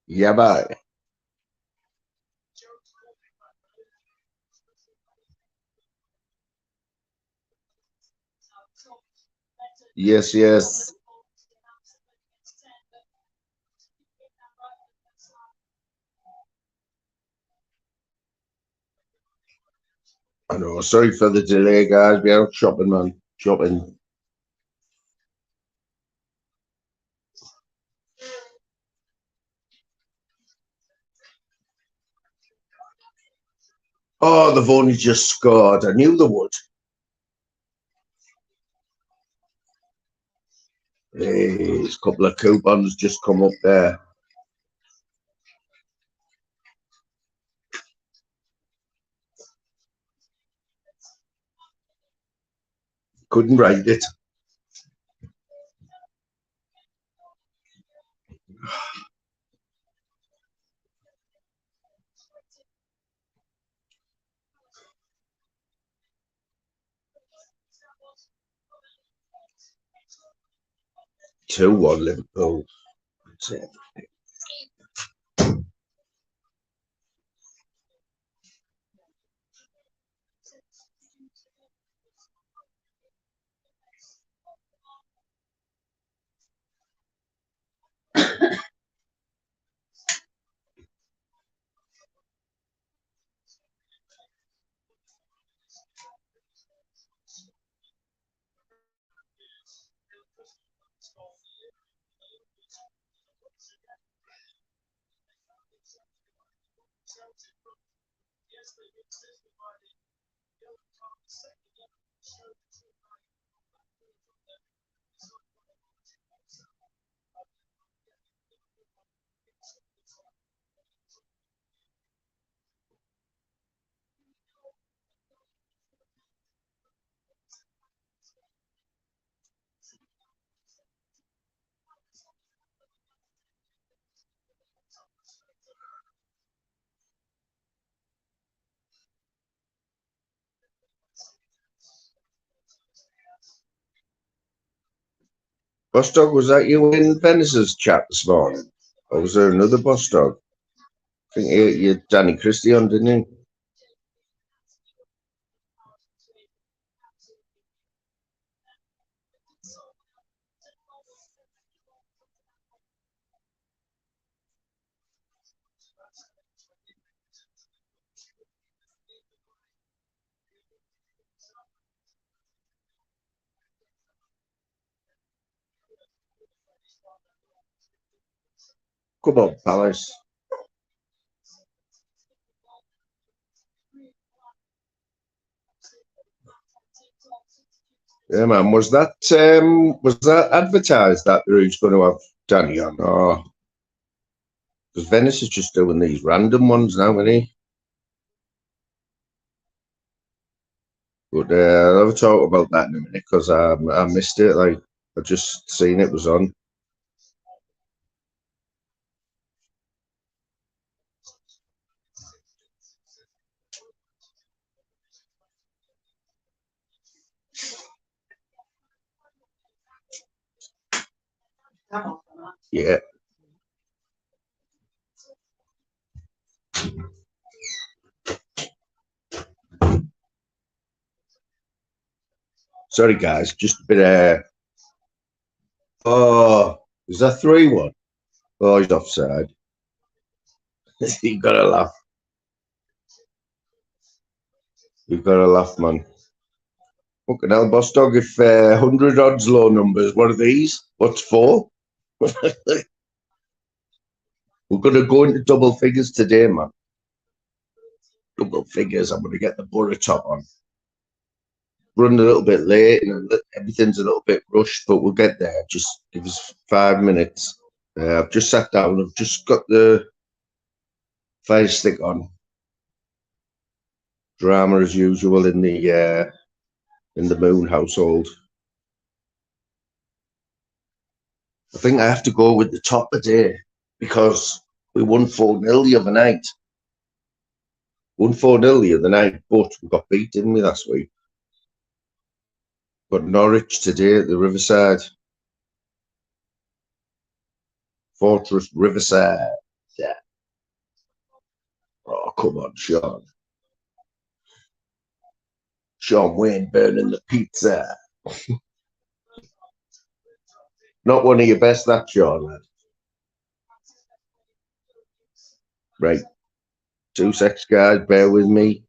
Yeah, bye. Yes, yes. I know. Sorry for the delay, guys. We out shopping, man. Shopping. Oh, they've only just scored. I knew they would. Hey, a couple of coupons just come up there. Couldn't write it. Two one Liverpool. That's it. 'Bus dog, was that you in Venice's chat this morning? Or was there another bus dog? I think you had Danny Christie on, didn't you? Come on, Palace. Yeah, man. Was that advertised that who's going to have Danny on? Oh, because Venice is just doing these random ones now, isn't he? But I'll have a talk about that in a minute because I missed it. Like I just seen it was on. Yeah. Sorry, guys. Just a bit. Oh, is that 3-1? Oh, he's offside. You gotta laugh. You gotta laugh, man. Fucking hell, boss dog. If 100 odds low numbers, what are these? What's four? We're gonna go into double figures today, man. Double figures. I'm gonna get the Borough top on. Run a little bit late and everything's a little bit rushed, but we'll get there. Just give us 5 minutes. I've just sat down. I've just got the fire stick on. Drama as usual in the Moon household. I think I have to go with the top today because we won 4-0 the other night. Won 4-0 the other night, but we got beat, didn't we, last week? Got Norwich today at the Riverside. Fortress Riverside. Yeah. Oh, come on, Sean. Sean Wayne burning the pizza. Not one of your best, that, Sean. Lad. Right. 2 secs, guys. Bear with me.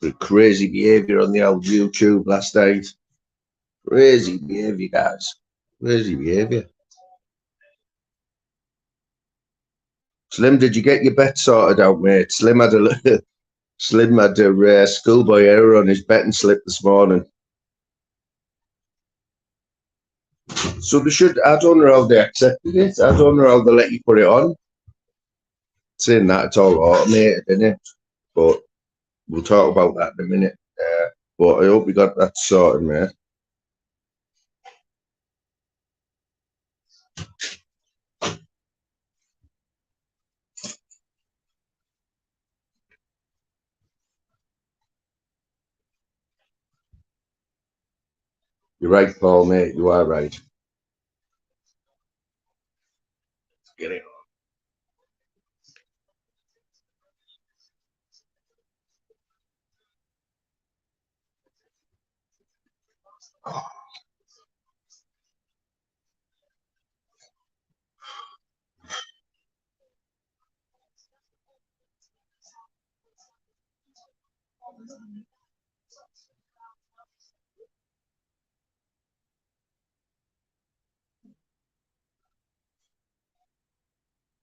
The crazy behaviour on the old YouTube last night. Crazy behaviour, guys. Crazy behaviour. Slim, did you get your bet sorted out, mate? Slim had a schoolboy error on his betting slip this morning. So they should. I don't know how they accepted it. I don't know how they let you put it on. Saying that it's all automated, isn't it? But we'll talk about that in a minute. But I hope we got that sorted, mate. You're right, Paul, mate. You are right. Get it.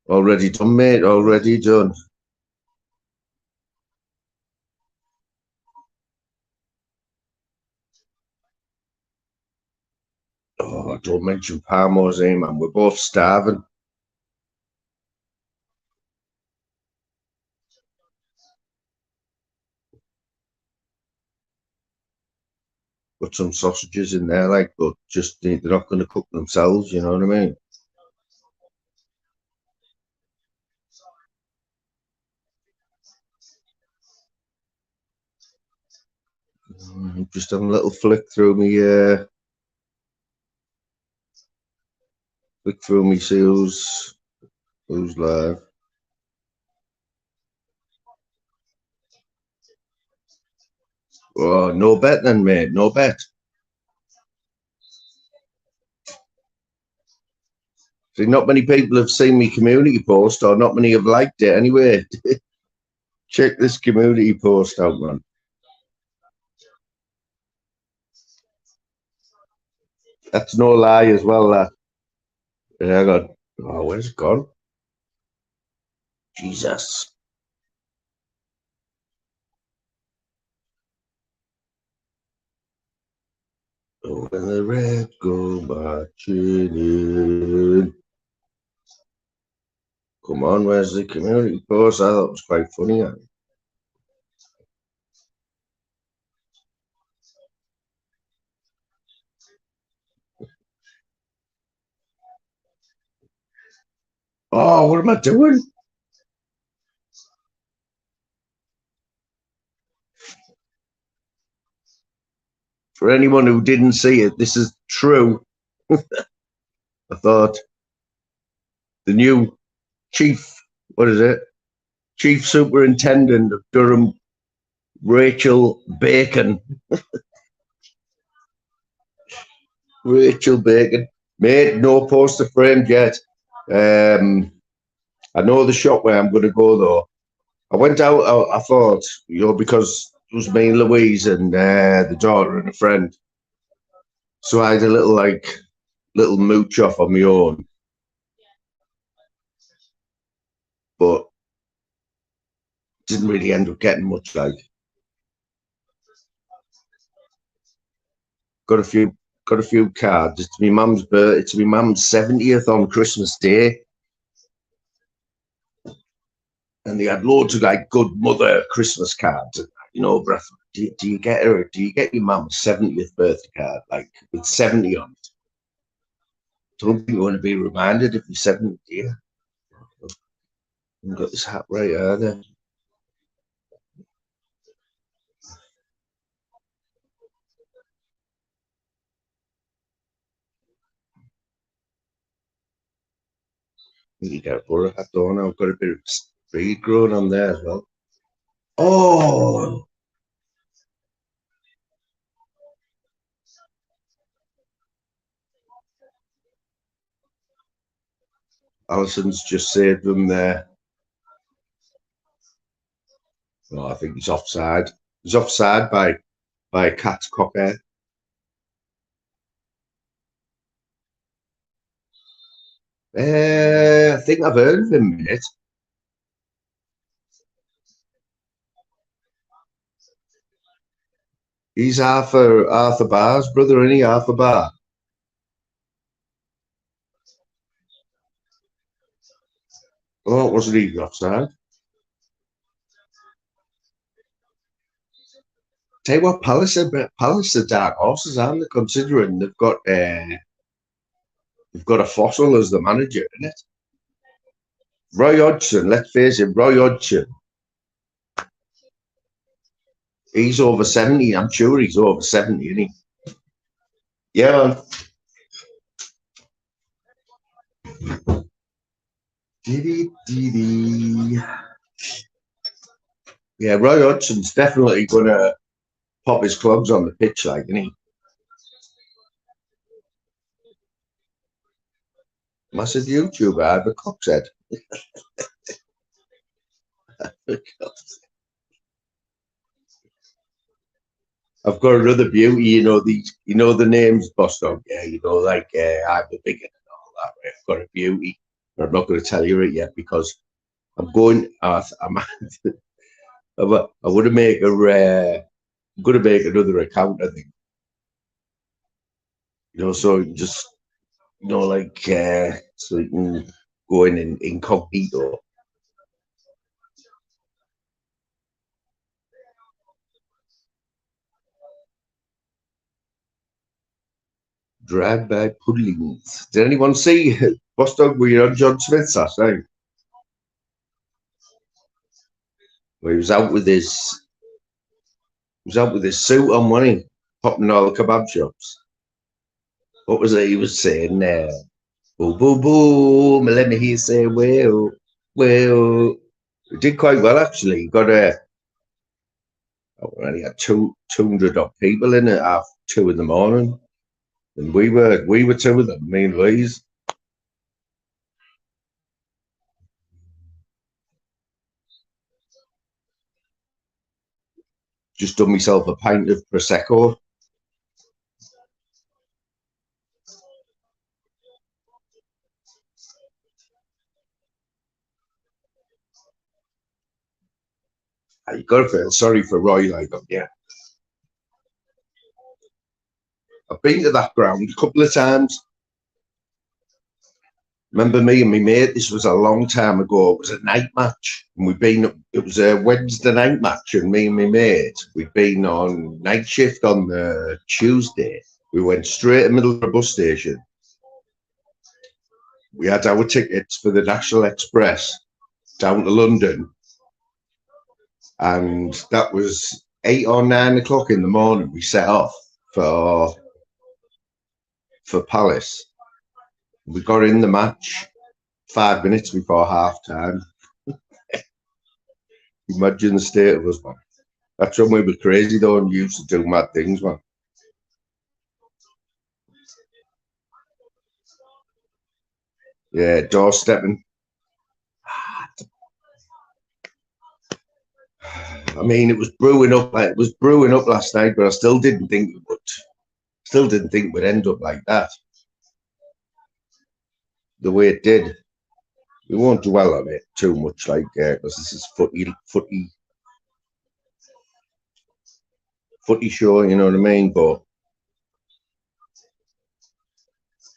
Already done, mate. Already done. Oh, don't mention Palmos, eh, man. We're both starving. Put some sausages in there, like, but just they're not going to cook themselves. You know what I mean? Just having a little flick through me, see who's live. Oh, no bet then, mate. No bet. See, not many people have seen me community post, or not many have liked it anyway. Check this community post out, man. That's no lie as well, that. Yeah, I got. Oh, where's it gone? Jesus. Oh, when the red go marching in. Come on, where's the community post? I thought it was quite funny. Oh, what am I doing? For anyone who didn't see it, this is true. I thought the new chief, what is it? Chief Superintendent of Durham, Rachel Bacon. Rachel Bacon. Mate, no poster framed yet. I know the shop where I'm going to go, though. I went out, I thought, because it was me and Louise and the daughter and a friend. So I had a little mooch off on my own. But didn't really end up getting much, like. Got a few cards. It's my mum's birthday. It's my mum's 70th on Christmas Day. And they had loads of good mother Christmas cards. But do you get her? Do you get your mum's 70th birthday card with 70 on it? Don't think you want to be reminded if you're 70, do you? I've got this hat right there. You get a borough hat, don't I? I've got a bit of speed growing on there as well. Oh, Allison's just saved them there. Oh, I think he's offside. He's offside by a cat's cocker. I think I've heard of him, mate. He's Arthur Barr's brother, isn't he? Arthur Barr. Oh, wasn't he offside? Tell you what, Palace are dark horses, aren't they? Considering they've got a fossil as the manager, isn't it? Roy Hodgson, let's face it, Roy Hodgson. He's over 70. I'm sure he's over 70, isn't he? Yeah. Yeah, Roy Hodgson's definitely going to pop his clubs on the pitch, like, isn't he? Massive YouTuber, I have a cock's head. I've got another beauty, the names, Boss Dog, yeah, like I'm the big and all that. Right? I've got a beauty. I'm not going to tell you it yet because I'm going. I want to make I'm going to make another account. I think so just like so you can go in incognito. Drive-by puddlings. Did anyone see Boss Dog? Were you on John Smith's last night? Where he was out with his suit on, wasn't he? Popping all the kebab shops. What was it he was saying there? Boo, boo, boo. Let me hear you say, well. He did quite well, actually. He got only had 200 odd people in at 2 in the morning. And we were 2 of them, me and Louise. Just done myself a pint of Prosecco. You got to feel sorry for Roy, like, yeah. I've been to that ground a couple of times. Remember me and my mate, this was a long time ago. It was a night match. And it was a Wednesday night match. And me and my mate, we'd been on night shift on the Tuesday. We went straight in the middle of the bus station. We had our tickets for the National Express down to London. And that was 8 or 9 o'clock in the morning. We set off for Palace. We got in the match 5 minutes before half time. Imagine the state of us, man. That's when we were crazy, though, and used to do mad things, man. Yeah, doorstepping. I mean, it was brewing up last night, but I still didn't think it would. Still didn't think it would end up like that. The way it did. We won't dwell on it too much, like because this is footy show, you know what I mean? But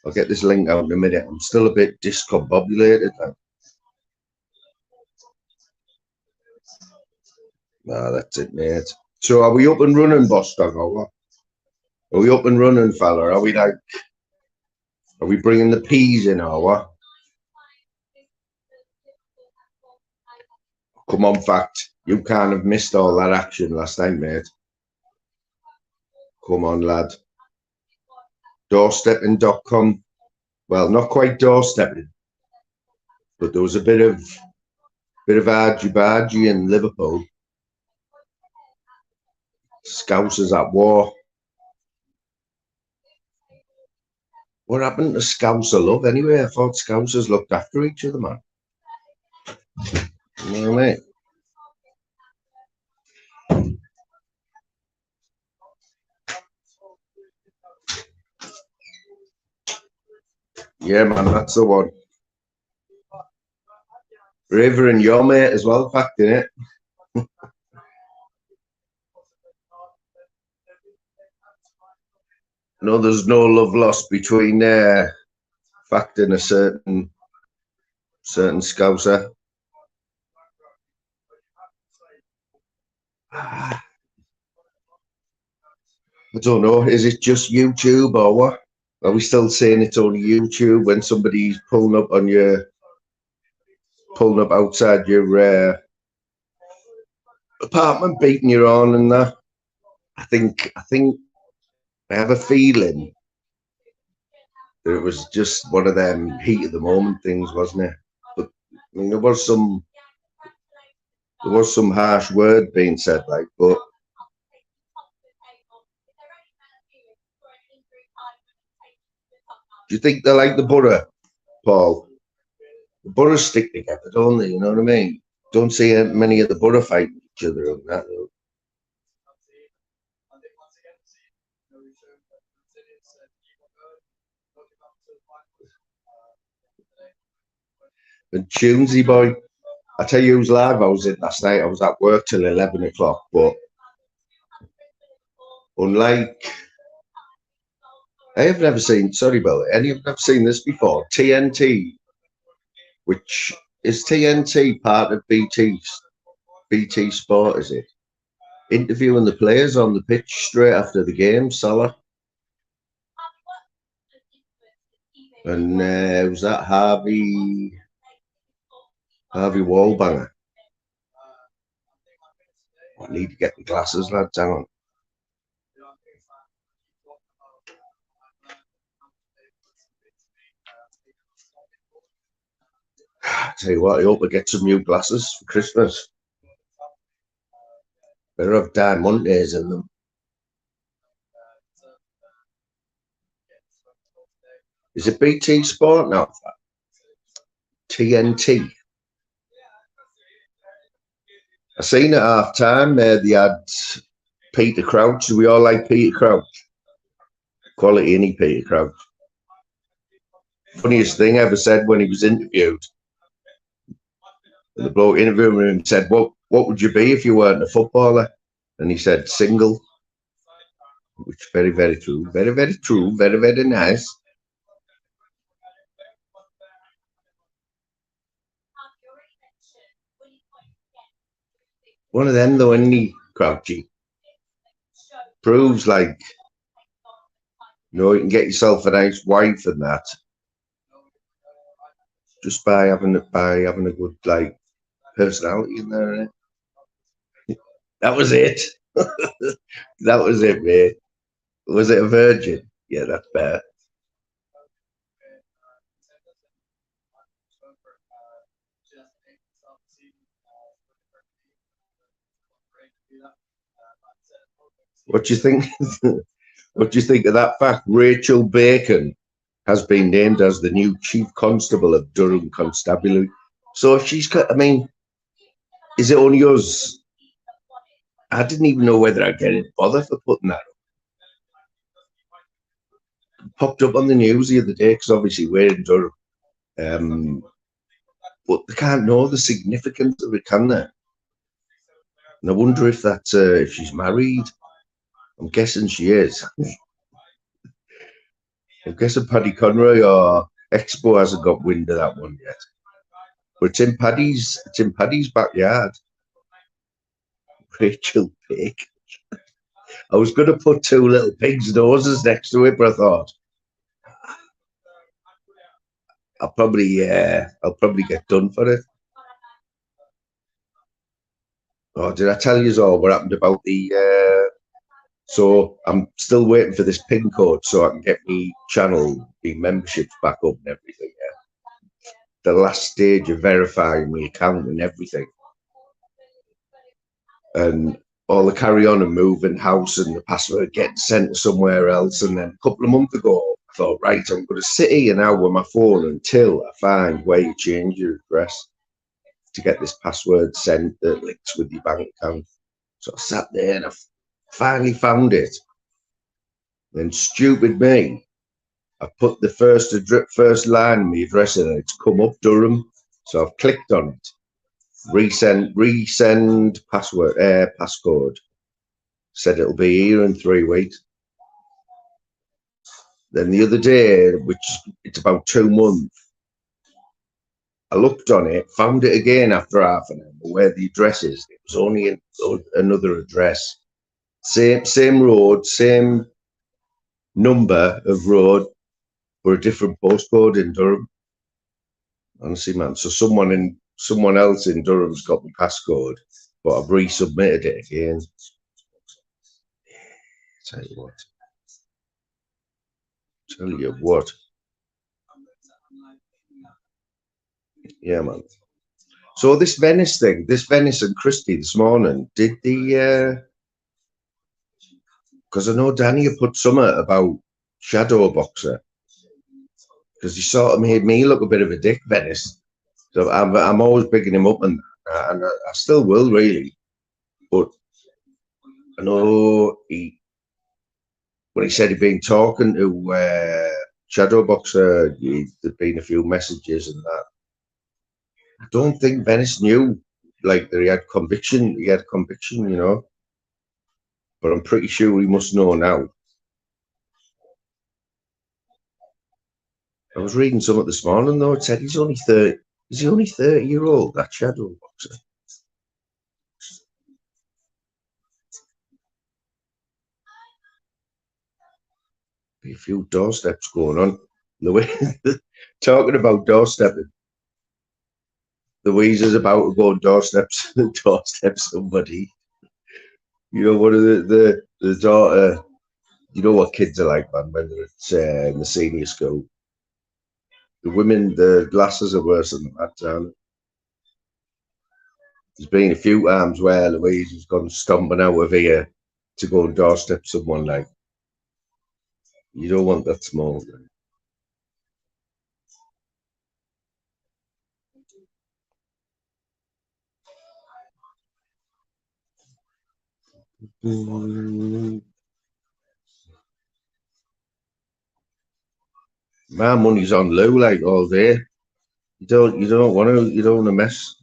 I'll get this link out in a minute. I'm still a bit discombobulated now. Nah, that's it, mate. So are we up and running, Boss Dog, or what? Are we up and running, fella? Are we bringing the peas in, or what? Come on, fact. You can't have missed all that action last night, mate. Come on, lad. Doorstepping.com. Well, not quite doorstepping. But there was a bit of argy-bargy in Liverpool. Scousers at war. What happened to Scouser love anyway? I thought Scousers looked after each other, man. You know what I mean? Yeah, man, that's the one. Raver and your mate as well, fact, innit? No, there's no love lost between fact and a certain Scouser. I don't know. Is it just YouTube or what? Are we still saying it's on YouTube when somebody's pulling up outside your apartment, beating you on and that? I think I have a feeling that it was just one of them heat of the moment things, wasn't it? But I mean, there was some harsh word being said, like, but do you think they like the Borough, Paul? The Boroughs stick together, don't they? You know what I mean? Don't see many of the Borough fighting each other and that. And Tunesy boy, I tell you who's live I was in last night. I was at work till 11 o'clock, but unlike, I have never seen, sorry Bill, any of you never seen this before? TNT, which is TNT part of BT Sport, is it? Interviewing the players on the pitch straight after the game, Salah. And was that Harvey Wallbanger? I need to get the glasses, lads. Hang on. I tell you what, I hope I get some new glasses for Christmas. Better have diamantes in them. Is it BT Sport now? TNT. I seen at half time they had Peter Crouch. Do we all like Peter Crouch? Quality, any Peter Crouch. Funniest thing ever said when he was interviewed. And the bloke interviewing him said, "What would you be if you weren't a footballer?" And he said, "Single." Which very, very true. Very, very true. Very, very nice. One of them though, isn't he, Crouchy? Proves like, you can get yourself a nice wife and that just by having a good like personality in there, innit? That was it. That was it, mate. Was it a virgin? Yeah, that's better. What do you think? What do you think of that fact? Rachel Bacon has been named as the new chief constable of Durham Constabulary. So she's got, I mean, is it only us? I didn't even know whether I'd get it bother for putting that up. Popped up on the news the other day because obviously we're in Durham. But they can't know the significance of it, can they? And I wonder if that's if she's married. I'm guessing she is. I'm guessing Paddy Conroy or Expo hasn't got wind of that one yet. But it's in Paddy's backyard. Rachel Pig. I was going to put two little pigs' noses next to it, but I thought I'll probably get done for it. Oh, did I tell you all what happened about the? So I'm still waiting for this PIN code so I can get me channel, the memberships back up and everything. Yeah. the last stage of verifying my account and everything. And all the carry on and moving house and the password getting sent somewhere else. And then a couple of months ago, I thought, right, I'm going to sit here now with my phone until I find where you change your address to get this password sent that links with your bank account. So I sat there and I finally found it. Then stupid me, I put the first line of my address in and it's come up Durham. So I've clicked on it. Resend password, passcode. Said it'll be here in 3 weeks. Then the other day, which it's about 2 months, I looked on it, found it again after half an hour where the address is. It was only another address. Same road, same number of road, but a different postcode in Durham. Honestly, man. So someone else in Durham's got my passcode, but I've resubmitted it again. Tell you what. Yeah, man. So this Venice and Christie this morning, did the because I know Danny put something about shadow boxer because he sort of made me look a bit of a dick, Venice. So I'm always picking him up and I still will really, but I know when he said he'd been talking to shadow boxer, there'd been a few messages and that. I don't think Venice knew like that he had conviction. He had conviction, you know. But I'm pretty sure he must know now. I was reading something this morning though. It said he's only 30. Is he only 30-year-old? That shadow boxer. Be a few doorsteps going on. The way talking about doorstepping. The Weezer's about to go on doorstep somebody. You know, one of the daughter. You know what kids are like, man, when they're in the senior school. The women, the lasses are worse than that, John. There's been a few times where Louise has gone stomping out of here to go and doorstep someone like. You don't want that small. My money's on Lou like all day. You don't want to mess.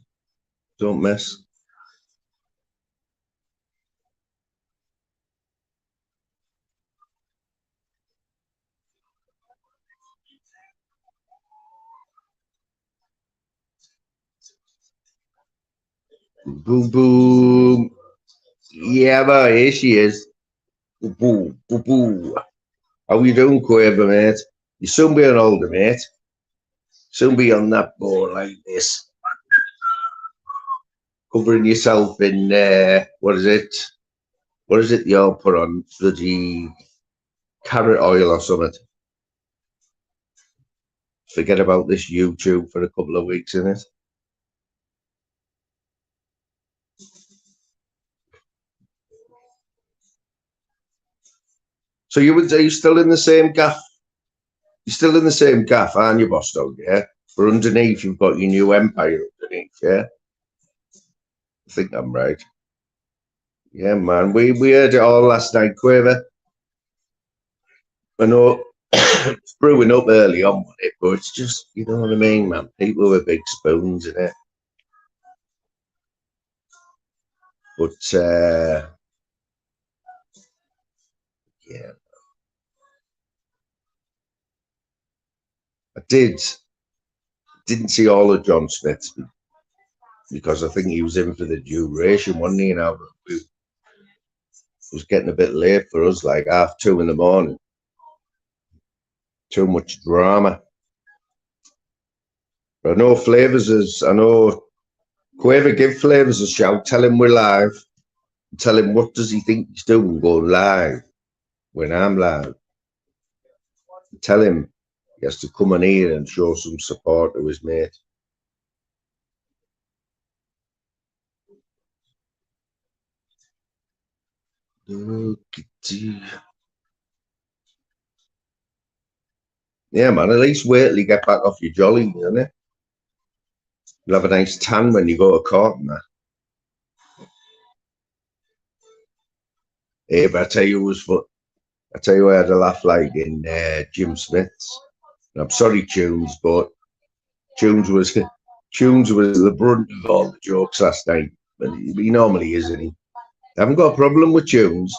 Don't mess. Boom boom. Yeah, but here she is. Boo boo boo boo. How you doing, Quaver, mate? You soon be an older, mate. Soon be on that board like this. Covering yourself in what is it? What is it you all put on? Bloody carrot oil or something. Forget about this YouTube for a couple of weeks, innit? So are you still in the same gaff? You're still in the same gaff, aren't you, boss dog? Yeah. But underneath, you've got your new empire underneath. Yeah. I think I'm right. Yeah, man. We heard it all last night, Quaver. I know it's brewing up early on with it, but it's just, you know what I mean, man. People with big spoons in it. But yeah, I didn't see all of John Smith's because I think he was in for the duration, wasn't he? Now it was getting a bit late for us, like 2:30 in the morning. Too much drama. But I know I know Quaver, give Flavors a shout. Tell him we're live. Tell him what does he think he's doing going live when I'm live. Tell him he has to come on here and show some support to his mate. Yeah, man, at least wait till you get back off your jolly, you know? You'll have a nice tan when you go to court and that. Hey, but I tell you, I tell you, I had a laugh like in Jim Smith's. And I'm sorry, Tunes, but Tunes was the brunt of all the jokes last night. But he normally is, isn't he? I haven't got a problem with Tunes,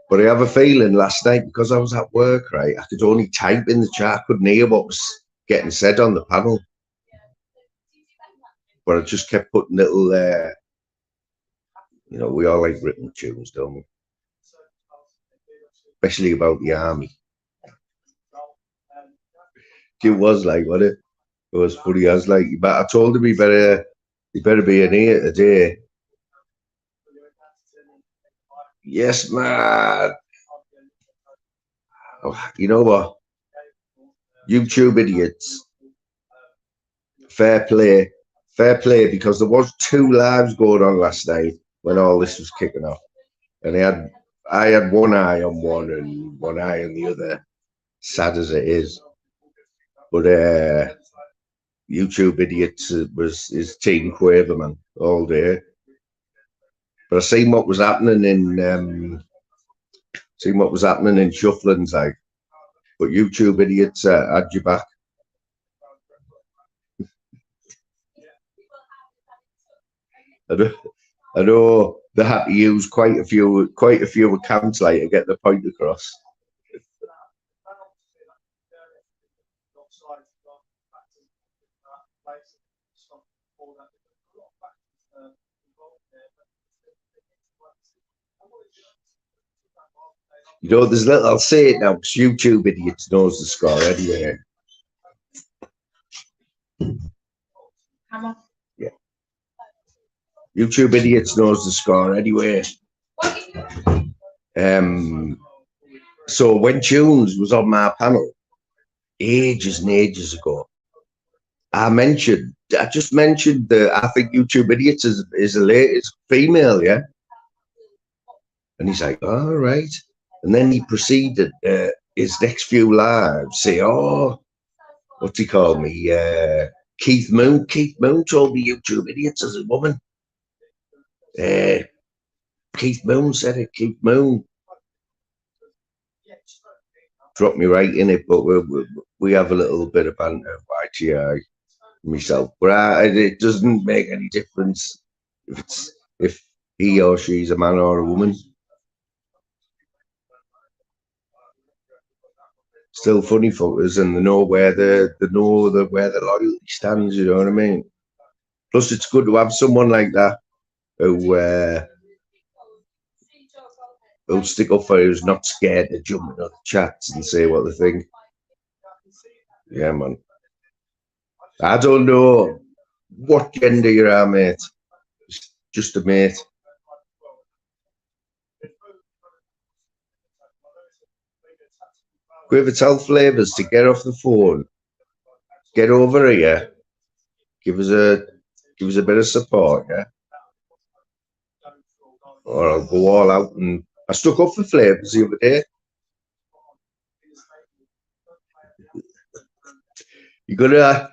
but I have a feeling last night because I was at work, right? I could only type in the chat. I couldn't hear what was getting said on the panel, but I just kept putting little. You know, we all like written tunes, don't we? Especially about the army. It was like, what it was funny. I was like, but I told him he better be in here today. Yes, man. Oh, you know what? YouTube idiots. Fair play, because there was 2 lives going on last night when all this was kicking off, and I had one eye on one and one eye on the other. Sad as it is, but YouTube idiots is Team Quaverman all day. But I seen what was happening in Shufflins, like. But YouTube idiots had you back. I know they had to use quite a few accounts like to get the point across. You know, there's little. I'll say it now because YouTube idiots knows the score anyway. Yeah. YouTube idiots knows the score anyway. So when Tunes was on my panel ages and ages ago, I just mentioned that I think YouTube idiots is the latest female, yeah. And he's like, all right. And then he proceeded his next few lives say, oh, what's he called me? Keith Moon. Keith Moon told me YouTube idiots as a woman. Keith Moon said it. Keith Moon dropped me right in it, but we have a little bit of banter, YTI, myself. But it doesn't make any difference if he or she's a man or a woman. Still funny fuckers, and they know where the loyalty stands. You know what I mean? Plus, it's good to have someone like that who'll stick up for you, who's not scared to jump into the chats and say what they think. Yeah, man. I don't know what gender you are, mate. Just a mate. Quiver, tell Flavors to get off the phone, get over here, give us a bit of support, yeah. Or I'll go all out. And I stuck up for Flavors the other day. You gotta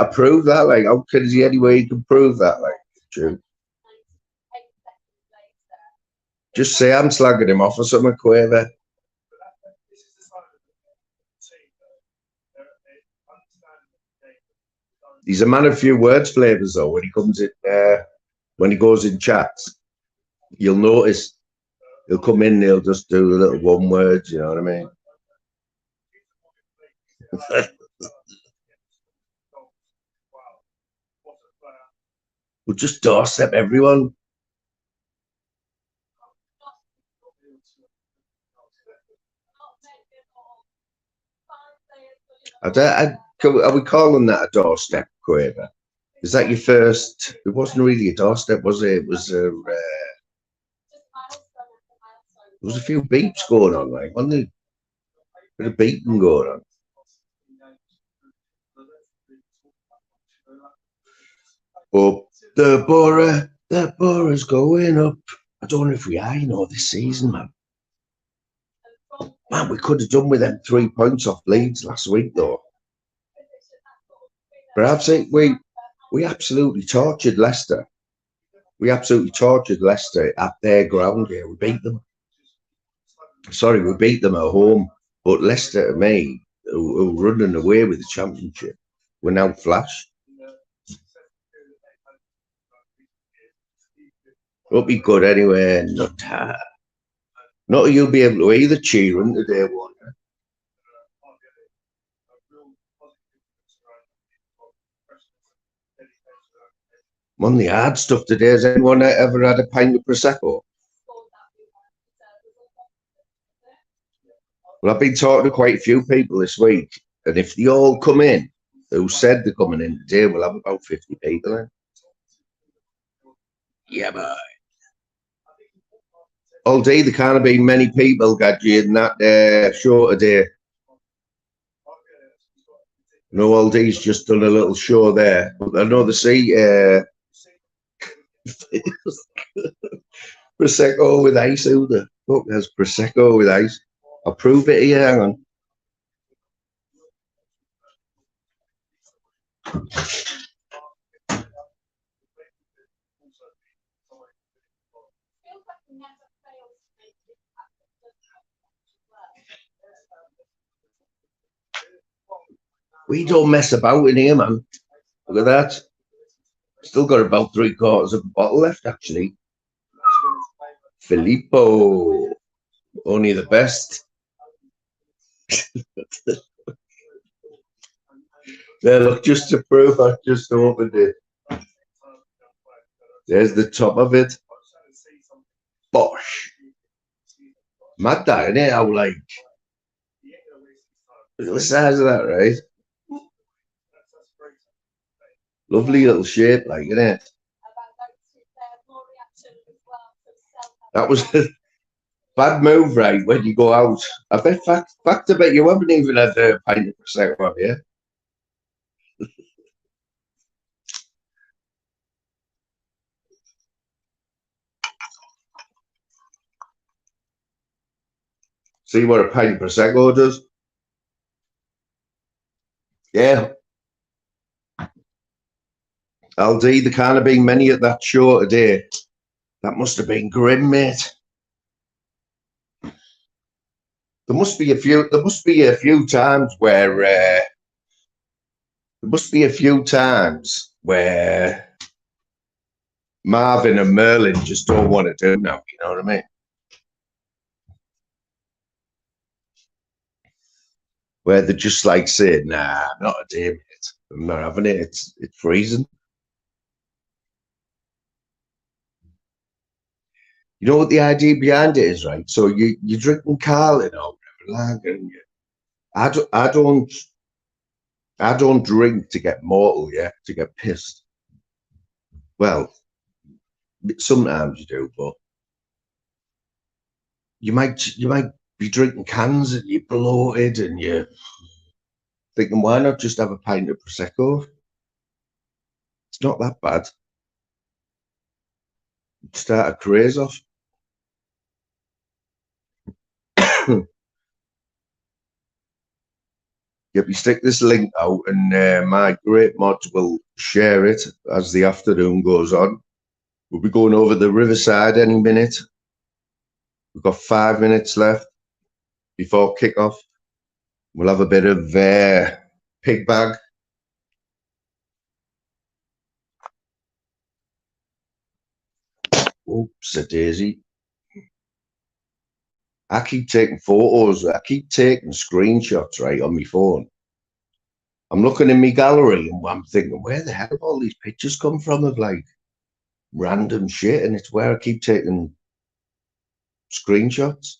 approve that. Like, how can is there any way you can prove that? Like, true. Just say I'm slagging him off or something, Quaver. He's a man of few words, Flavors, though. When he comes in, when he goes in chats, you'll notice he'll come in, he'll just do a little one words. You know what I mean? We'll just doorstep everyone. Are we calling that a doorstep, Quaver? Is that your first? It wasn't really a doorstep, was it? It was there was a few beeps going on, like, wasn't there? A bit of beeping going on. Up the borough's going up. I don't know if we are, this season, man. Man, we could have done with them 3 points off Leeds last week, though. But I'd say we absolutely tortured Leicester. We absolutely tortured Leicester at their ground here. We beat them. Sorry, we beat them at home. But Leicester, to me, who are running away with the championship, we're now flash. It'll be good anyway. Not you'll be able to either cheering today, won't you? I'm on the hard stuff today. Has anyone ever had a pint of Prosecco? Well, I've been talking to quite a few people this week, and if they all come in who said they're coming in today, we'll have about 50 people in. Yeah, boy. All day, there can't have been many people, Gadgie, in that show today. No, all day's just done a little show there. But I know they see Prosecco with ice. Who the fuck has Prosecco with ice? I'll prove it here. Hang on. We don't mess about in here, man. Look at that. Still got about 3/4 of a bottle left, actually. Filippo. Only the best. Yeah, look, just to prove I just opened it. There's the top of it. Bosh. Mad that, innit? How, like, look at the size of that, right? Lovely little shape, like, innit? That was a bad move, right, when you go out. I bet, fact, I bet you haven't even had a pint of Prosecco, have you? See what a pint of Prosecco does? Yeah. LD, there can't have been many at that show today. That must have been grim, mate. There must be a few times where Marvin and Merlin just don't want to do now, you know what I mean? Where they're just like saying, nah, I'm not a day, mate. I'm not having it. It's freezing. You know what the idea behind it is, right? So you're drinking Carling or whatever, and I don't drink to get mortal, yeah, to get pissed. Well, sometimes you do, but you might be drinking cans and you're bloated and you're thinking, why not just have a pint of Prosecco? It's not that bad. Start a craze off. Yep, you stick this link out, and my great mods will share it as the afternoon goes on. We'll be going over the Riverside any minute. We've got 5 minutes left before kickoff. We'll have a bit of pig bag. Oops, a daisy. I keep taking photos. I keep taking screenshots, right, on my phone. I'm looking in my gallery and I'm thinking, where the hell have all these pictures come from of like random shit? And it's where I keep taking screenshots.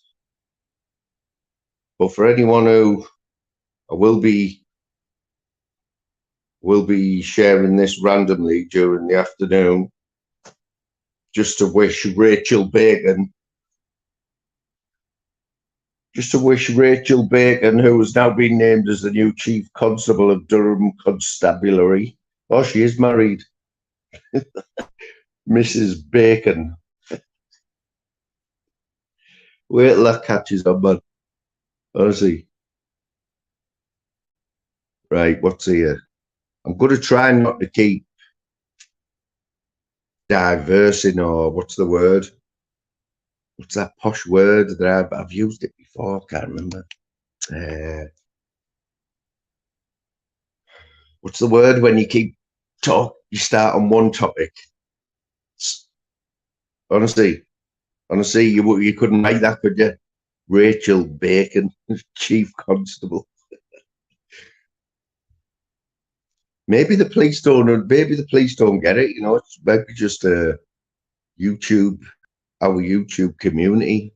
But for anyone who I will be sharing this randomly during the afternoon, just to wish Rachel Bacon, who has now been named as the new Chief Constable of Durham Constabulary. Oh, she is married. Mrs. Bacon. Wait till that catches on, man. Honestly. Right, what's here? I'm going to try not to keep diversing, or what's the word? What's that posh word that I've used it before? I can't remember. What's the word when you keep you start on one topic? Honestly, you couldn't make that, could you? Rachel Bacon, Chief Constable. Maybe the police don't. Maybe the police don't get it. You know, it's maybe just a YouTube, our YouTube community.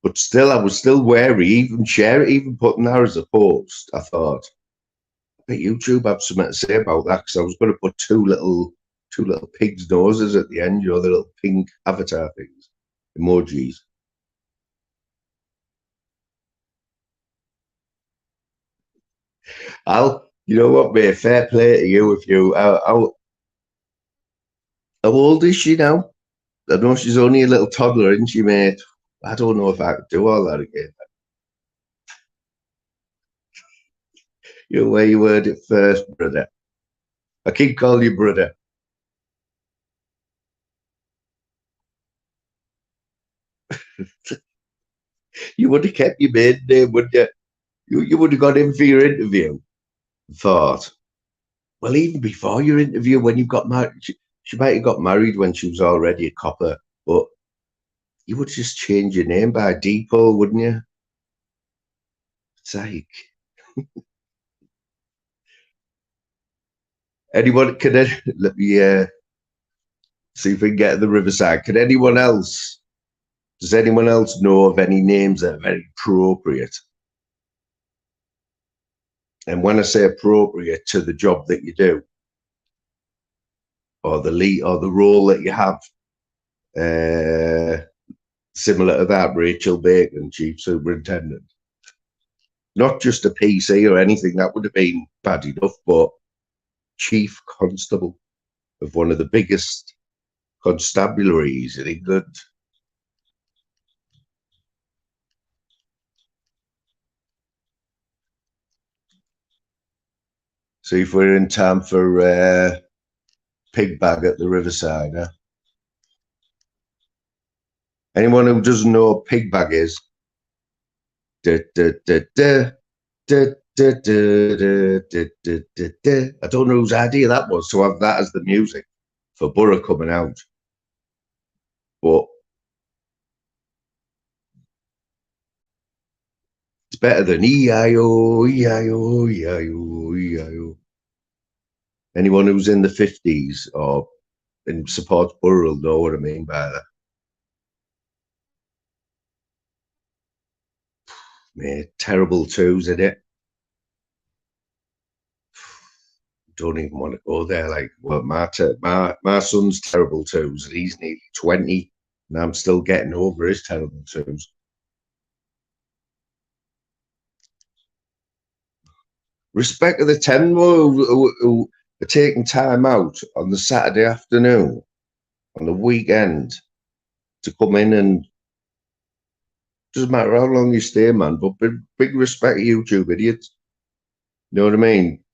But still, I was still wary. Even putting that as a post. I thought, I bet YouTube have something to say about that, because I was going to put two little pigs' noses at the end. You know, the little pink avatar things, emojis. You know what, mate? Fair play to you. If you, how old is she now? I know she's only a little toddler, isn't she, mate? I don't know if I could do all that again. You know where you heard it first, brother. I keep calling you brother. You would have kept your maiden name, wouldn't you? You would have got in for your interview. Thought, well, even before your interview, when you got married, she might have got married when she was already a copper, but you would just change your name by default, wouldn't you? It's like, anyone can let me see if we can get to the riverside. Does anyone else know of any names that are very appropriate? And when I say appropriate to the job that you do, or the lead, or the role that you have, similar to that, Rachel Bacon, Chief Superintendent. Not just a PC or anything, that would have been bad enough, but Chief Constable of one of the biggest constabularies in England. See if we're in time for pig bag at the riverside. Huh? Anyone who doesn't know what pig bag is, da, da, da, da, da, da, da, da, da, da, da. I don't know whose idea that was to have that as the music for Borough coming out, but it's better than E-I-O, E-I-O, E-I-O, E-I-O. Anyone who's in the 50s or in supports Borough will know what I mean by that. Mate, terrible twos in it. Don't even want to go there. Like, well, my son's terrible twos, and he's nearly 20, and I'm still getting over his terrible twos. Respect to the 10 who are taking time out on the Saturday afternoon, on the weekend, to come in, and doesn't matter how long you stay, man, but big respect to YouTube idiots. You know what I mean?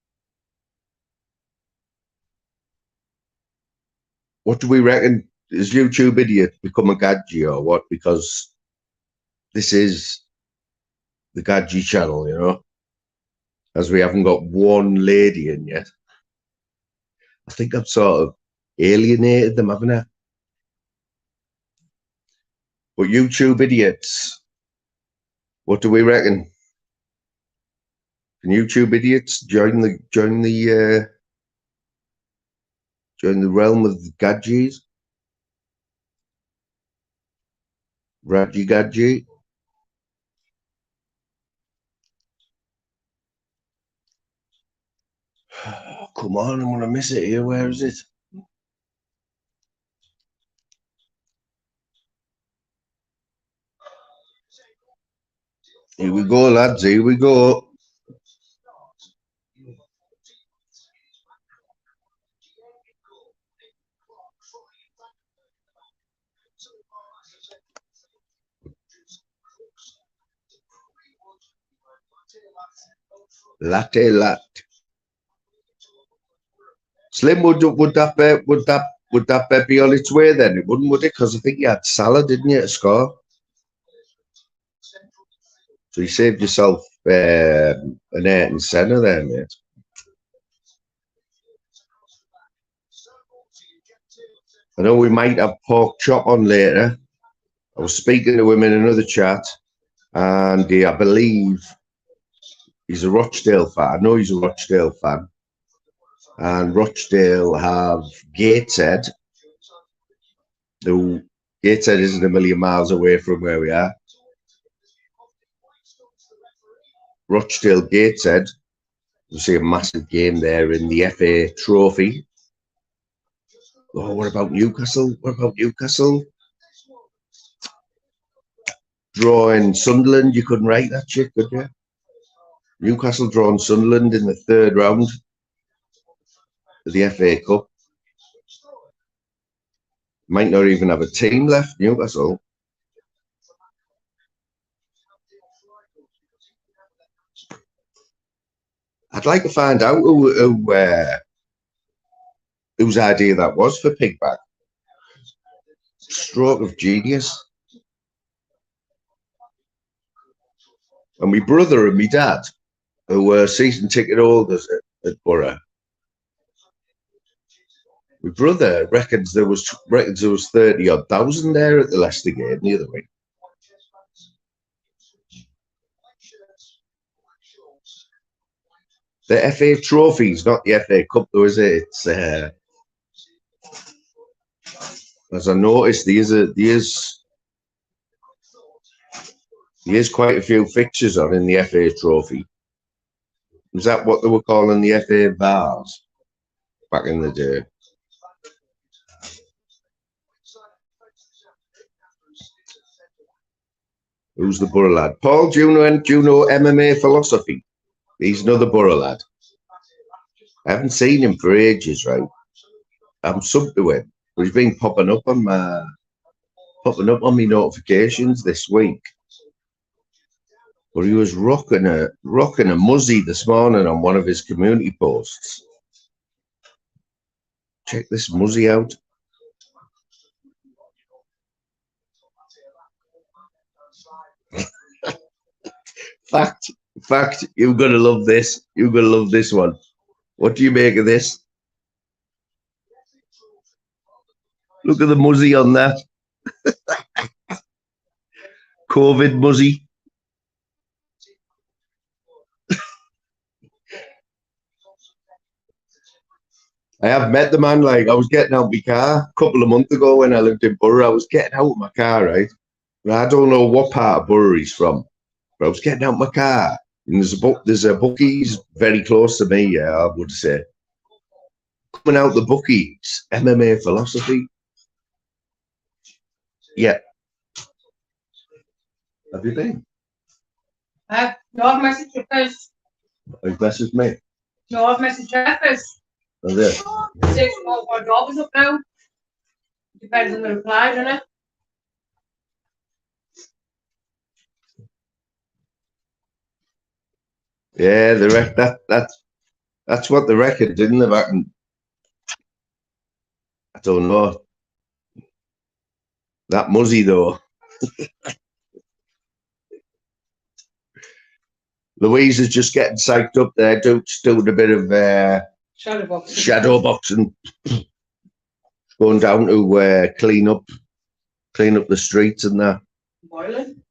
What do we reckon? Is YouTube idiot become a Gadgie or what? Because this is the Gadgie channel, you know, as we haven't got one lady in yet. I think I've sort of alienated them, haven't I? But YouTube idiots, what do we reckon? Can YouTube idiots join the realm of the Gadgies? Radgy Gadgie? Oh, come on, I'm gonna miss it here. Where is it? Here we go, lads. Here we go. Latte lat. Slim, would that bet be on its way then? It wouldn't, would it? Because I think you had salad, didn't you, to score? So you saved yourself an 8 and centre there, mate. I know we might have pork chop on later. I was speaking to him in another chat, and I believe he's a Rochdale fan. I know he's a Rochdale fan. And Rochdale have Gateshead. The Gateshead isn't a million miles away from where we are. Rochdale Gateshead. You see a massive game there in the FA Trophy. Oh, what about Newcastle? What about Newcastle? Drawing Sunderland, you couldn't write that shit, could you? Newcastle drawing Sunderland in the 3rd round of the FA Cup. Might not even have a team left, Newcastle. I'd like to find out whose idea that was for Pigback. Stroke of genius. And my brother and my dad, who were season ticket holders at Borough, my brother reckons there was 30-odd thousand there at the Leicester game the other week. The FA Trophy's not the FA Cup, though, is it? It's as I noticed, there's quite a few fixtures on in the FA Trophy. Is that what they were calling the FA Bars back in the day? Who's the Borough lad? Paul, do you know MMA Philosophy? He's another Borough lad. I haven't seen him for ages, right? I'm sub to him, but he's been popping up on my notifications this week. But he was rocking a muzzy this morning on one of his community posts. Check this muzzy out. Fact, you're gonna love this. You're gonna love this one. What do you make of this? Look at the muzzy on that. COVID muzzy. I have met the man. Like, I was getting out of my car a couple of months ago when I lived in Borough. I was getting out of my car, right? I don't know what part of Borough he's from, but I was getting out of my car. And there's a bookies very close to me, yeah, I would say. Coming out the bookies, MMA Philosophy. Yeah. Have you been? No, I've messaged you first. You've messaged me? No, I've messaged you first. Oh, there. 6 more jobs up now. Depends on the reply, doesn't it? Yeah, that's what they reckon, didn't they? Back in, I don't know. That muzzy though. Louise is just getting psyched up there, doing a bit of shadow boxing. Going down to clean up the streets and that. Boiling.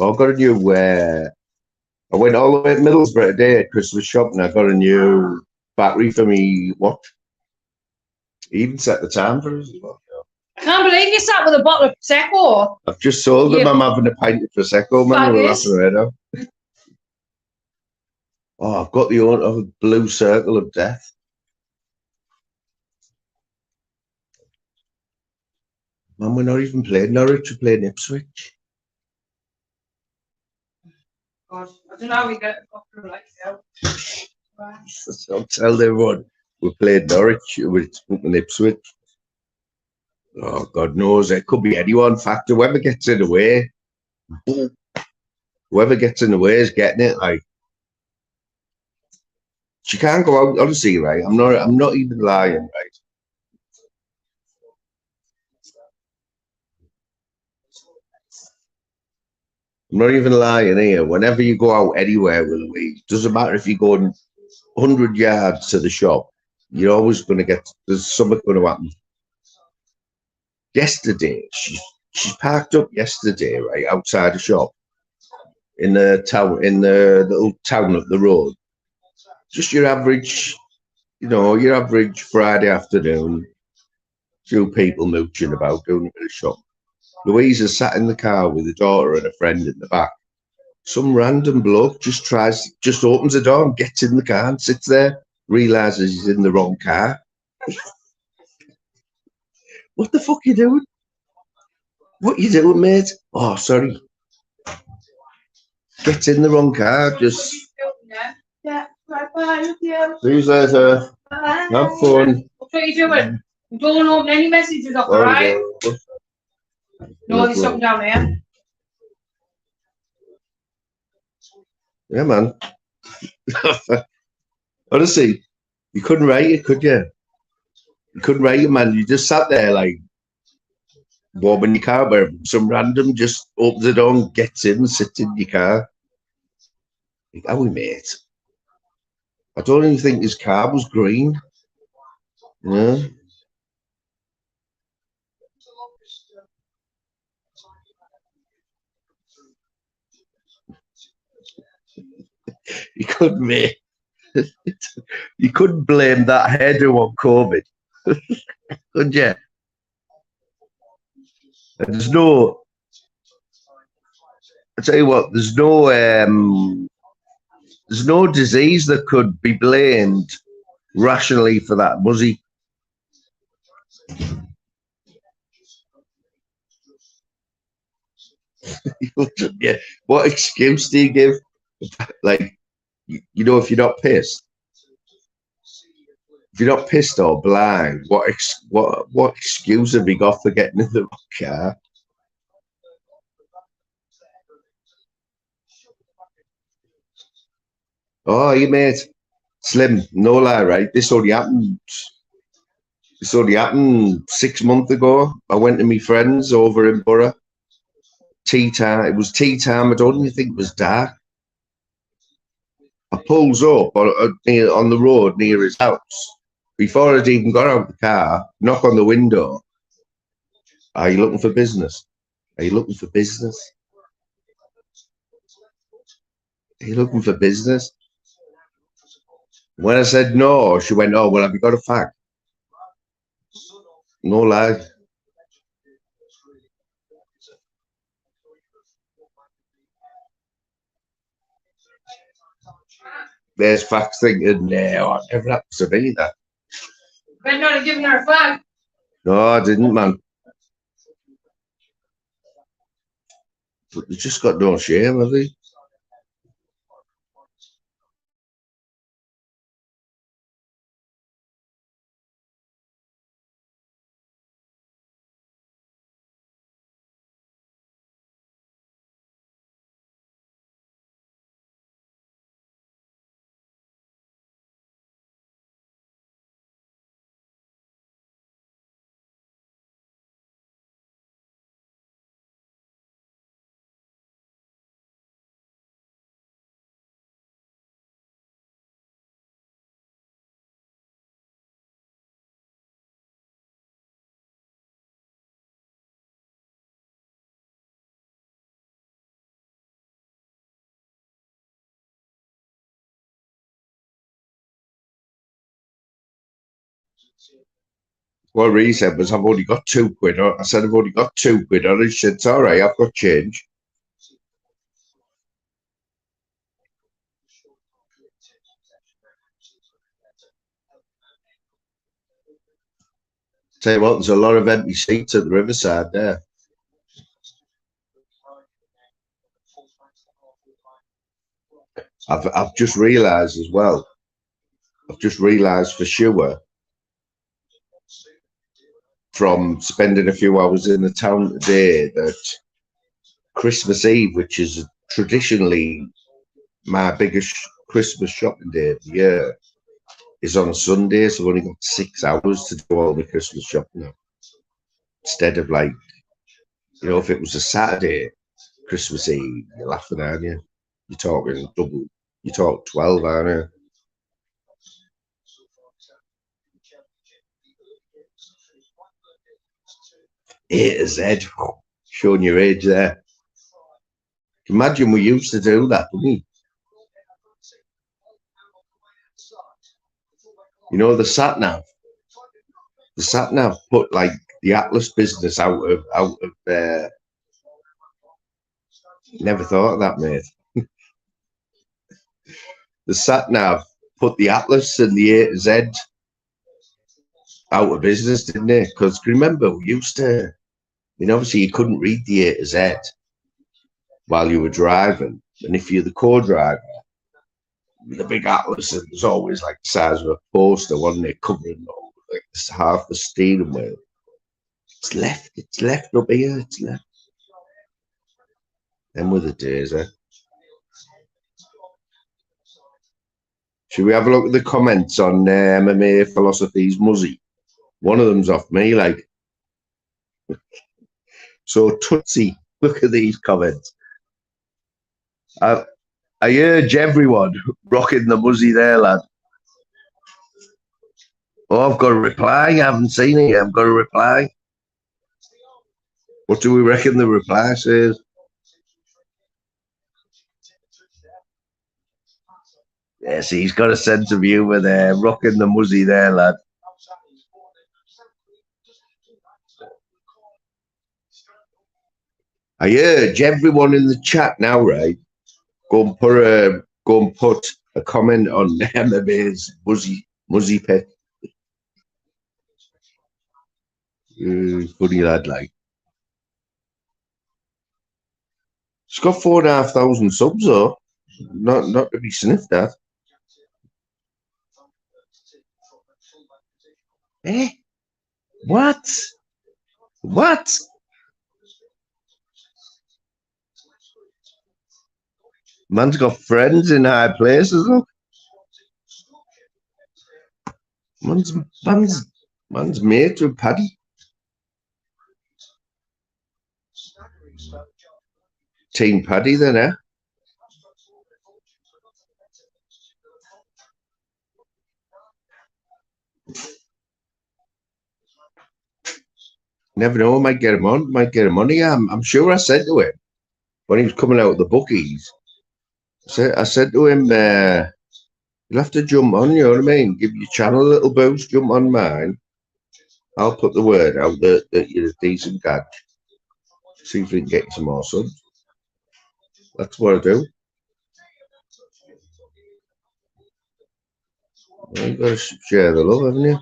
I got a new. I went all the way to Middlesbrough today at Christmas shopping. I got a new battery for me watch. He even set the time for us as well. I can't believe you sat with a bottle of Prosecco. I've just sold them. I'm having a pint of Prosecco, man. We're laughing right now. Oh, I've got the owner of a blue circle of death. Man, we're not even playing Norwich, we're playing Ipswich. God, I don't know how we get it off through like that. I'll tell everyone we played Norwich, we're fucking Ipswich. Oh, God knows, it could be anyone. In fact, whoever gets it away. Whoever gets in the way is getting it. Like, she can't go out. Honestly, right? I'm not even lying, right? I'm not even lying here. Whenever you go out anywhere with Louise, doesn't matter if you're going 100 yards to the shop, you're always going to get, there's something going to happen. Yesterday, she's parked up yesterday, right, outside the shop in the town, in the little town up the road. Just your average, your average Friday afternoon, few people mooching about, doing a bit of shop. Louisa sat in the car with her daughter and a friend in the back. Some random bloke just opens the door and gets in the car and sits there, realizes he's in the wrong car. What the fuck you doing? What you doing, mate? Oh, sorry. Gets in the wrong car, just... See you later. Have fun. What are you doing? Don't open any messages up, alright? No, there's something down there. Yeah, man. Honestly, you couldn't write it, could you? You couldn't write it, man. You just sat there like warming your car where some random just opens the door and gets in and sits in your car. Like, how we mate? I don't even think his car was green. Yeah. You couldn't mate. You couldn't blame that hairdo on COVID, could you? And there's no. I tell you what, there's no disease that could be blamed rationally for that muzzy. Yeah. What excuse do you give? Like, if you're not pissed, or blind, what excuse have you got for getting in the wrong car? Oh, you mate, Slim, no lie, right? This only happened 6 months ago. I went to my friends over in Borough. Tea time. It was tea time. I don't even think it was dark. I pulls up on the road near his house. Before I'd even got out of the car, knock on the window. Are you looking for business? Are you looking for business? Are you looking for business? When I said no, she went, oh, well, have you got a fact? No lie. There's facts thinking, no, I never happened to me that. Better not have given her a fact. No, I didn't, man. But they just got no shame, have they? What Ree said was, I've only got £2. I said, I've only got £2 on it. She said, it's all right, I've got change. Tell you what, there's a lot of empty seats at the Riverside there. I've just realised as well. I've just realised for sure from spending a few hours in the town today that Christmas Eve, which is traditionally, my biggest Christmas shopping day of the year is on a Sunday, so I've only got 6 hours to do all my Christmas shopping now. Instead of like, if it was a Saturday, Christmas Eve, you're laughing, aren't you? You're talking double, you talk 12, aren't you? A to Z, showing your age there. Imagine we used to do that, didn't we? The sat nav. The sat nav put like the Atlas business out of never thought of that, mate. The sat nav put the Atlas and the A to Z out of business, didn't it? Because remember, we used to. Obviously, you couldn't read the A to Z while you were driving, and if you're the co-driver, the big Atlas, it was always like the size of a poster, wasn't it, covering like half the steering wheel. It's left up here, it's left. Them were the days, eh? Should we have a look at the comments on MMA Philosophy's Muzzy? One of them's off me, like. So, Tootsie, look at these comments. I urge everyone rocking the Muzzy there, lad. Oh, I've got a reply. I haven't seen it yet. I've got a reply. What do we reckon the reply says? Yes, he's got a sense of humour there. Rocking the Muzzy there, lad. I urge everyone in the chat now, right? Go and put a comment on MMA's Muzzy pick. Funny lad, like. It's got 4,500 subs though. Not to be sniffed at. Eh? What? What? Man's got friends in high places, look. Man's mate with Paddy. Team Paddy then, eh? Never know, might get him on again. I'm sure I said to him when he was coming out of the bookies, I said to him, you'll have to jump on, you know what I mean? Give your channel a little boost, jump on mine. I'll put the word out that you're a decent Gadgie. See if we can get you some more subs. That's what I do. Well, you've got to share the love, haven't you?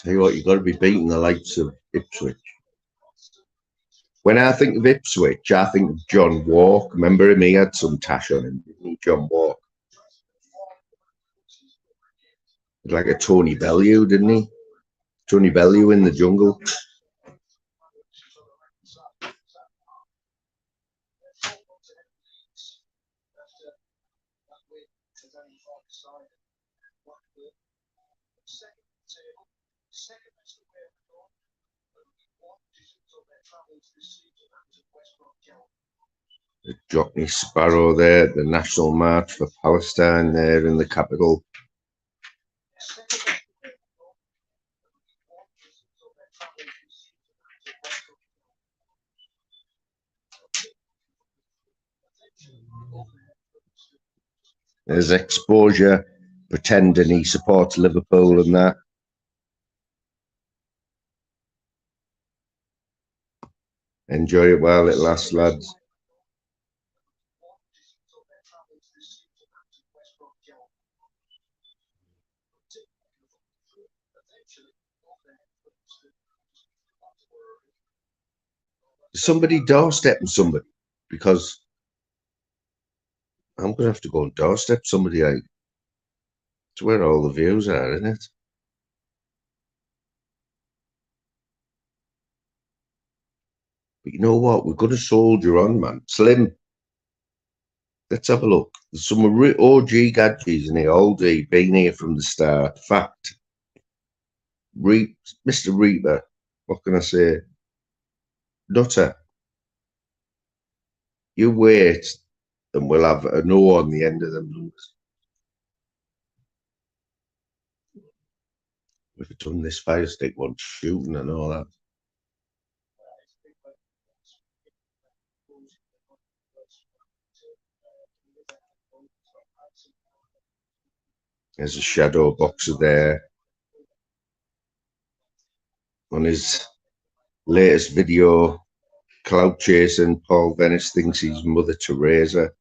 Tell you what, you've got to be beating the likes of Ipswich. When I think of Ipswich, I think of John Walk. Remember him? He had some tash on him, didn't he? John Walk. Like a Tony Bellew, didn't he? Tony Bellew in the jungle. The Jockney Sparrow there, the National March for Palestine there in the capital. There's Exposure pretending he supports Liverpool and that. Enjoy it while it lasts, lads. Somebody doorstepping somebody, because I'm gonna have to go and doorstep somebody. It's where all the views are, isn't it? But you know what? We're going to soldier on, man. Slim, let's have a look. There's some OG Gadgies in here, old D, been here from the start. Fact. Mr. Reaper, what can I say? Nutter. You wait, and we'll have a no on the end of them numbers. We've done this fire stick one, shooting and all that. There's a shadow boxer there. On his latest video, cloud chasing, Paul Venice thinks he's Mother Teresa.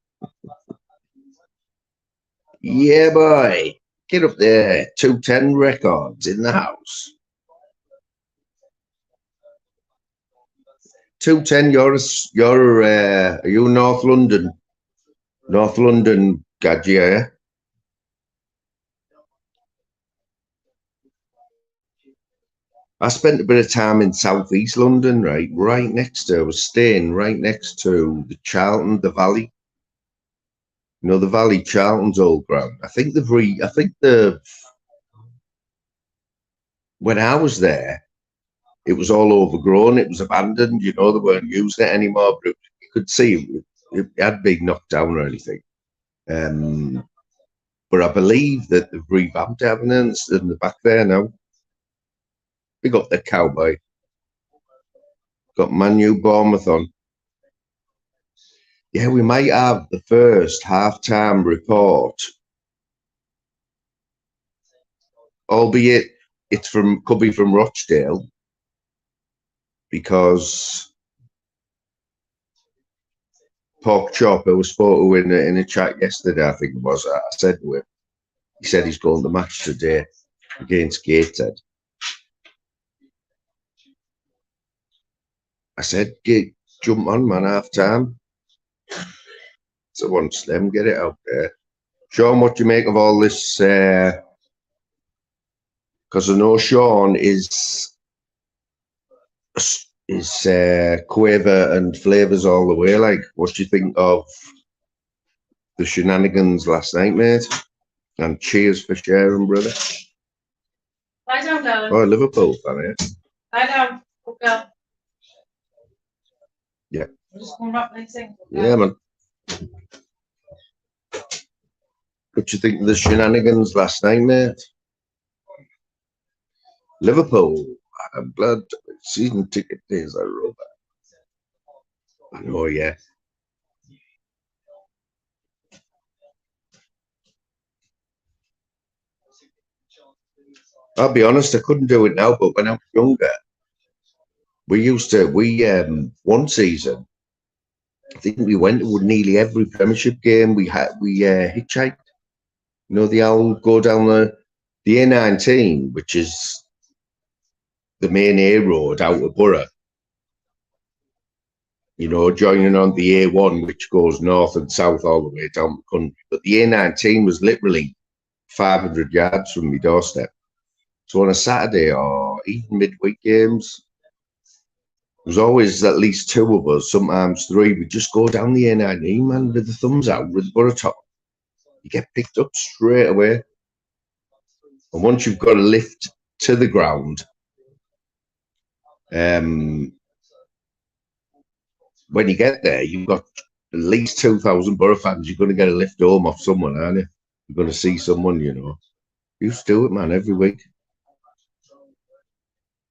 Yeah, boy. Get up there. 210 records in the house. 210, are you North London? North London, Gadgie, are you? I spent a bit of time in southeast London, right next to, I was staying right next to the Charlton, the Valley. You know, the Valley, Charlton's old ground. When I was there, it was all overgrown. It was abandoned. You know, they weren't using it anymore. But you could see it hadn't been knocked down or anything. But I believe that they've revamped evidence in the back there now. We got the Cowboy. Got Manu Bournemouth on. Yeah, we might have the first half-time report. Albeit could be from Rochdale, because Pork Chop, who was spoke to in a chat yesterday, I think it was, I said to him, he said he's going to the match today against Gateshead. I said, jump on, man, half time. So once them, get it out there. Sean, what do you make of all this? Because I know Sean is quaver and flavours all the way. Like, what do you think of the shenanigans last night, mate? And cheers for sharing, brother. Lie down, darling. Oh, Liverpool fan, eh? Lie down. Okay. Yeah. I'm just going up and sing. Yeah, man. What do you think of the shenanigans last night, mate? Liverpool, I'm glad season ticket days are over. I know, yeah. I'll be honest, I couldn't do it now, but when I was younger, one season, I think we went to nearly every Premiership game. We hitchhiked. You know, they all go down the A19, which is the main A road out of Borough. You know, joining on the A1, which goes north and south all the way down the country. But the A19 was literally 500 yards from my doorstep. So on a Saturday or even midweek games, there was always at least two of us, sometimes three. We'd just go down the A19, man, with the thumbs out, with the Borough top. You get picked up straight away. And once you've got a lift to the ground, when you get there, you've got at least 2,000 Borough fans. You're going to get a lift home off someone, aren't you? You're going to see someone, you know. You used to do it, man, every week.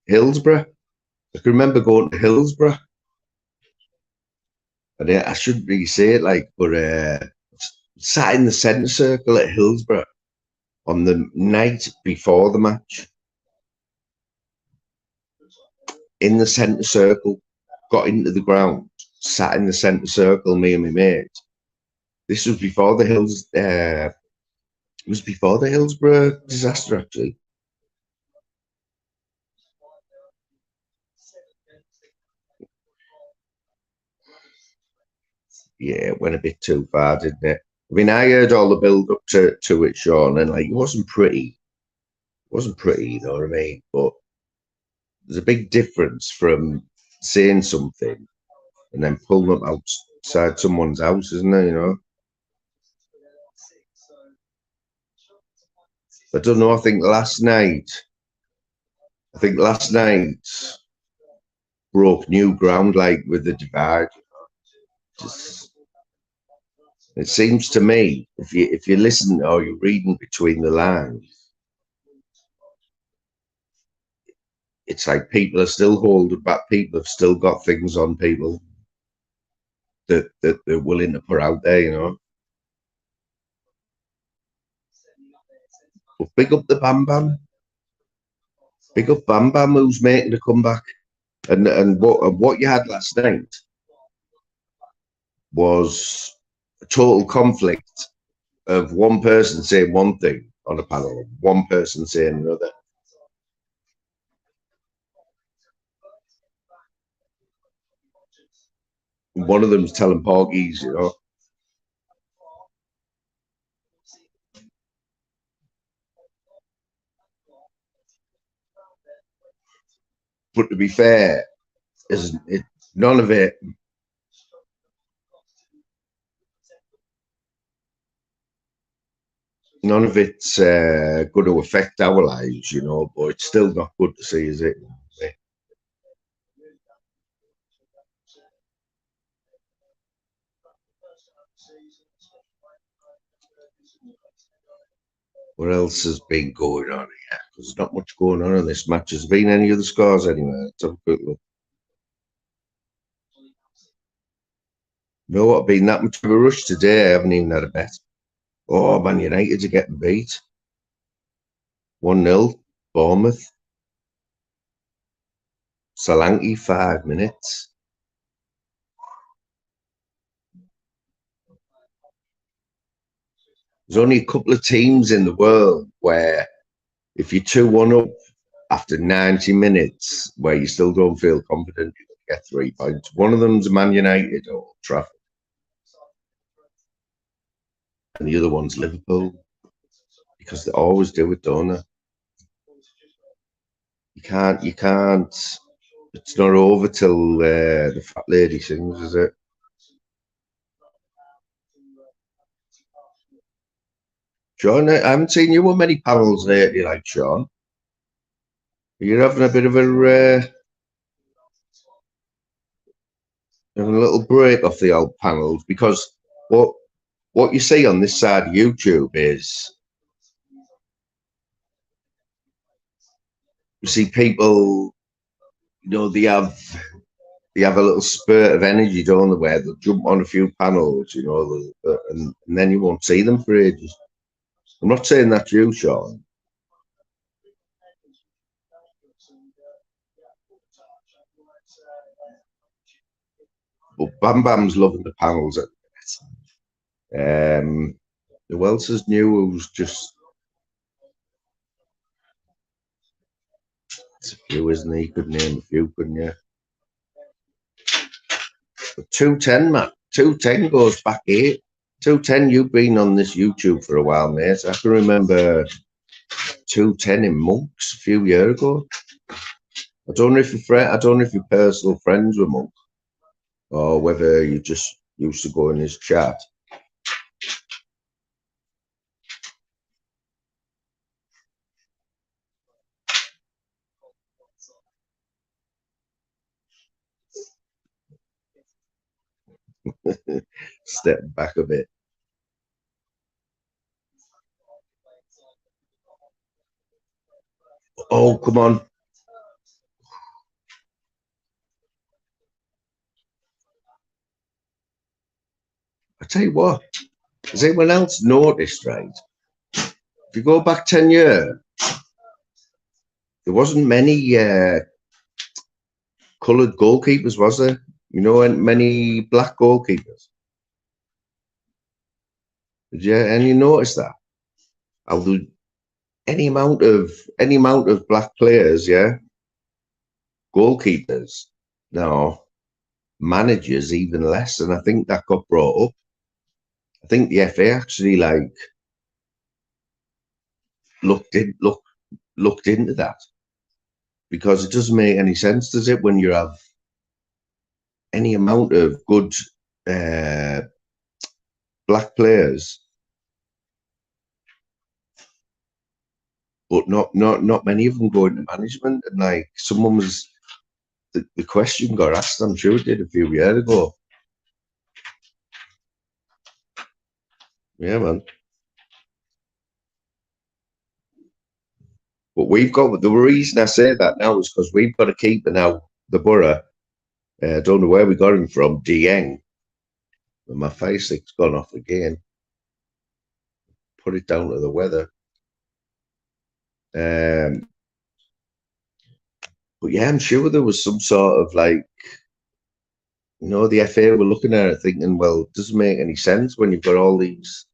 Hillsborough. I can remember going to Hillsborough. And I shouldn't really say it, like, but sat in the centre circle at Hillsborough on the night before the match. In the centre circle, got into the ground, sat in the centre circle, me and my mate. This was before the Hillsborough disaster, actually. Yeah, it went a bit too far, didn't it? I mean, I heard all the build up to it, Sean, and like it wasn't pretty. It wasn't pretty, you know what I mean? But there's a big difference from saying something and then pull them outside someone's house, isn't there? You know. I don't know. I think last night broke new ground, like with the divide. Just, it seems to me, if you listen or you're reading between the lines, it's like people are still holding back. People have still got things on people that they're willing to put out there, you know. But big up the Bam Bam. Big up Bam Bam, who's making a comeback. And what you had last night was a total conflict of one person saying one thing on a panel, one person saying another. One of them's telling porgies, you know. But to be fair, none of it's going to affect our lives, you know. But it's still not good to see, is it? What else has been going on here? There's not much going on in this match. Has there been any other scores anyway? Let's have a quick look. No, I've been that much of a rush today. I haven't even had a bet. Oh, Man United are getting beat. 1-0, Bournemouth. Solanke, 5 minutes. There's only a couple of teams in the world where if you're 2-1 up after 90 minutes, where you still don't feel confident you're going to get 3 points. One of them's Man United or Trafford. And the other one's Liverpool. Because they always do it, don't they? You can't. It's not over till the fat lady sings, is it? Sean, I haven't seen you on many panels lately, like Sean. You're having a bit of having a little break off the old panels, because what you see on this side of YouTube is you see people, you know, they have a little spurt of energy, don't they, where they'll jump on a few panels, you know, and then you won't see them for ages. I'm not saying that's you, Sean. But Bam Bam's loving the panels at the minute. Who else is new? Who's just... It's a few, isn't he? You could name a few, couldn't you? But 210, man. 210 goes back 8. 210, you've been on this YouTube for a while, mate. I can remember 210 in Monks a few years ago. I don't know if you're personal friends with Monk, or whether you just used to go in his chat. Step back a bit. Oh, come on. I tell you what, has anyone else noticed, right? If you go back 10 years, there wasn't many coloured goalkeepers, was there? You know, many black goalkeepers. Did you notice that? Although any amount of black players, yeah, goalkeepers, no, managers even less, and I think that got brought up. I think the FA actually looked into that, because it doesn't make any sense, does it, when you have any amount of good black players, but not many of them go into management. And like someone was, the question got asked, I'm sure it did a few years ago. Yeah, man. But we've got, the reason I say that now is because we've got a keeper now, the Borough. I don't know where we got him from, Dieng. But my fire stick's gone off again. Put it down to the weather. But yeah, I'm sure there was some sort of like, you know, the FA were looking at it thinking, well, it doesn't make any sense when you've got all these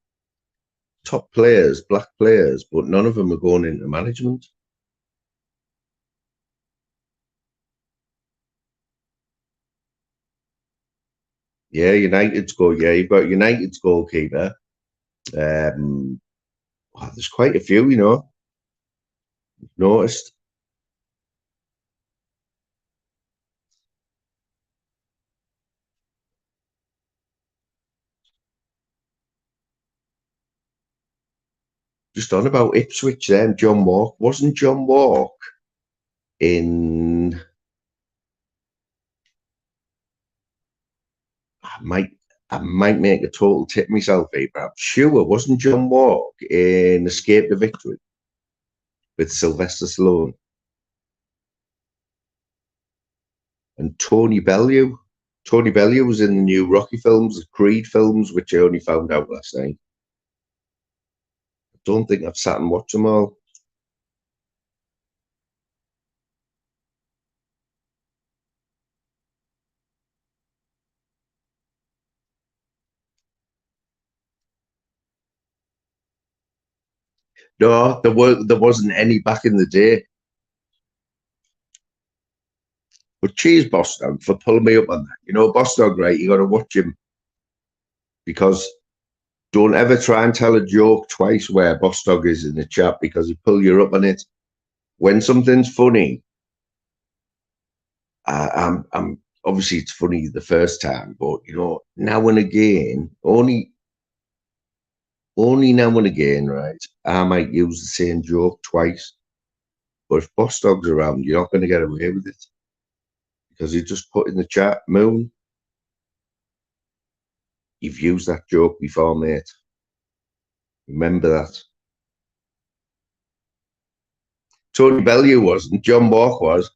top players, black players, but none of them are going into management. Yeah, United's goal. Yeah, you've got United's goalkeeper. There's quite a few, you know. Noticed. Just on about Ipswich then, John Walk. Wasn't John Walk in... I might make a total tip myself here, but I'm sure wasn't John Walk in Escape to Victory with Sylvester Stallone and Tony Bellew. Tony Bellew was in the new Rocky films, the Creed films, which I only found out last night. I don't think I've sat and watched them all. No, there wasn't any back in the day. But cheers, Boss Dog, for pulling me up on that. You know, Boss Dog, right? You got to watch him because don't ever try and tell a joke twice where Boss Dog is in the chat because he pull you up on it. When something's funny, I'm obviously it's funny the first time, but you know, now and again, only now and again, right? I might use the same joke twice. But if Boss Dog's around, you're not going to get away with it. Because he just put in the chat, Moon, you've used that joke before, mate. Remember that. Tony Bellew wasn't. John Walk was.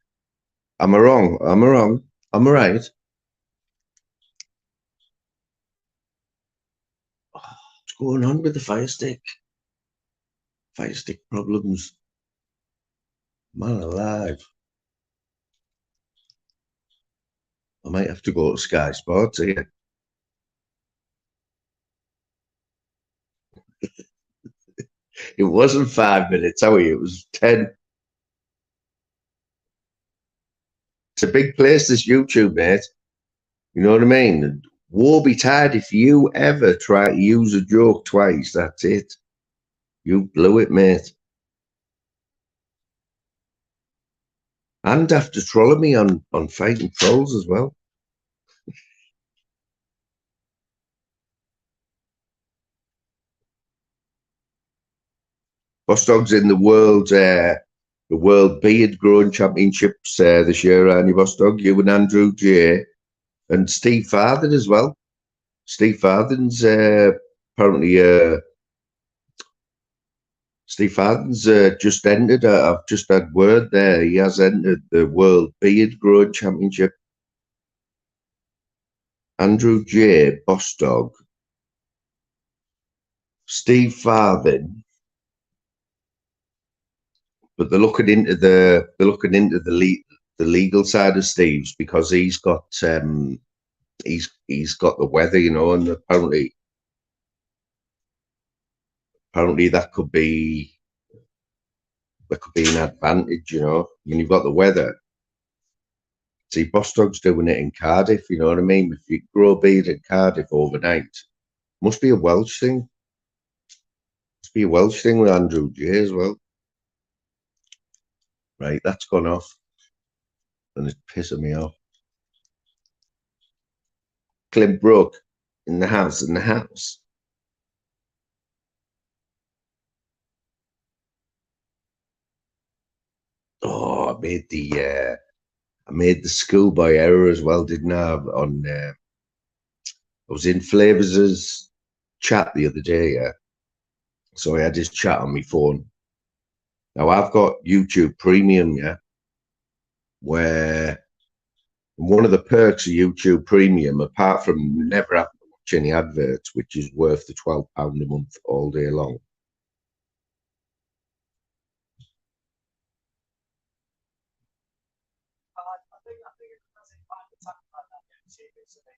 Am I wrong? Am I wrong? Am I right? Oh, what's going on with the fire stick? Fire stick problems. Man alive. I might have to go to Sky Sports here. It wasn't 5 minutes, how are you? It was 10. It's a big place, this YouTube, mate. You know what I mean? Woe betide if you ever try to use a joke twice. That's it. You blew it, mate. And after trolling me on fighting trolls as well. Boss Dog's in the World Beard Growing Championships this year, aren't you, Boss Dog? You and Andrew J. And Steve Farthing as well. Steve Farthing's apparently Steve Farthing's just entered. I've just had word there. He has entered the World Beard Growing Championship. Andrew J. Boss Dog, Steve Farthing. But they're looking into the legal side of Steve's because he's got he's got the weather, you know, and apparently that could be an advantage, you know. When you've got the weather. See, Boss Dog's doing it in Cardiff, you know what I mean? If you grow a beard in Cardiff overnight, must be a Welsh thing. Must be a Welsh thing with Andrew J as well. Right, that's gone off. And it's pissing me off. Clint Brook in the house. Oh, I made the schoolboy error as well, didn't I? I was in Flavors' chat the other day, yeah. So I had his chat on my phone. Now I've got YouTube Premium, yeah, where one of the perks of YouTube Premium, apart from never having to watch any adverts, which is worth the £12 a month all day long,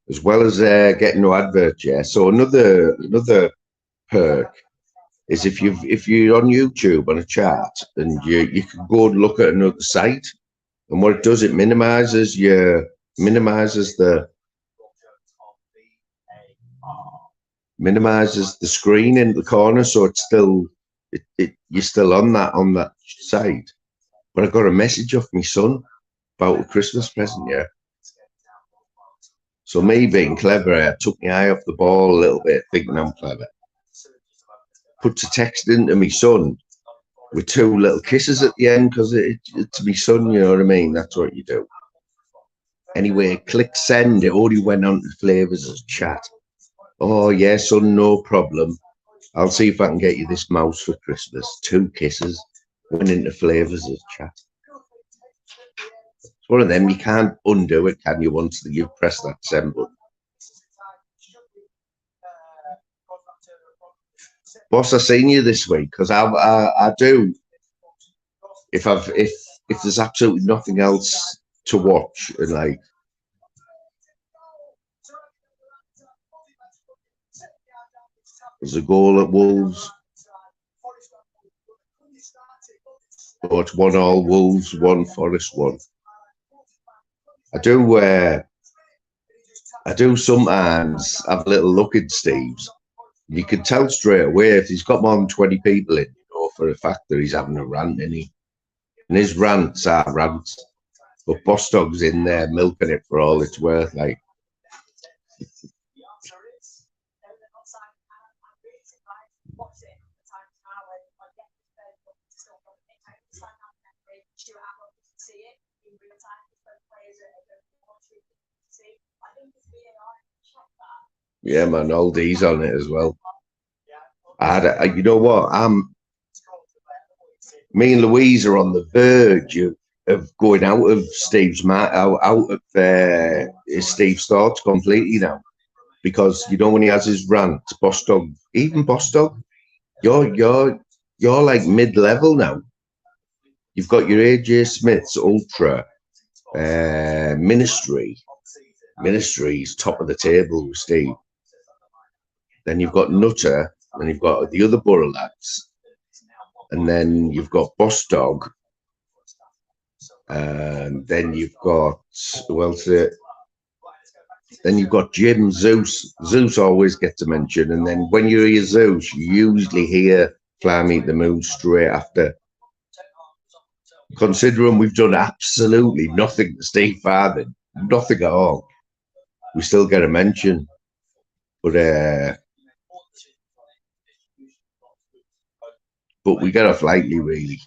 as well as getting no adverts, yeah. So another perk is if you're on YouTube on a chart and you can go and look at another site, and what it does, it minimizes the screen in the corner, so it's still you're still on that site. But I got a message off my son about a Christmas present, yeah. So me being clever, I took my eye off the ball a little bit, thinking I'm clever. Puts a text into my son with 2 little kisses at the end, because it's my son, you know what I mean? That's what you do. Anyway, click send. It already went on to Flavors' chat. Oh, yeah, son, no problem. I'll see if I can get you this mouse for Christmas. 2 kisses. Went into Flavors' chat. It's one of them, you can't undo it, can you, once you've pressed that send button? Boss, I seen you this week, because I do. If there's absolutely nothing else to watch, and like, there's a goal at Wolves, or it's 1-1 Wolves, 1 Forest 1. I do sometimes have a little look at Steve's. You can tell straight away if he's got more than 20 people in, you know, for a fact that he's having a rant, and his rants are rants. But Boss Dog's in there milking it for all it's worth, like. Yeah, man, Aldi's on it as well. You know what? Me and Louise are on the verge of going out of Steve's Steve's thoughts completely now, because you know when he has his rant, Boss Dog, you're like mid-level now. You've got your AJ Smith's Ultra, Ministry's top of the table with Steve. Then you've got Nutter, and you've got the other Borough lads, and then you've got Boss Dog, and then you've got then you've got Jim. Zeus always gets a mention, and then when you hear Zeus, you usually hear Fly Meet the Moon straight after. Considering we've done absolutely nothing to Steve Farthing, nothing at all, we still get a mention. But we get off lightly, really,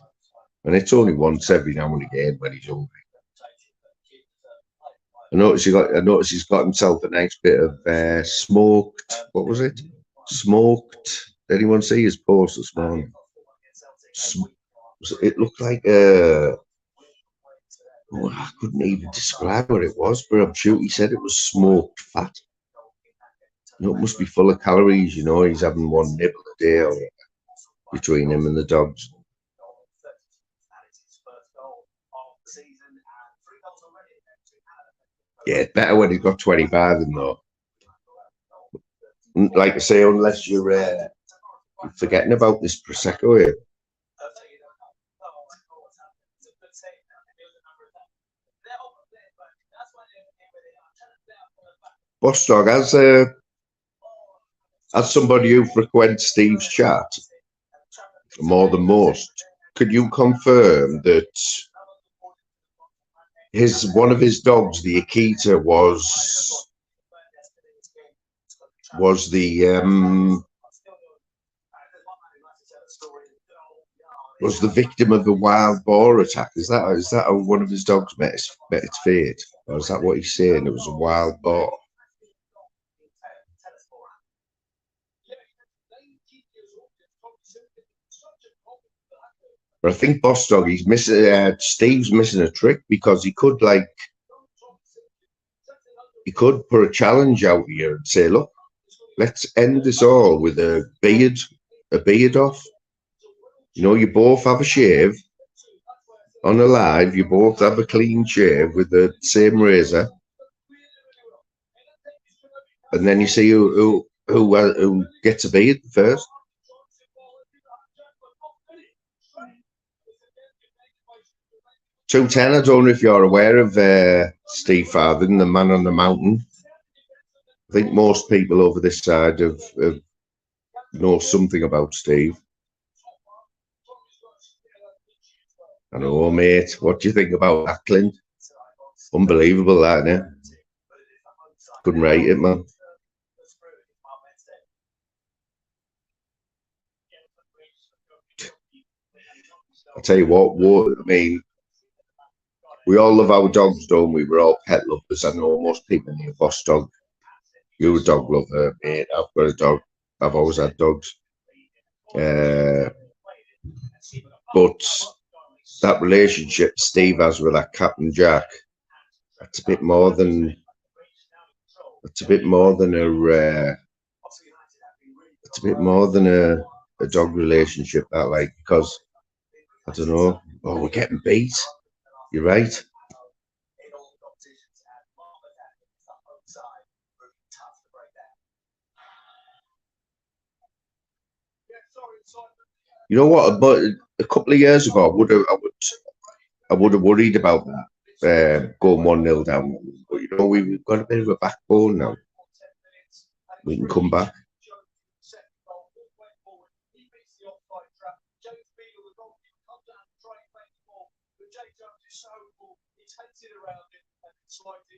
and it's only once every now and again when he's hungry. I notice he's got himself a nice bit of smoked. What was it? Smoked. Did anyone see his post this morning? It looked like I couldn't even describe what it was, but I'm sure he said it was smoked fat. You know, it must be full of calories. You know, he's having 1 nibble a day or between him and the dogs. Yeah, it's better when he's got 25 than though. Like I say, unless you're forgetting about this Prosecco here. Boss Dog, as somebody who frequents Steve's chat more than most, could you confirm that one of his dogs, the Akita, was was the victim of a wild boar attack. Is that how one of his dogs met its fate, or is that what he's saying? It was a wild boar. But I think Boss Dog, he's missing. Steve's missing a trick, because he could put a challenge out here and say, look, let's end this all with a beard off. You know, you both have a shave on a live. You both have a clean shave with the same razor, and then you see who gets a beard first. $2.10. I don't know if you're aware of Steve Farthing, the man on the mountain. I think most people over this side have know something about Steve. I know, mate. What do you think about that, Clint? Unbelievable, that, isn't it? Couldn't rate it, man. I'll tell you what, I mean, we all love our dogs, don't we? We're all pet lovers. I know most people need a Boss Dog. You're a dog lover, mate. I've got a dog. I've always had dogs. But that relationship Steve has with that Captain Jack, that's a bit more than a dog relationship, that, like, because I don't know. Oh, we're getting beat. You're right. You know what? But a couple of years ago, I would have worried about that, going 1-0 down. But you know, we've got a bit of a backbone now. We can come back.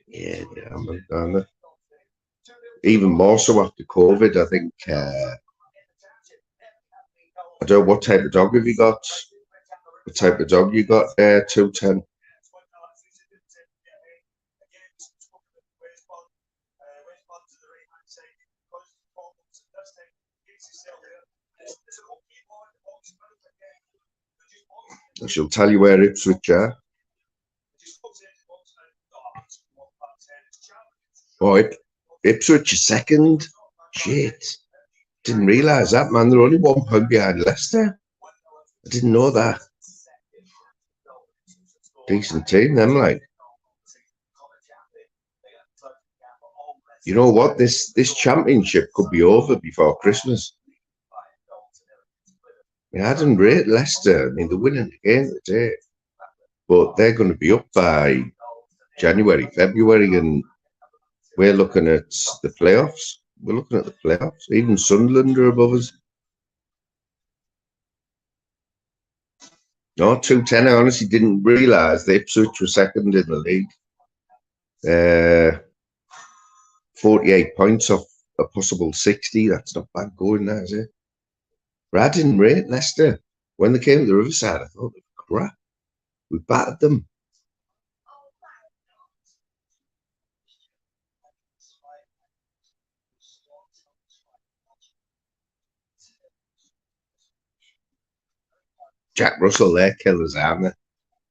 Yeah, I'm even more so after COVID. I think I don't know what type of dog have you got. What type of dog you got? 210. I shall tell you where Ipswich are. Oh, Ipswich is second. Shit. Didn't realise that, man. They're only 1 point behind Leicester. I didn't know that. Decent team, them, like. You know what? This championship could be over before Christmas. Yeah, I didn't rate Leicester. I mean, they're winning the game today, but they're going to be up by January, February, and we're looking at the playoffs. We're looking at the playoffs. Even Sunderland are above us. No, 210. I honestly didn't realise that Ipswich were second in the league. 48 points off a possible 60. That's not bad going, that, is it? But I didn't rate Leicester. When they came to the Riverside, I thought, crap, we battered them. Jack Russell there, killers, aren't they?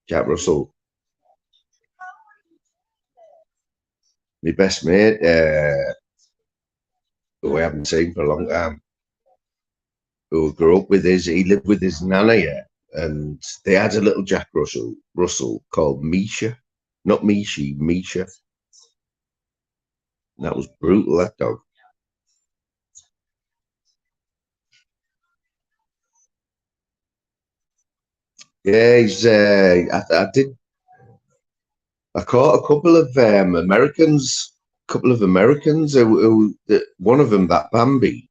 Jack Russell. My best mate, who I haven't seen for a long time, who grew up with he lived with his nana, yeah, and they had a little Jack Russell called Misha. Not Mishi, Misha. And that was brutal, that dog. Yeah, he's. I caught a couple of Americans. Who one of them, that Bambi.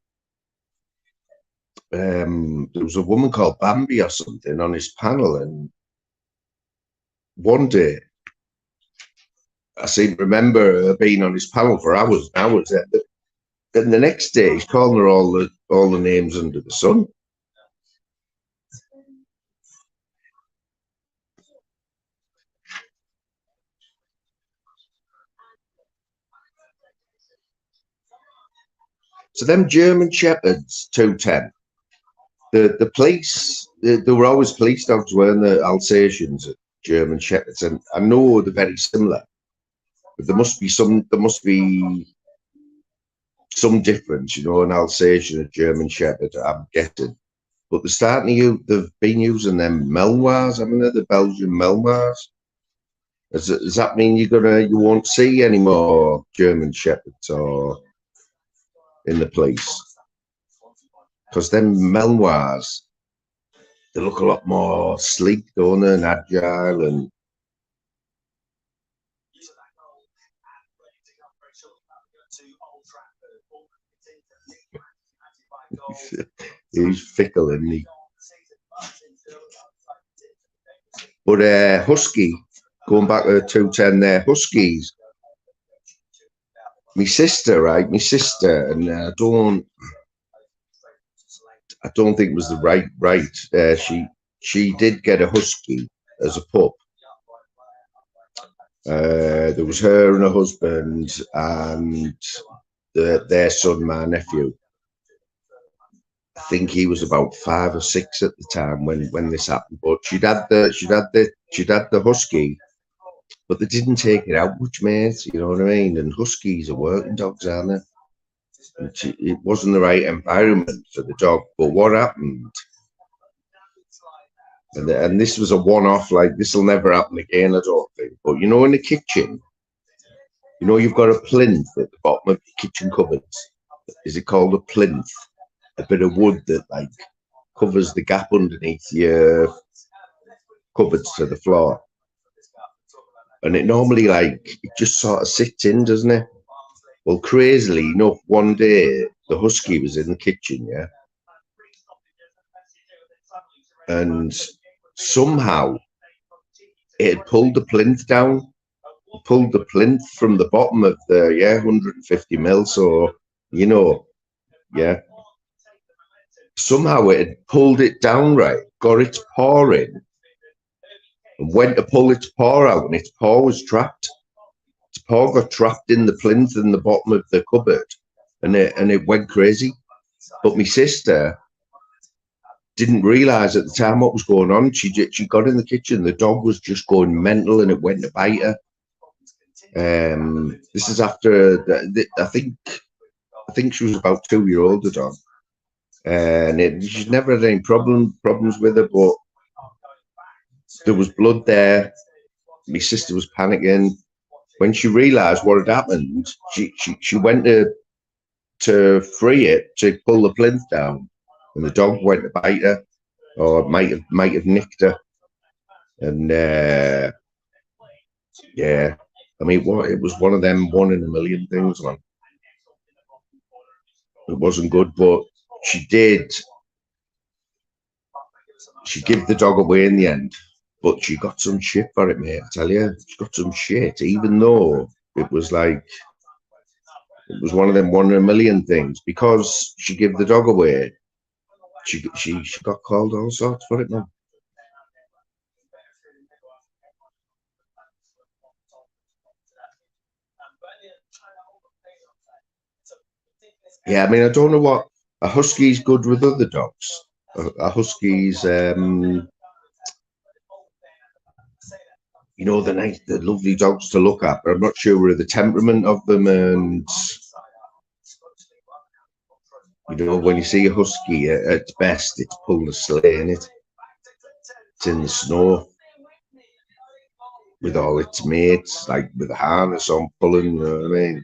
There was a woman called Bambi or something on his panel, and one day I seem to remember her being on his panel for hours and hours. then the next day he's calling her all the names under the sun. So them German Shepherds, 210. The police, they were always police dogs, weren't the Alsatians, German Shepherds, and I know they're very similar, but there must be some difference, you know, an Alsatian, a German Shepherd, I'm guessing. But they've been using them Melmoirs, haven't they? The Belgian Melmoirs. Does that mean you won't see any more German Shepherds or in the police? Because them Melmoirs, they look a lot more sleek, don't they, and agile, and he's fickle, isn't he? But Husky, going back to 210 there, Huskies. My sister, and I don't think it was the right. She did get a Husky as a pup. There was her and her husband and their son, my nephew. I think he was about 5 or 6 at the time when this happened. But she'd had the Husky, but they didn't take it out much, mate. You know what I mean? And Huskies are working dogs, aren't they? And it wasn't the right environment for the dog. But what happened? And this was a one-off. Like, this will never happen again, I don't think. But you know, in the kitchen, you know, you've got a plinth at the bottom of your kitchen cupboards. Is it called a plinth? A bit of wood that like covers the gap underneath your cupboards to the floor. And it normally, like, it just sort of sits in, doesn't it? Well, crazily enough, one day the Husky was in the kitchen, yeah, and somehow it had pulled the plinth down, pulled the plinth from the bottom of the 150 mil. So, you know, yeah, somehow it had pulled it down, right, got its paw in, and went to pull its paw out, and its paw was trapped. Its paw got trapped in the plinth in the bottom of the cupboard, and it went crazy. But my sister didn't realise at the time what was going on. She got in the kitchen, the dog was just going mental, and it went to bite her. This is after I think she was about 2 years old, the dog, and she's never had any problems with her, but there was blood there. My sister was panicking. When she realised what had happened, she went to free it, to pull the plinth down, and the dog went to bite her, or might have nicked her. And yeah, I mean, it was one of them 1 in a million things, man. It wasn't good, but she gave the dog away in the end. But she got some shit for it, mate. I tell you, she got some shit, even though it was like, it was one of them 1 in a million things. Because she gave the dog away, she got called all sorts for it, man. Yeah, I mean, I don't know what a Husky's good with other dogs. A Husky's, you know, the lovely dogs to look at, but I'm not sure of the temperament of them. And you know, when you see a Husky at its best, it's pulling a sleigh in it. It's in the snow with all its mates, like with a harness on, pulling. You know what I mean?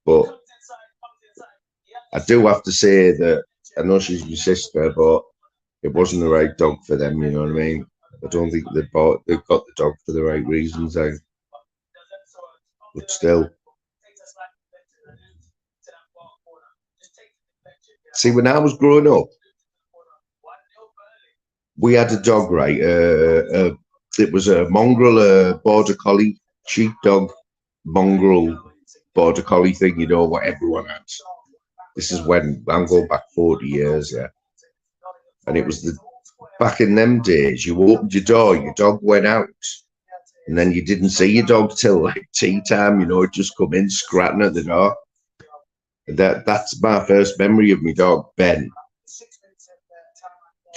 But I do have to say that I know she's my sister, but it wasn't the right dog for them. You know what I mean? I don't think they've got the dog for the right reasons. But still, see, when I was growing up, we had a dog, right? It was a mongrel, a border collie, sheepdog mongrel border collie thing, you know, what everyone had. This is when I'm going back 40 years, yeah. And it was back in them days, you opened your door, your dog went out, and then you didn't see your dog till like tea time, you know, it just come in scratching at the door. That's my first memory of my dog, Ben.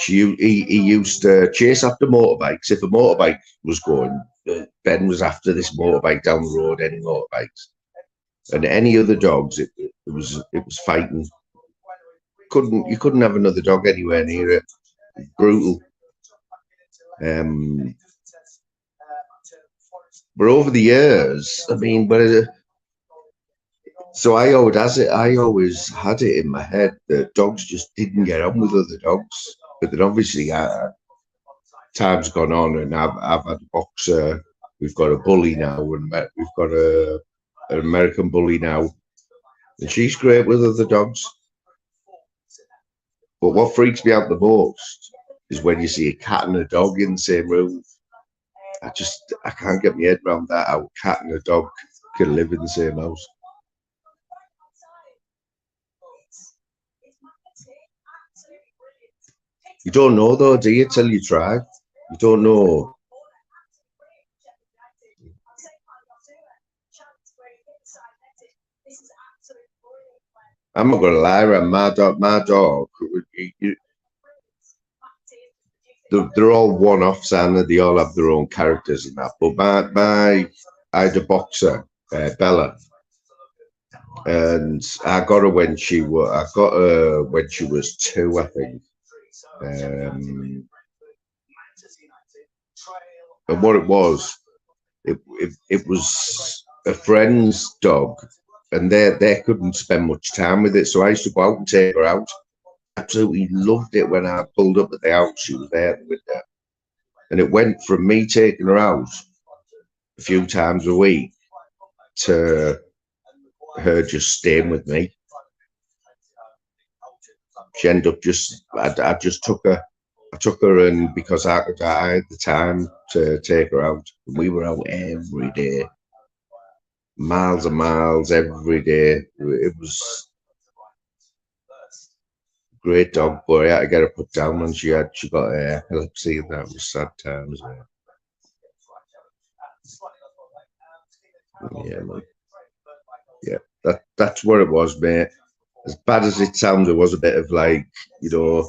He used to chase after motorbikes. If a motorbike was going, Ben was after this motorbike down the road, any motorbikes. And any other dogs, it was fighting. You couldn't have another dog anywhere near it. Brutal. But over the years, I mean, so I always had it in my head that dogs just didn't get on with other dogs. But then obviously, time's gone on, and I've had a boxer. We've got a bully now, and we've got an American bully now, and she's great with other dogs. But what freaks me out the most is when you see a cat and a dog in the same room. I can't get my head around that, how a cat and a dog can live in the same house. You don't know though, do you, till you try? You don't know. I'm not gonna lie, my dog, they're all one-offs, and they all have their own characters and that. But I had a boxer, Bella, and I got her when she was 2, I think. And what it was a friend's dog, and they couldn't spend much time with it, so I used to go out and take her out. Absolutely loved it when I pulled up at the house. She was there with her, and it went from me taking her out a few times a week to her just staying with me. She ended up I just took her. I took her, and because I had the time to take her out, we were out every day, miles and miles every day. It was a great dog, but I had to get her put down when she got epilepsy, and that was sad times. Yeah, man. Yeah, that's what it was, mate. As bad as it sounds, it was a bit of like, you know,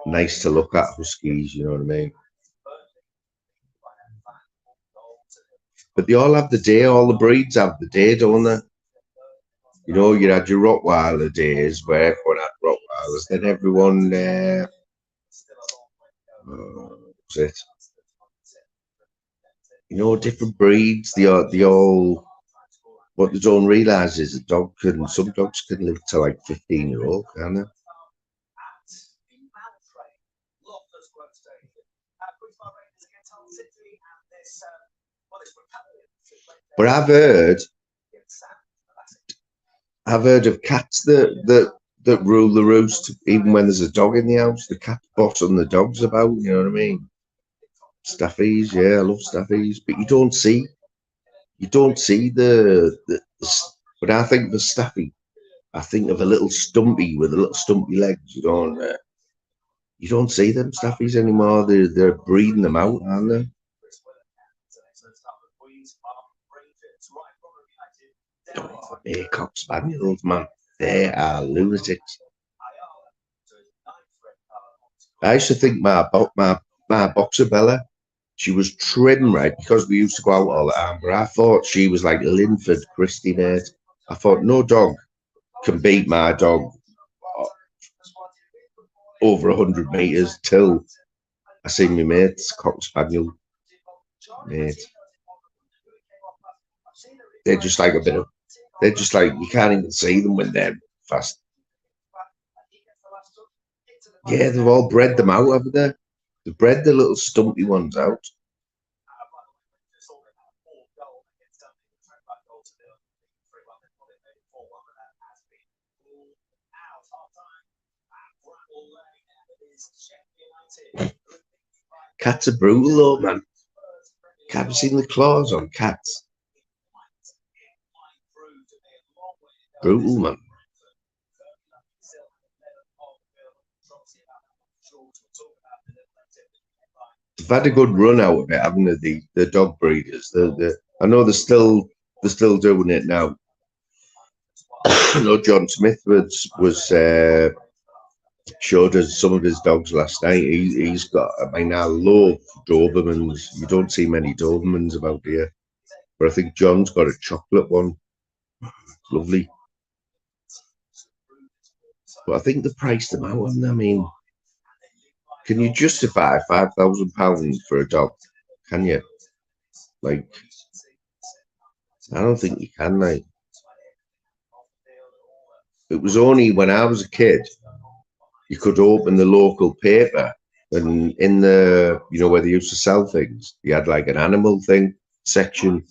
nice to look at huskies, you know what I mean? But they all have the day, all the breeds have the day, don't they? You know, you had your Rottweiler days where everyone had Rottweilers, then everyone, what's it? You know, different breeds, they all, what they don't realise is some dogs can live to like 15-year-old, can't they? But I've heard of cats that rule the roost, even when there's a dog in the house. The cat bossing the dogs about, you know what I mean? Staffies, yeah, I love staffies, but you don't see the when I think of a staffy, I think of a little stumpy with a little stumpy legs. You don't see them staffies anymore. They're breeding them out, aren't they? Oh, Cock Spaniels, man, they are lunatics. I used to think my boxer Bella, she was trim, right, because we used to go out all the time. But I thought she was like Linford Christie, mate. I thought no dog can beat my dog over 100 meters till I seen my mate's Cock Spaniel, mate. They're just like you can't even see them when they're fast. Yeah, they've all bred them out, haven't they? They've bred the little stumpy ones out. Cats are brutal though, man. Have you seen the claws on cats? Brutal, man. They've had a good run out of it, haven't they? The dog breeders. I know they're still doing it now. I know John Smith was showed us some of his dogs last night. He's got. I mean, I love Dobermans. You don't see many Dobermans about here, but I think John's got a chocolate one. Lovely. But I think they priced them out. I mean, can you justify £5,000 for a dog? Can you? Like, I don't think you can. Like, it was only when I was a kid you could open the local paper, and in the where they used to sell things, you had like an animal thing section,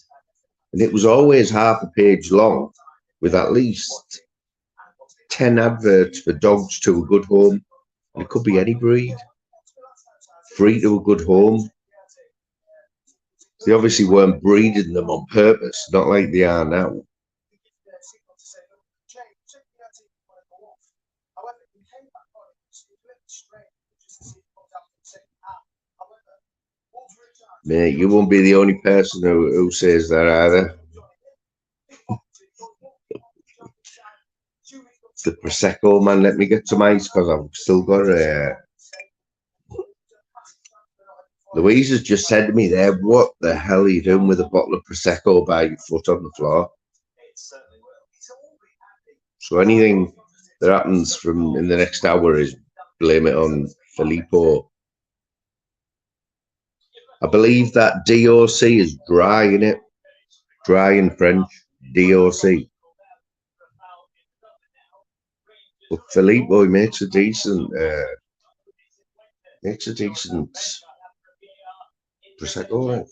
and it was always half a page long with at least 10 adverts for dogs to a good home. And it could be any breed. Free to a good home. They obviously weren't breeding them on purpose, not like they are now. Mate, you won't be the only person who says that either. The Prosecco, man. Let me get some ice because I've still got Louise has just said to me there, what the hell are you doing with a bottle of Prosecco by your foot on the floor? So anything that happens from in the next hour is blame it on Filippo. I believe that DOC is dry, innit? Dry in French, DOC. But Filippo, he makes a decent Prosecco, right?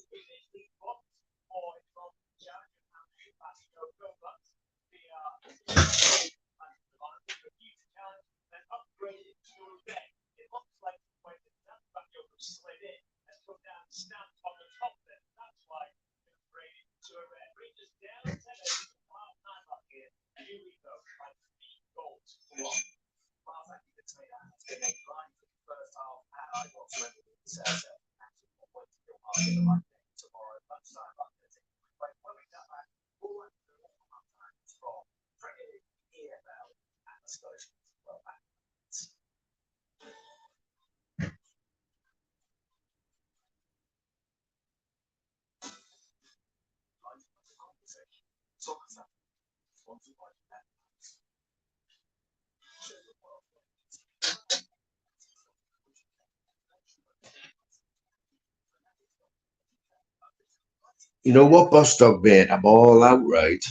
You know what, Boss Dog, mate? I'm all out, right?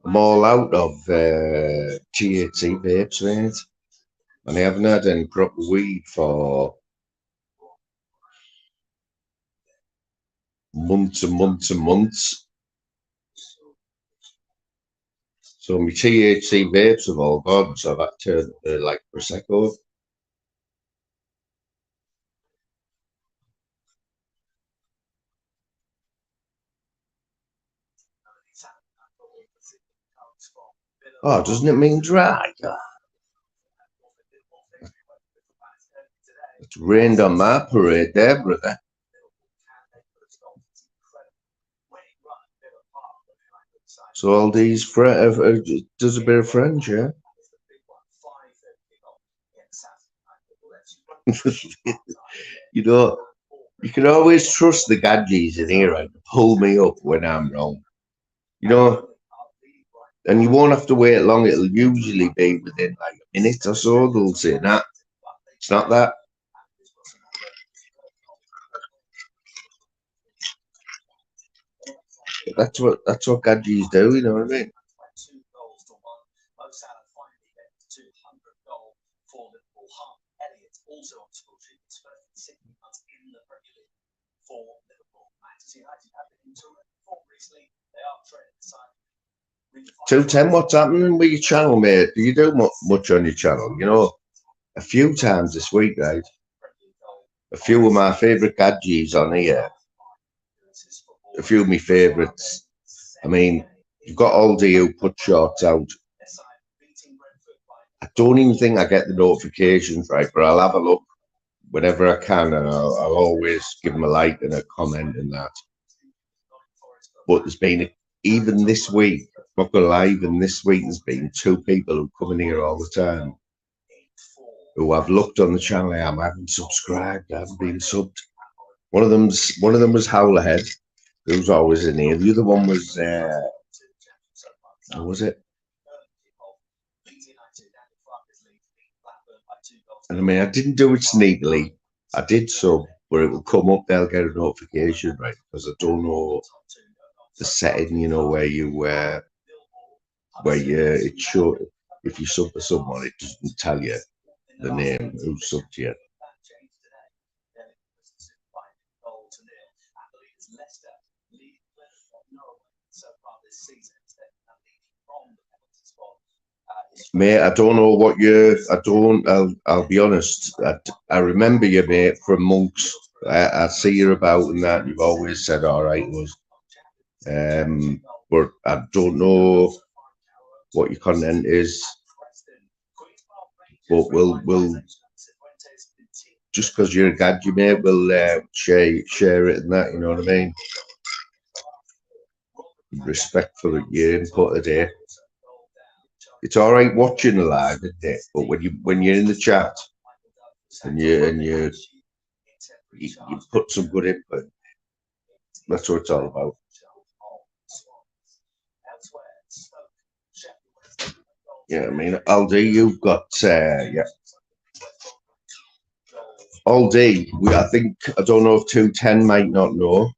I'm all out of THC vapes, mate. And I haven't had any proper weed for months and months and months. So my THC vapes have all gone, so I've had to like Prosecco. Oh, doesn't it mean dry? It's rained on my parade there, brother. So all these does a bit of French, yeah? You know, you can always trust the Gadgies in here and pull me up when I'm wrong. You know, and you won't have to wait long. It'll usually be within like a minute or so. They'll say, nah, it's not that. But that's what Gadgies do, you know what I mean? Two ten. What's happening with your channel, mate? Do you do much on your channel? You know, a few times this week, right? A few of my favourite Gadgies on here. A few of my favourites. I mean, You've got Aldi who put shorts out. I don't even think I get the notifications, right? But I'll have a look whenever I can, and I'll always give them a like and a comment and that. But there's been, even this week, I'm not going to lie, even this week, there's been 2 people who come in here all the time who I've looked on the channel. I haven't subscribed, I haven't been subbed. One of them was Howlerhead, who's always in here. The other one was what was it? And I mean, I didn't do it sneakily. I did sub, but it will come up. They'll get a notification, right? Because I don't know the setting, you know, where you it show, if you sub for someone, it doesn't tell you the name who subbed you. Mate, I don't know what I'll be honest. I remember you, mate, from Monks. I see you about and that. You've always said all right was. But I don't know what your content is. But we'll just because you're a Gadgie, mate, we'll share it and that, you know what I mean? Respect for your input today. It's all right watching live, isn't it? But when you're in the chat and you put some good input, that's what it's all about. Yeah, I mean, Aldi, you've got yeah. Aldi, I think, I don't know if 210 might not know.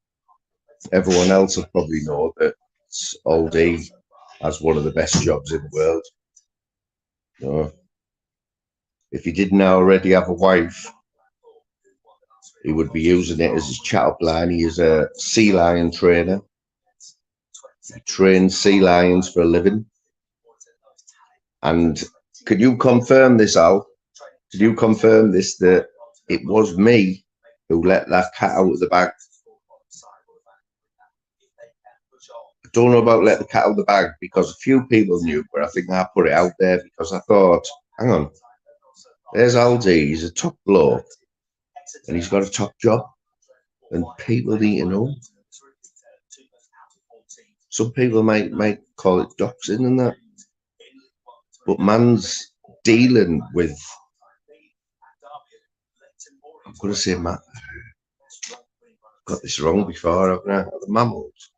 Everyone else will probably know that Aldi has one of the best jobs in the world. You know, if he didn't already have a wife, he would be using it as his chat-up line. He is a sea lion trainer. He trains sea lions for a living. And can you confirm this, Al? Can you confirm this, that it was me who let that cat out of the bag? I don't know about let the cat out of the bag because a few people knew, but I think I put it out there because I thought, hang on, there's Aldi, he's a top bloke and he's got a top job and people need to know. Some people might call it doxing and that, but man's dealing with, I'm going to say, Matt, got this wrong before, haven't I? The mammals.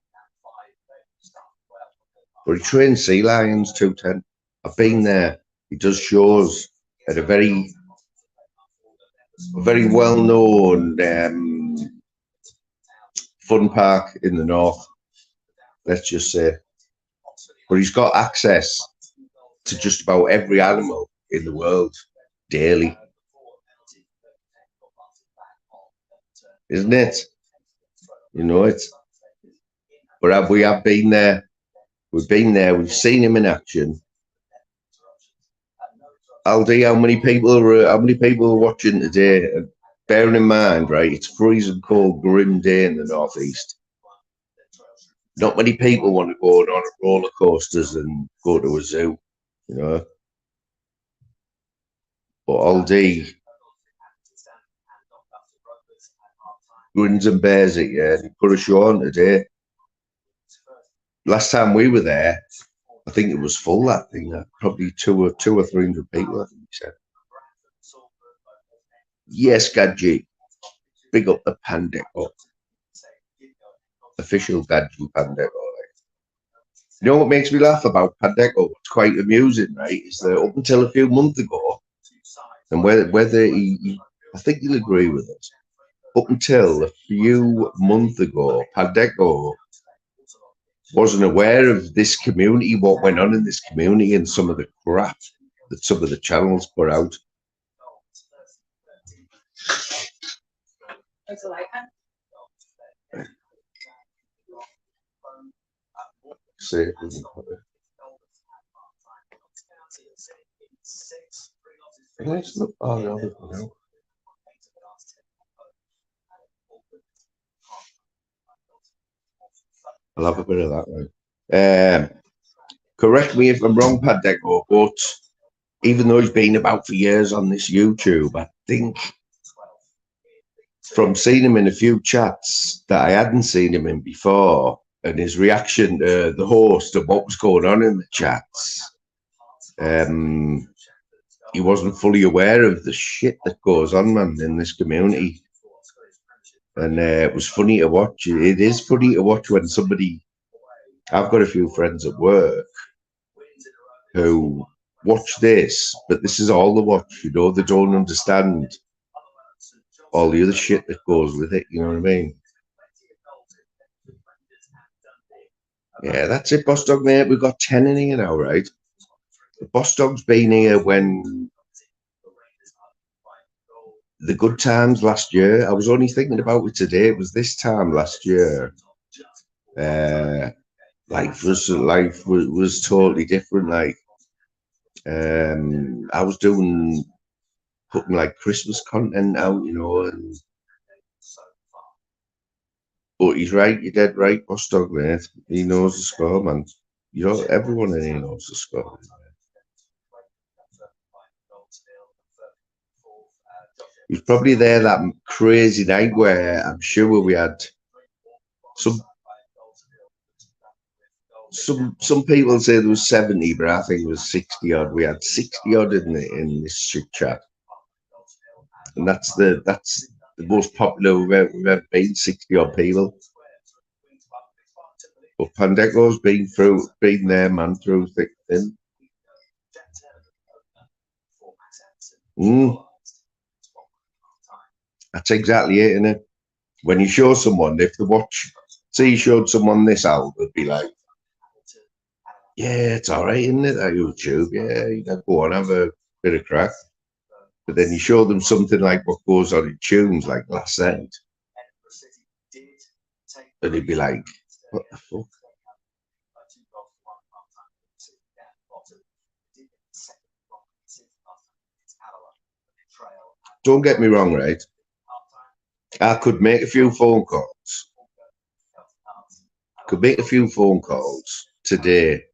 But he trains sea lions, 210. I've been there. He does shows at a very well-known fun park in the north, let's just say. But he's got access to just about every animal in the world daily. Isn't it? You know it. But we have been there. We've been there. We've seen him in action. Aldi, how many people are watching today? And bearing in mind, right, it's freezing cold, grim day in the northeast. Not many people want to go on roller coasters and go to a zoo, you know. But Aldi grins and bears it, yeah. And he put a show on today. Last time we were there, I think it was full, that thing. Probably 200 or 300 people, I think he said. Yes, Gadgie. Big up the Pandeco. Official Gadgie Pandeco. You know what makes me laugh about Pandeco? It's quite amusing, right? Is that up until a few months ago, and whether he I think he'll agree with us, up until a few months ago, Pandeco wasn't aware of this community, what went on in this community, and some of the crap that some of the channels put out. See, let's look. Oh no. I'll have a bit of that one. Correct me if I'm wrong, Pandeco, but even though he's been about for years on this YouTube, I think from seeing him in a few chats that I hadn't seen him in before, and his reaction to the host of what was going on in the chats, he wasn't fully aware of the shit that goes on, man, in this community. And it was funny to watch. It is funny to watch when somebody... I've got a few friends at work who watch this, but this is all they watch, you know. They don't understand all the other shit that goes with it, you know what I mean? Yeah, that's it, Boss Dog, mate. We've got 10 in here now, right? The Boss Dog's been here when the good times last year. I was only thinking about it today. It was this time last year. Life was totally different. Like, I was putting like Christmas content out, you know. But he's right. You're dead right, Boss Dog, mate. He knows the score, man. You know, everyone in here knows the score. He was probably there that crazy night where I'm sure we had some people say there was 70, but I think it was 60 odd. We had 60 odd in this shit chat, and that's the most popular we've ever been. 60 odd people. But Pandeco's been there, man, through thick and thin. That's exactly it, isn't it? When you show someone, if they watch, say you showed someone this out, they'd be like, yeah, it's all right, isn't it, that YouTube? Yeah, you know, go on, have a bit of crack. But then you show them something like what goes on in tunes, like Last End, and they'd be like, what the fuck? Don't get me wrong, right? I could make a few phone calls. Could make a few phone calls today.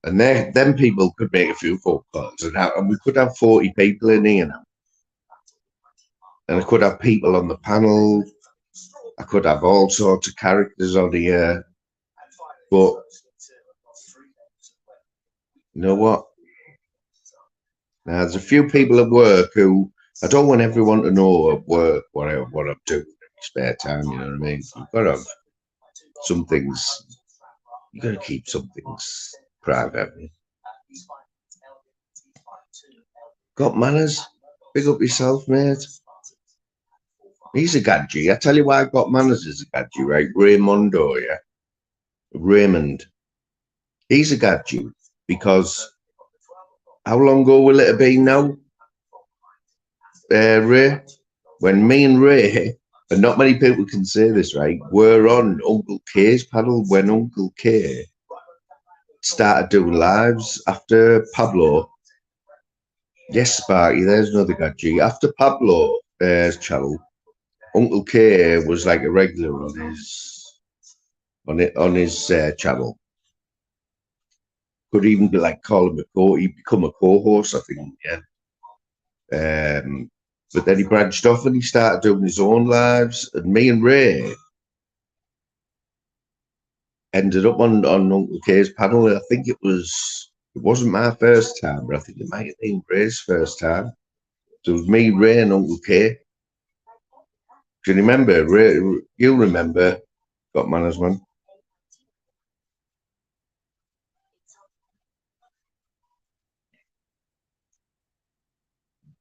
And then people could make a few phone calls, and we could have 40 people in here now. And I could have people on the panel. I could have all sorts of characters on here. But you know what? Now, there's a few people at work who I don't want everyone to know at work what I'm doing in my spare time, you know what I mean? You've got to have some things, you've got to keep some things private, haven't you? Got manners? Big up yourself, mate. He's a Gadgie. I tell you why I got manners as a Gadgie, right? Raymondo, yeah? Raymond. He's a Gadgie because how long ago will it have been now, Ray? When me and Ray, and not many people can say this, right, were on Uncle K's panel when Uncle K started doing lives after Pablo. Yes, Sparky, there's another Gadgie. After Pablo's channel, Uncle K was like a regular on his channel. Could even be like call him he'd become a co-host, I think, yeah. But then he branched off and he started doing his own lives. And me and Ray ended up on Uncle K's panel. I think it wasn't my first time, but I think it might have been Ray's first time. So it was me, Ray, and Uncle K. Do you remember? Ray, you remember? Got manners, man.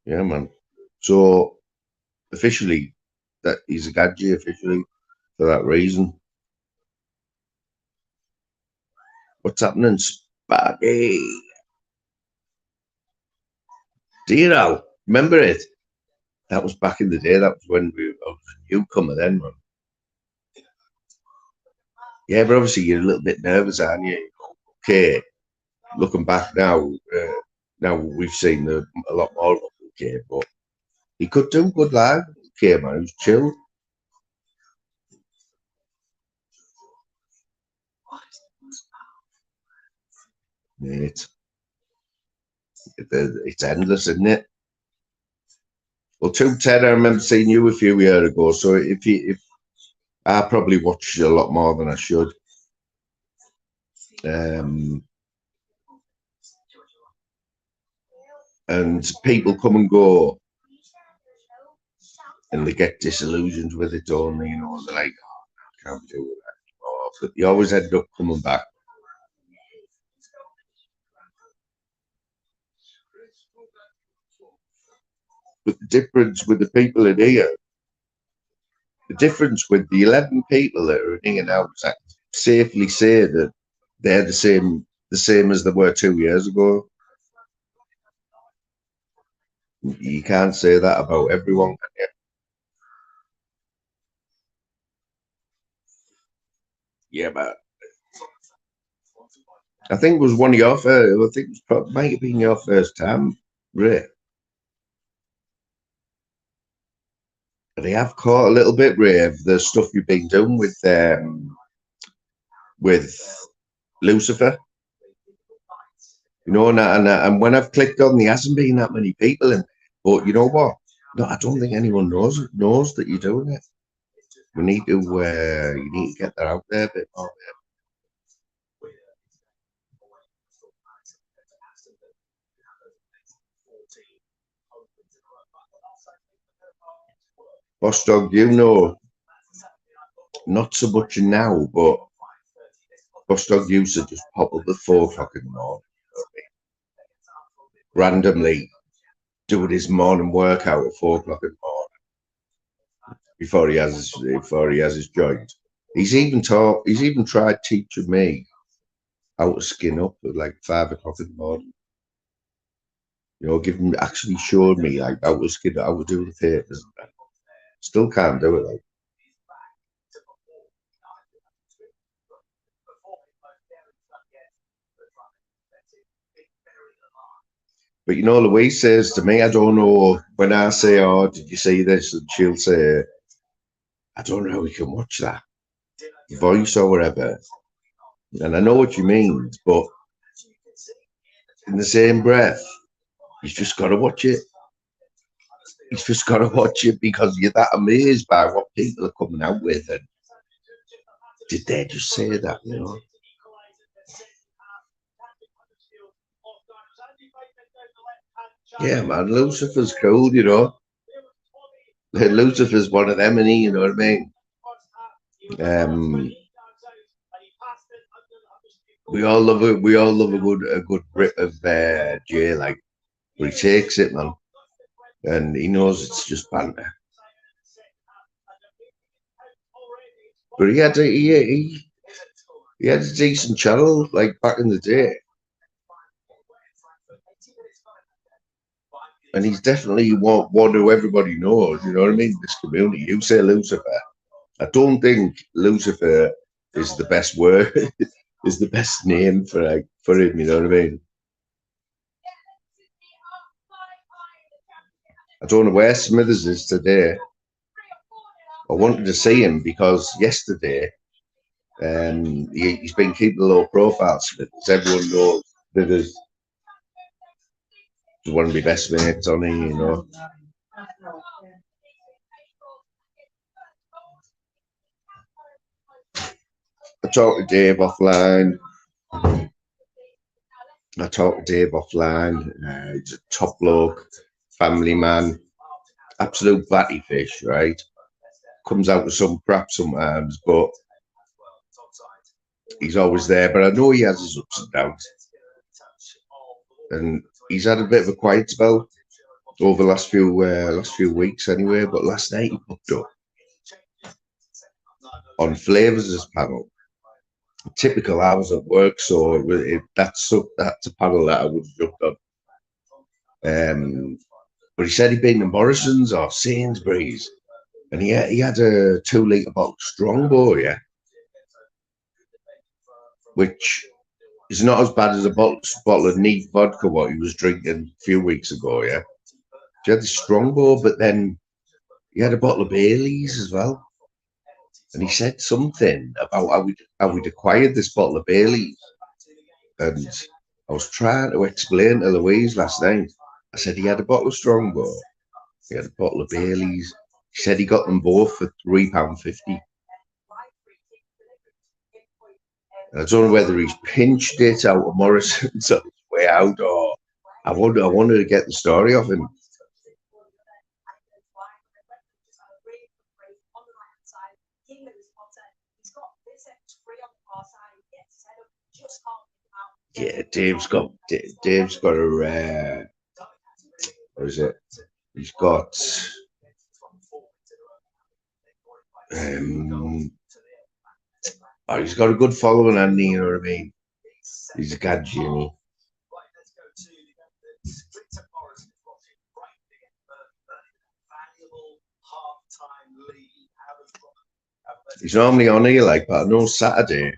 Yeah, man. So officially, that he's a Gadgie officially for that reason. What's happening, Sparky? Do you know? Remember it? That was back in the day. That was when I was a newcomer then, man. Yeah, but obviously you're a little bit nervous, aren't you? Okay, looking back now, now we've seen a lot more of okay, but he could do good live. Okay, man, he was chill. Mate. It's endless, isn't it? Well, 210, I remember seeing you a few years ago. So if I probably watch a lot more than I should. And people come and go, and they get disillusioned with it, don't they? You know, they're like, oh, I can't do that anymore. But you always end up coming back. But the difference with the people in here, the difference with the 11 people that are in here now, I can safely say that they're the same as they were 2 years ago. You can't say that about everyone, can you? Yeah, but I think it was one of your first. I think it was might have been your first time, Ray. They have caught a little bit, Ray, of the stuff you've been doing with Lucifer. You know, and when I've clicked on, there hasn't been that many people in. But you know what? No, I don't think anyone knows that you're doing it. We need to. You need to get that out there a bit more. Boss Dog, you know, not so much now, but Boss Dog used to just pop up at 4 o'clock in the morning, randomly doing his morning workout at 4 o'clock in the morning before he has his joint. He's even tried teaching me how to skin up at like 5 o'clock in the morning. You know, actually showed me like how to skin up, how to do the papers and that. Still can't do it like. But you know, Louise says to me, I don't know, when I say, oh, did you see this? And she'll say, I don't know how we can watch that voice or whatever. And I know what you mean, but in the same breath, you've just got to watch it. You've just got to watch it because you're that amazed by what people are coming out with. And did they just say that, you know? Yeah, man, Lucifer's cool, you know. Lucifer's one of them, and you know what I mean? We all love it. We all love a good rip of Jay, like, but he takes it, man, and he knows it's just banter. But he had a decent channel like back in the day, and he's definitely one who everybody knows. You know what I mean? This community. You say Lucifer. I don't think Lucifer is the best word. Is the best name for him. You know what I mean? I don't know where Smithers is today. I wanted to see him because yesterday he's been keeping a low profile. Smithers. Everyone knows Smithers is one of my best mates on him, you know. I talked to Dave offline. He's a top bloke, family man, absolute batty fish, right? Comes out with some crap sometimes, but he's always there. But I know he has his ups and downs. And he's had a bit of a quiet spell over the last few weeks anyway. But last night he popped up on Flavors' panel. Typical, I was at work, so that's a panel that I would have jumped on. But he said he'd been to Morrison's or Sainsbury's, and he had a 2-litre bottle of Strongbow, yeah, which is not as bad as a bottle of neat vodka what he was drinking a few weeks ago, yeah. He had the Strongbow, but then he had a bottle of Bailey's as well. And he said something about how we'd acquired this bottle of Bailey's, and I was trying to explain to Louise last night. I said he had a bottle of Strongbow, he had a bottle of Bailey's. He said he got them both for £3.50. I don't know whether he's pinched it out of Morrison's on his way out, or I wanted to get the story off him. Yeah, Dave's got a what is it? He's got he's got a good following, and you know what I mean. He's a Gadgie, isn't he? He's normally on here, like, but I know Saturday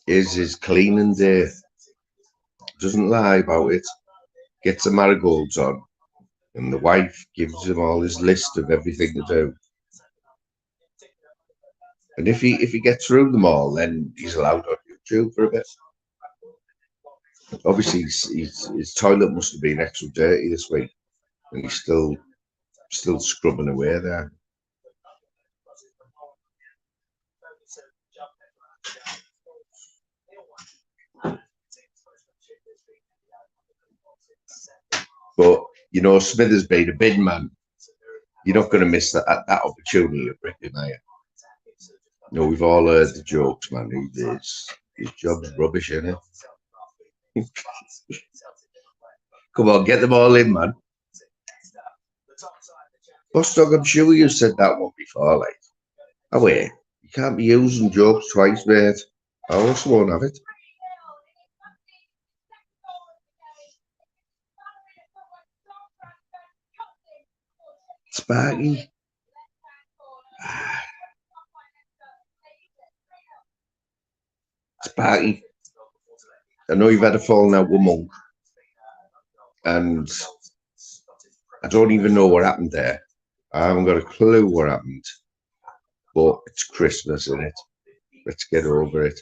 is his cleaning day. Doesn't lie about it. Gets the marigolds on, and the wife gives him all his list of everything to do. And if he gets through them all, then he's allowed on YouTube for a bit. Obviously, his toilet must have been extra dirty this week, and he's still scrubbing away there. But you know, Smithers being a big man, you're not going to miss that opportunity of ripping, are you? No, we've all heard the jokes, man. His job's rubbish, isn't it? Come on, get them all in, man. Boss Dog, I'm sure you said that one before, like. Oh wait, you can't be using jokes twice, mate. I also won't have it. Sparky. Sparky. I know you've had a falling out with Monk, and I don't even know what happened there. I haven't got a clue what happened, but it's Christmas, isn't it? Let's get over it.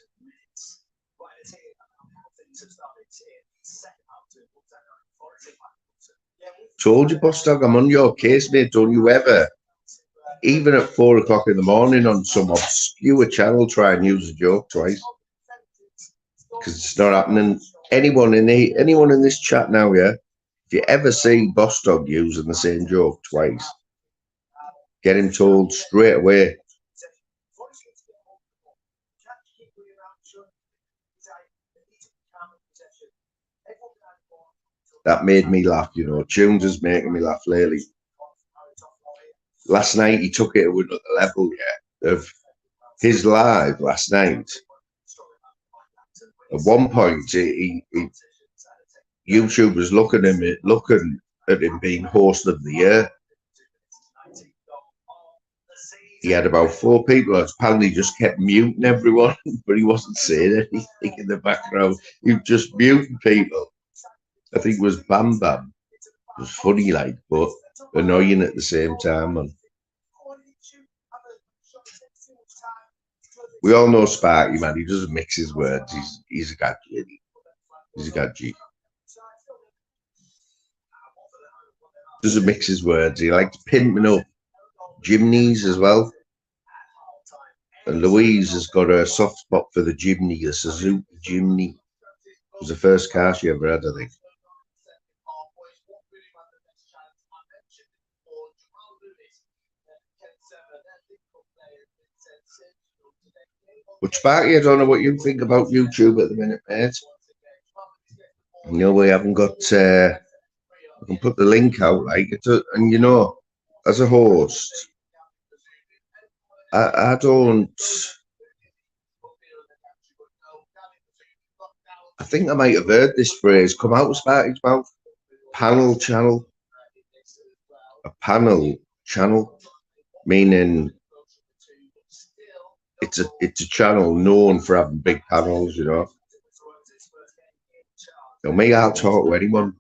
Told you, Boss Dog, I'm on your case, mate. Don't you ever, even at 4 o'clock in the morning on some obscure channel, try and use a joke twice, because it's not happening. Anyone in this chat now, yeah, if you ever see Boss Dog using the same joke twice, get him told straight away. That made me laugh, you know. Tunes is making me laugh lately. Last night he took it to another level, yeah, of his live last night. At one point, YouTube was looking at him being host of the year. He had about 4 people. Apparently, just kept muting everyone, but he wasn't saying anything in the background. He was just muting people. I think it was Bam Bam. It was funny, like, but annoying at the same time. And we all know Sparky, man. He doesn't mix his words. He's a Gadgie. He's a Gadgie. Doesn't mix his words. He likes pimping up Jimneys as well. And Louise has got a soft spot for the Jimny, the Suzuki Jimny. It was the first car she ever had, I think. But Sparky, I don't know what you think about YouTube at the minute, mate. You know, we haven't got. I can put the link out, like, and you know, as a host, I don't. I think I might have heard this phrase come out of Sparky's mouth. Panel channel. A panel channel, meaning it's a channel known for having big panels, you know. So me, I'll talk to anyone.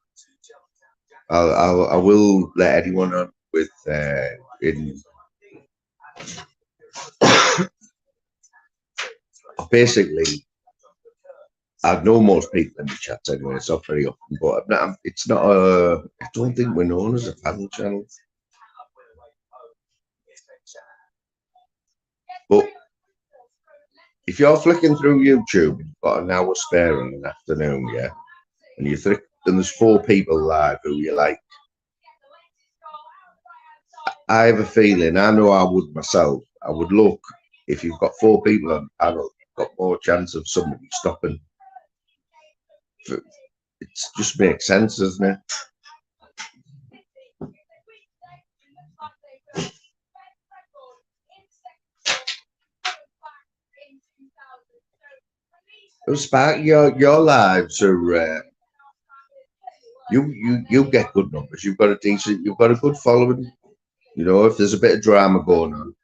I will let anyone on with in. Basically, I know most people in the chat anyway. It's not very often, but it's not a. I don't think we're known as a family channel. But if you're flicking through YouTube, you've got an hour spare in an afternoon, yeah, and and there's 4 people live who you like. I have a feeling, I know I would myself, I would look, if you've got 4 people on the panel, you've got more chance of somebody stopping. It just makes sense, doesn't it? Spark, your lives are you get good numbers. You've got a good following. You know, if there's a bit of drama going on,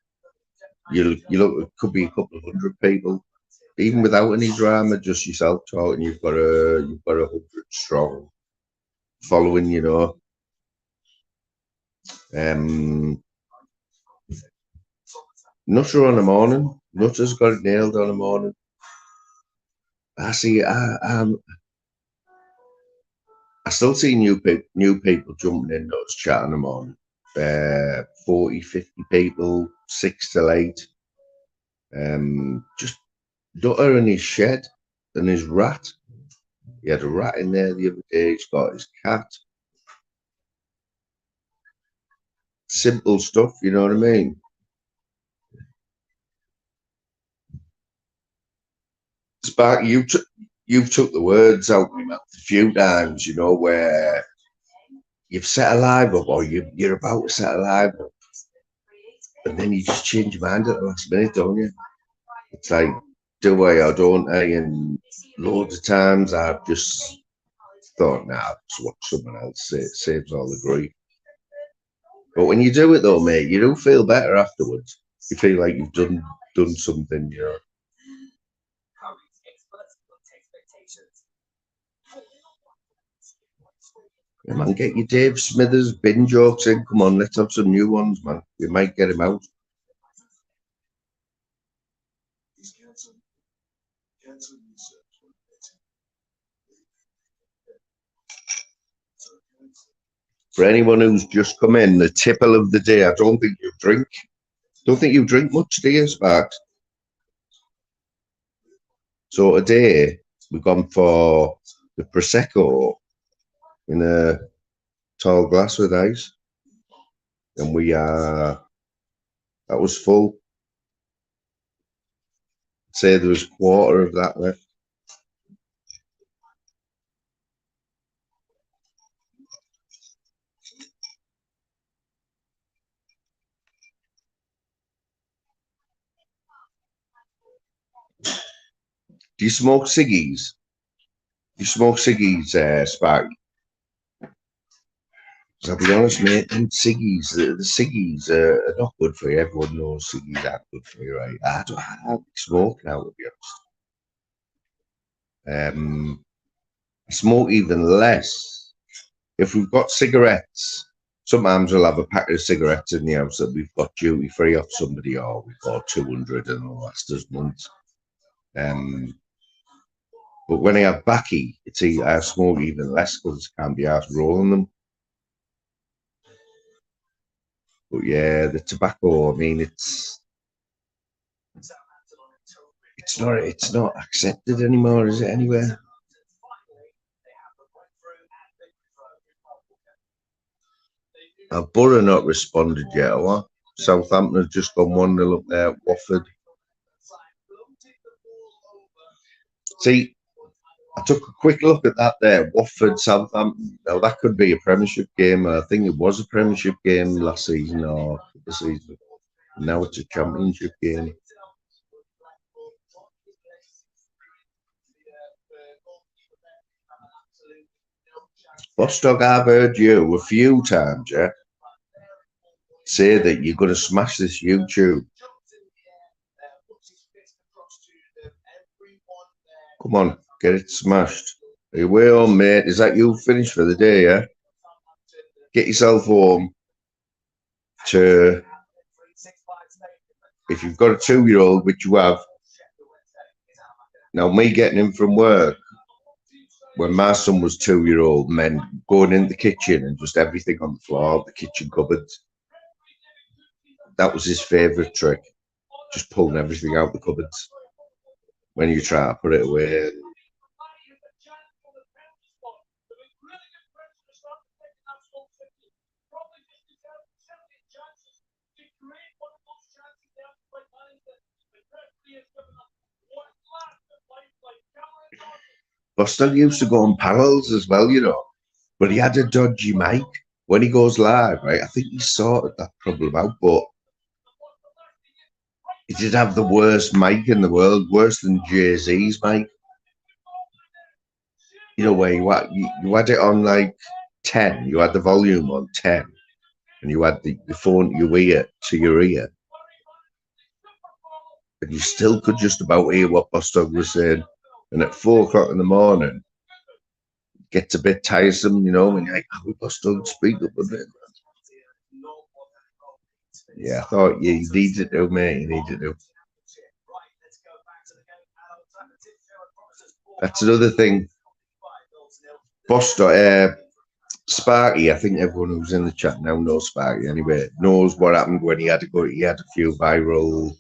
you look, it could be a couple of 100 people, even without any drama, just yourself talking. You've got a 100 strong following. You know, Nutter on the morning. Nutter's got it nailed on the morning. I see. I still see new people jumping in those chat in the morning. 40, 50 people, 6 till 8. Just Nutter in his shed and his rat. He had a rat in there the other day. He's got his cat. Simple stuff, you know what I mean? Spark, you've took the words out of my mouth a few times, you know, where you've set a live up or you're about to set a live up, and then you just change your mind at the last minute, don't you? It's like, do I or don't I? And loads of times I've just thought, nah, just watch someone else. It saves all the grief. But when you do it though, mate, you do feel better afterwards. You feel like you've done something, you know. Yeah, man, get your Dave Smithers bin jokes in. Come on, let's have some new ones, man. We might get him out. For anyone who's just come in, the tipple of the day. I don't think you drink. Don't think you drink much, do you, Sparks? So today we've gone for the Prosecco in a tall glass with ice, and that was full. I'd say there was a quarter of that left. Do you smoke ciggies? Do you smoke ciggies, Sparky? I'll be honest, mate, them ciggies, the ciggies are not good for you. Everyone knows ciggies aren't good for you, right? I don't smoke now, to be honest. I smoke even less. If we've got cigarettes, sometimes we'll have a packet of cigarettes in the house that we've got duty free off somebody, or we've got 200 and it'll last us months. But when I have backy, I smoke even less because I can't be asked rolling them. But yeah, the tobacco, I mean, it's not accepted anymore, is it, anywhere? Borough not responded yet, or what? Southampton have just gone 1-0 up there at Watford. See, I took a quick look at that there, Watford, Southampton. Now, that could be a Premiership game. I think it was a Premiership game last season or the season. Now it's a Championship game. Bostock, I've heard you a few times, yeah, say that you're going to smash this YouTube. Come on, get it smashed. Are you way home, mate? Is that you finished for the day, yeah? Get yourself home to, if you've got a 2-year-old, which you have. Now, me getting him from work, when my son was 2 year old, men going in the kitchen and just everything on the floor, the kitchen cupboards. That was his favourite trick, just pulling everything out the cupboards when you try to put it away. Buster used to go on panels as well, you know, but he had a dodgy mic. When he goes live, right, I think he sorted that problem out, but he did have the worst mic in the world, worse than Jay-Z's mic. You know, where you had it on like 10, you had the volume on 10, and you had the phone to your ear, and you still could just about hear what Buster was saying. And at 4 o'clock in the morning, it gets a bit tiresome, you know, when you're like, oh, Buster, speak up a bit. Yeah, I thought you needed to, mate. You needed to. That's another thing. Buster, Sparky, I think everyone who's in the chat now knows Sparky anyway, knows what happened when he had to go. He had a few viral.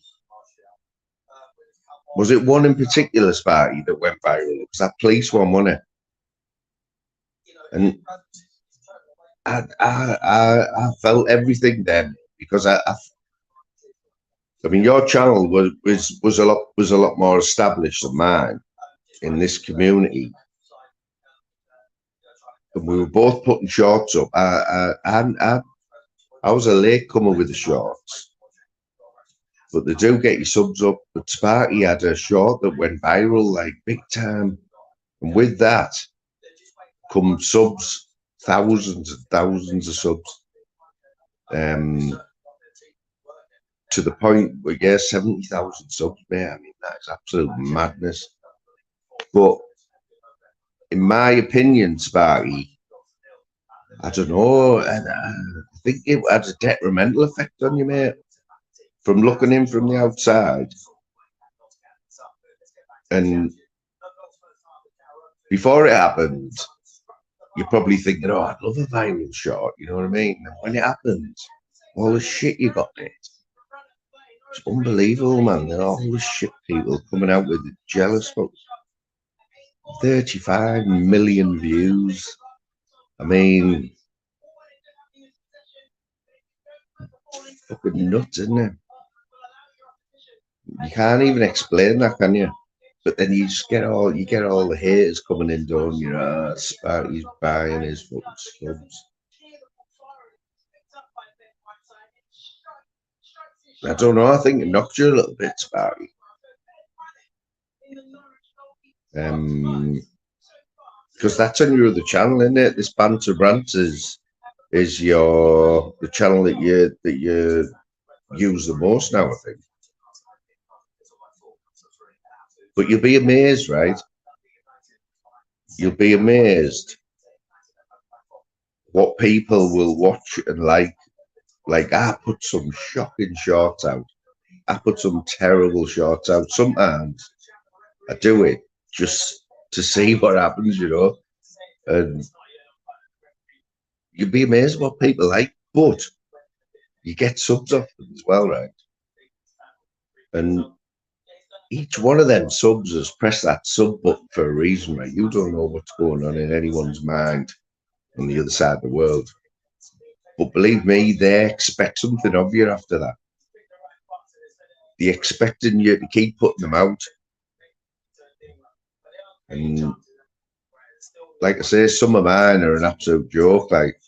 Was it one in particular, Sparky, that went viral? It was that police one, wasn't it? And I felt everything then, because I mean, your channel was a lot more established than mine in this community, and we were both putting shorts up. I was a late comer with the shorts, but they do get your subs up. But Sparky had a short that went viral like big time, and with that come subs, thousands and thousands of subs. To the point where, yeah, 70,000 subs, mate. I mean, that's absolute madness. But in my opinion, Sparky, I don't know, and I think it had a detrimental effect on you, mate. From looking in from the outside, and before it happened, you're probably thinking, "Oh, I'd love a viral shot," you know what I mean? And when it happened, all the shit you got, mate. It's unbelievable, man. There are all the shit people coming out with it, jealous folks. 35 million views. I mean, fucking nuts, isn't it? You can't even explain that, can you? But then you just get all the haters coming in, don't you? Sparky's buying his fucking subs. I don't know. I think it knocked you a little bit, Sparky. Because that's on your other channel, isn't it? This Banter Rant is the channel that you use the most now, I think. But you'll be amazed, right? You'll be amazed what people will watch and like. Like, I put some shocking shorts out. I put some terrible shorts out. Sometimes I do it just to see what happens, you know. And you'd be amazed what people like, but you get subs off them as well, right? And each one of them subs has pressed that sub button for a reason, right? You don't know what's going on in anyone's mind on the other side of the world. But believe me, they expect something of you after that. They're expecting you to keep putting them out. And like I say, some of mine are an absolute joke. Like,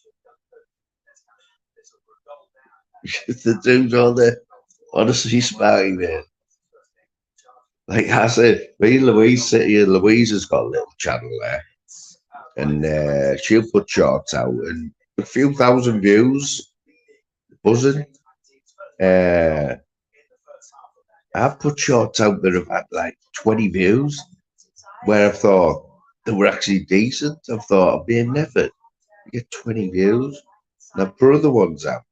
the dudes on there, honestly, Sparky, man. Like I said, me and Louise sit here. Louise has got a little channel there, and she'll put shorts out, and a few thousand views, buzzing. I've put shorts out that have had like 20 views, where I thought they were actually decent. I thought, I'd be an effort. You get 20 views. And I put other ones out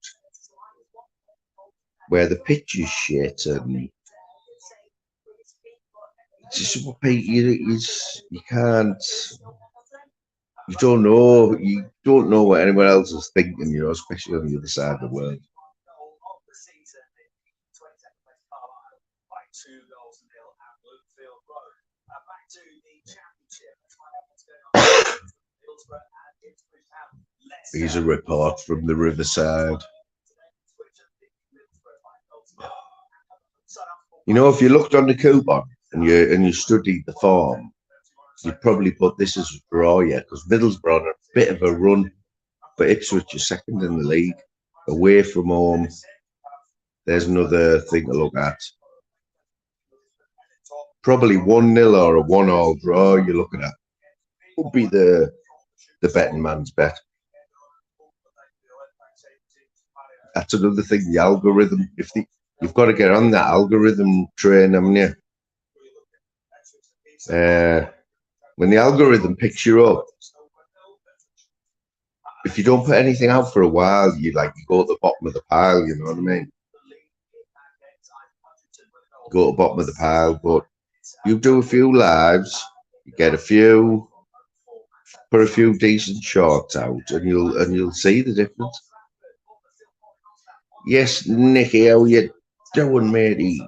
where the picture's shit, and it's just what you can't. You don't know. You don't know what anyone else is thinking. You know, especially on the other side of the world. Here's a report from the Riverside. You know, if you looked on the coupon and you studied the form, you'd probably put this as a draw, yeah, because Middlesbrough on a bit of a run, but Ipswich is second in the league, away from home. There's another thing to look at. Probably 1-0 or a 1-1 draw you're looking at. Would be the betting man's bet. That's another thing, the algorithm. You've got to get on that algorithm train, haven't you? When the algorithm picks you up, if you don't put anything out for a while, you go at the bottom of the pile, you know what I mean? Go to the bottom of the pile, but you do a few lives, you get a few, put a few decent shorts out, and you'll see the difference. Yes, Nicky, how you doing, matey?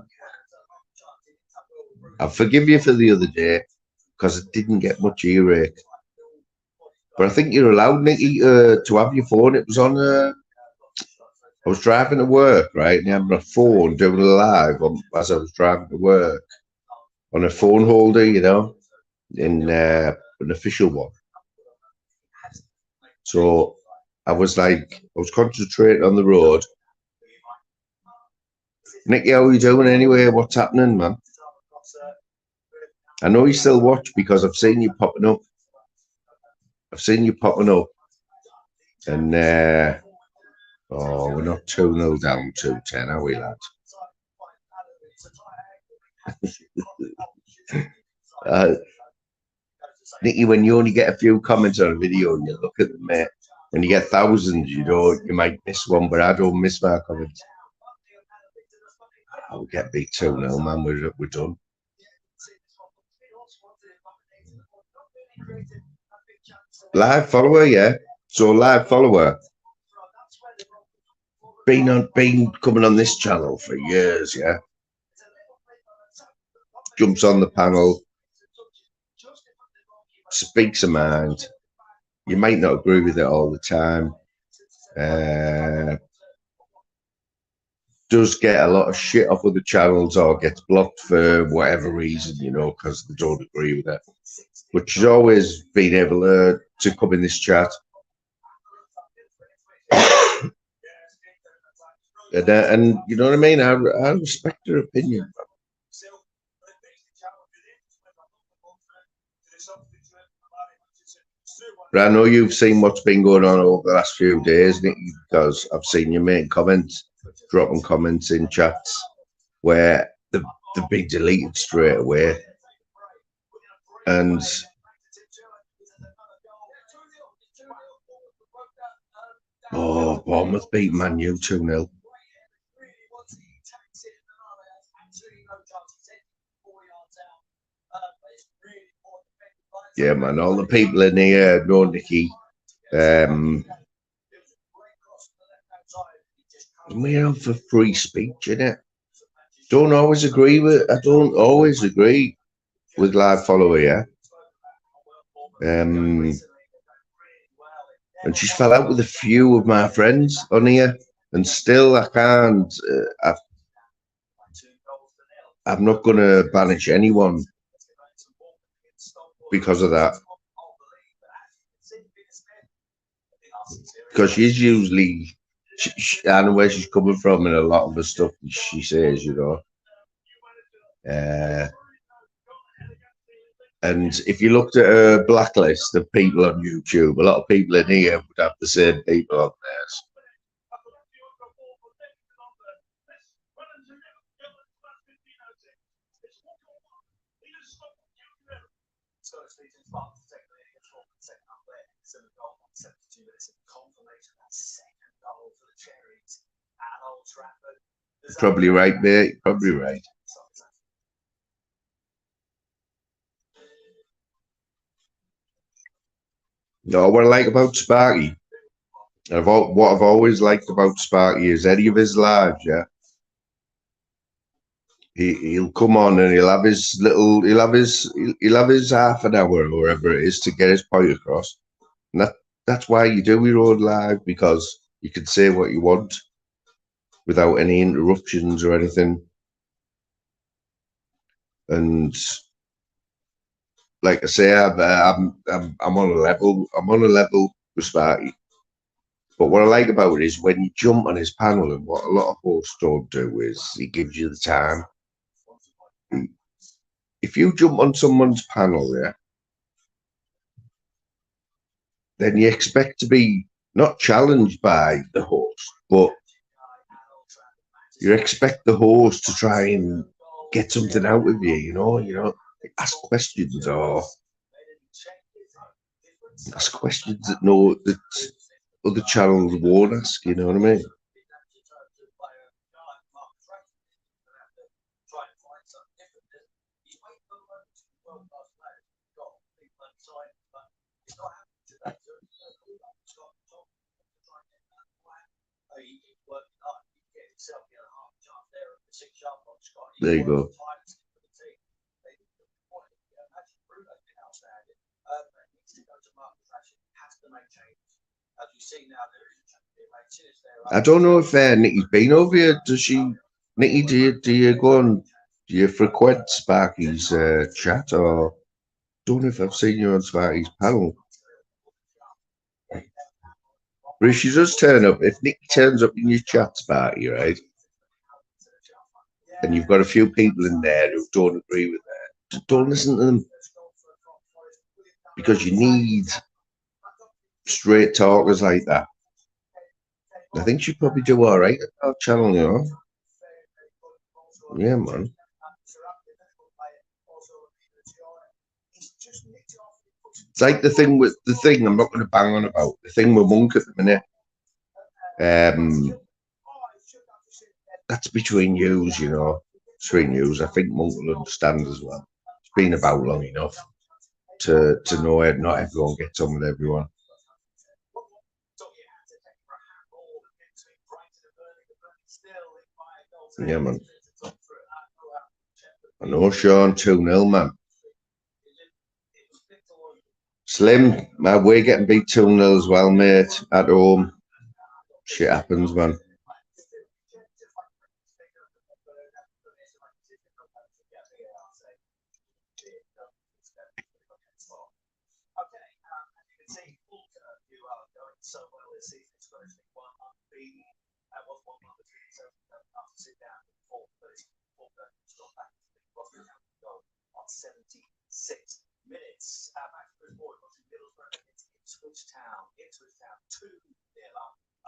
I forgive you for the other day because it didn't get much earache. But I think you're allowed, Nicky, to have your phone. It was on. I was driving to work, right, and I had my phone doing a live as I was driving to work on a phone holder, you know, in an official one. So I was concentrating on the road. Nicky, how are you doing anyway? What's happening, man? I know you still watch because I've seen you popping up. And we're not 2-0 down, 2-10, are we, lads? Nicky, when you only get a few comments on a video and you look at them, mate, when you get thousands, you might miss one, but I don't miss my comments. I'll get beat 2-0, man. We're done. Live follower, yeah. So live follower. Been coming on this channel for years, yeah. Jumps on the panel, speaks a mind. You might not agree with it all the time. Does get a lot of shit off other channels or gets blocked for whatever reason, you know, because they don't agree with it. But she's always been able to come in this chat. And you know what I mean? I respect her opinion. But I know you've seen what's been going on over the last few days, Nick, because I've seen you make comments, dropping comments in chats where they've been deleted straight away. And Bournemouth beat Man U 2-0. Yeah, man, all the people in here know Nicky. We're out for free speech, innit? I don't always agree with live follower, yeah. And she's fell out with a few of my friends on here, and still I can't. I'm not going to banish anyone because of that, because she's usually. I know where she's coming from and a lot of the stuff she says, you know. And if you looked at her blacklist of people on YouTube, a lot of people in here would have the same people on theirs. Probably right, mate. Probably right. No, what I like about Sparky, what I've always liked about Sparky is any of his lives, yeah. He'll come on and he'll have his half an hour or whatever it is to get his point across. And that's why you do your own live, because you can say what you want without any interruptions or anything. And like I say, I'm on a level. I'm on a level with Sparky. But what I like about it is when you jump on his panel, and what a lot of hosts don't do is he gives you the time. If you jump on someone's panel, yeah, then you expect to be not challenged by the host, but you expect the host to try and get something out of you, ask questions or ask questions that other channels won't ask, you know what I mean? There you go. I don't know if Nikki's been over here. Does she, Nikki? Do you go on? Do you frequent Sparky's chat, or don't know if I've seen you on Sparky's panel? But if she does turn up, if Nikki turns up in your chat, Sparky, right, and you've got a few people in there who don't agree with that, don't listen to them, because you need straight talkers like that. I think she'd probably do all right at our channel, you know. Yeah, man. It's like the thing I'm not going to bang on about, the thing with Monk at the minute. That's between yous, you know. Between yous. I think Monk will understand as well. It's been about long enough to know it. Not everyone gets on with everyone. Yeah, man. I know, Sean, 2-0, man. Slim, we're getting beat 2-0 as well, mate, at home. Shit happens, man.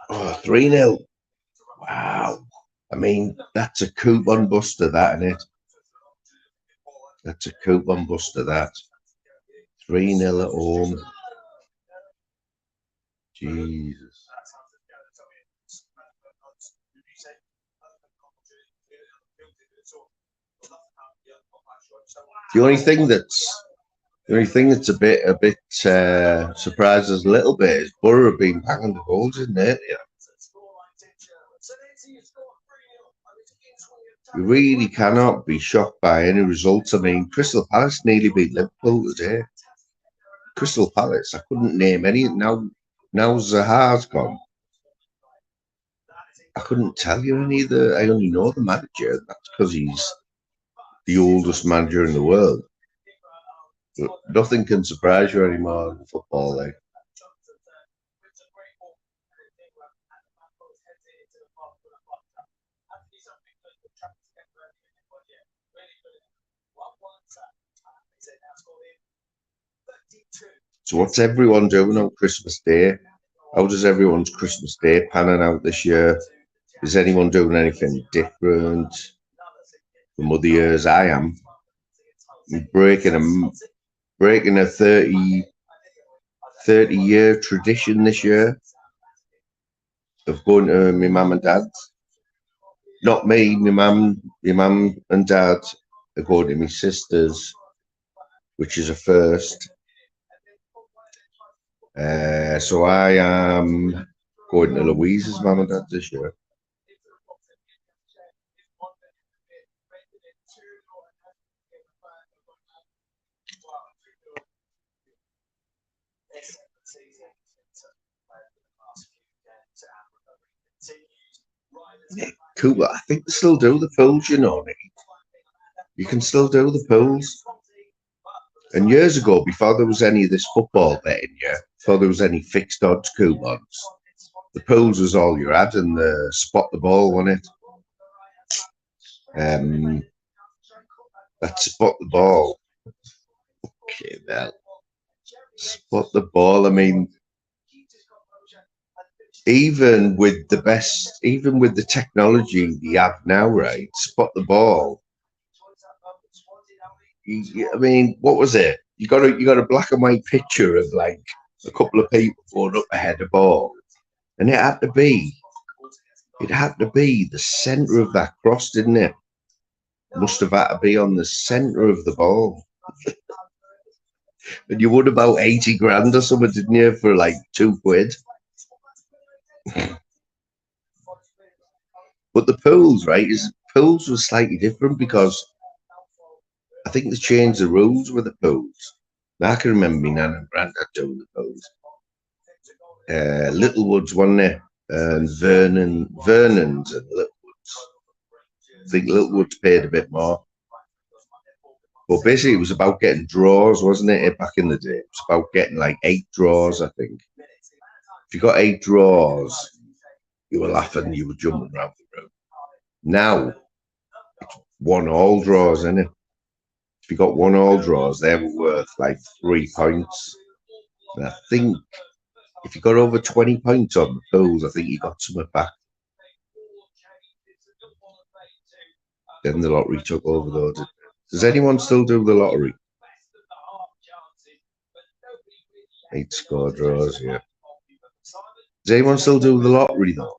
Oh, 3-0. Wow. I mean, that's a coupon buster, that, isn't it? That's a coupon buster, that. 3-0 at home. Jesus. The only thing that's a bit surprised us a little bit is Borough being banging the goals in there. Yeah. You really cannot be shocked by any results. I mean, Crystal Palace nearly beat Liverpool today. Crystal Palace, I couldn't name any. Now Zaha's gone. I couldn't tell you any of the. I only know the manager. That's because he's the oldest manager in the world. But nothing can surprise you anymore in football, like. So what's everyone doing on Christmas Day? How does everyone's Christmas Day panning out this year? Is anyone doing anything different from other years? I am. I'm breaking a 30-year tradition this year of going to my mum and dad's. Not me, my mum and dad are going to my sister's, which is a first. So I am going to Louise's mum and dad this year. Yeah, cool. I think they still do the pools, you know, Nick. You can still do the pools. And years ago, before there was any of this football betting, yeah, before there was any fixed odds coupons, the pools was all you had, and the spot the ball on it. That spot the ball. Okay, well, spot the ball. I mean, even with the technology you have now, right? Spot the ball. I mean, what was it? You got a black and white picture of like a couple of people going up ahead of ball, and it had to be the centre of that cross, didn't it? Must have had to be on the centre of the ball. And you won about 80 grand or something, didn't you, for like £2? But the pools, right? Pools was slightly different because I think they changed the rules with the pools. Now, I can remember me nan and granddad doing the pools. Littlewoods, wasn't it? And Vernon's and Littlewoods. I think Littlewoods paid a bit more. But basically, it was about getting draws, wasn't it? Back in the day, it was about getting like 8 draws, I think. If you got 8 draws, you were laughing, you were jumping around the room. Now, it's 1 all draws, isn't it? If you got 1 all draws, they were worth like 3 points. And I think if you got over 20 points on the pools, I think you got something back. Then the lottery took over though. Does anyone still do the lottery? 8 score draws, yeah. Does anyone still do the lottery though?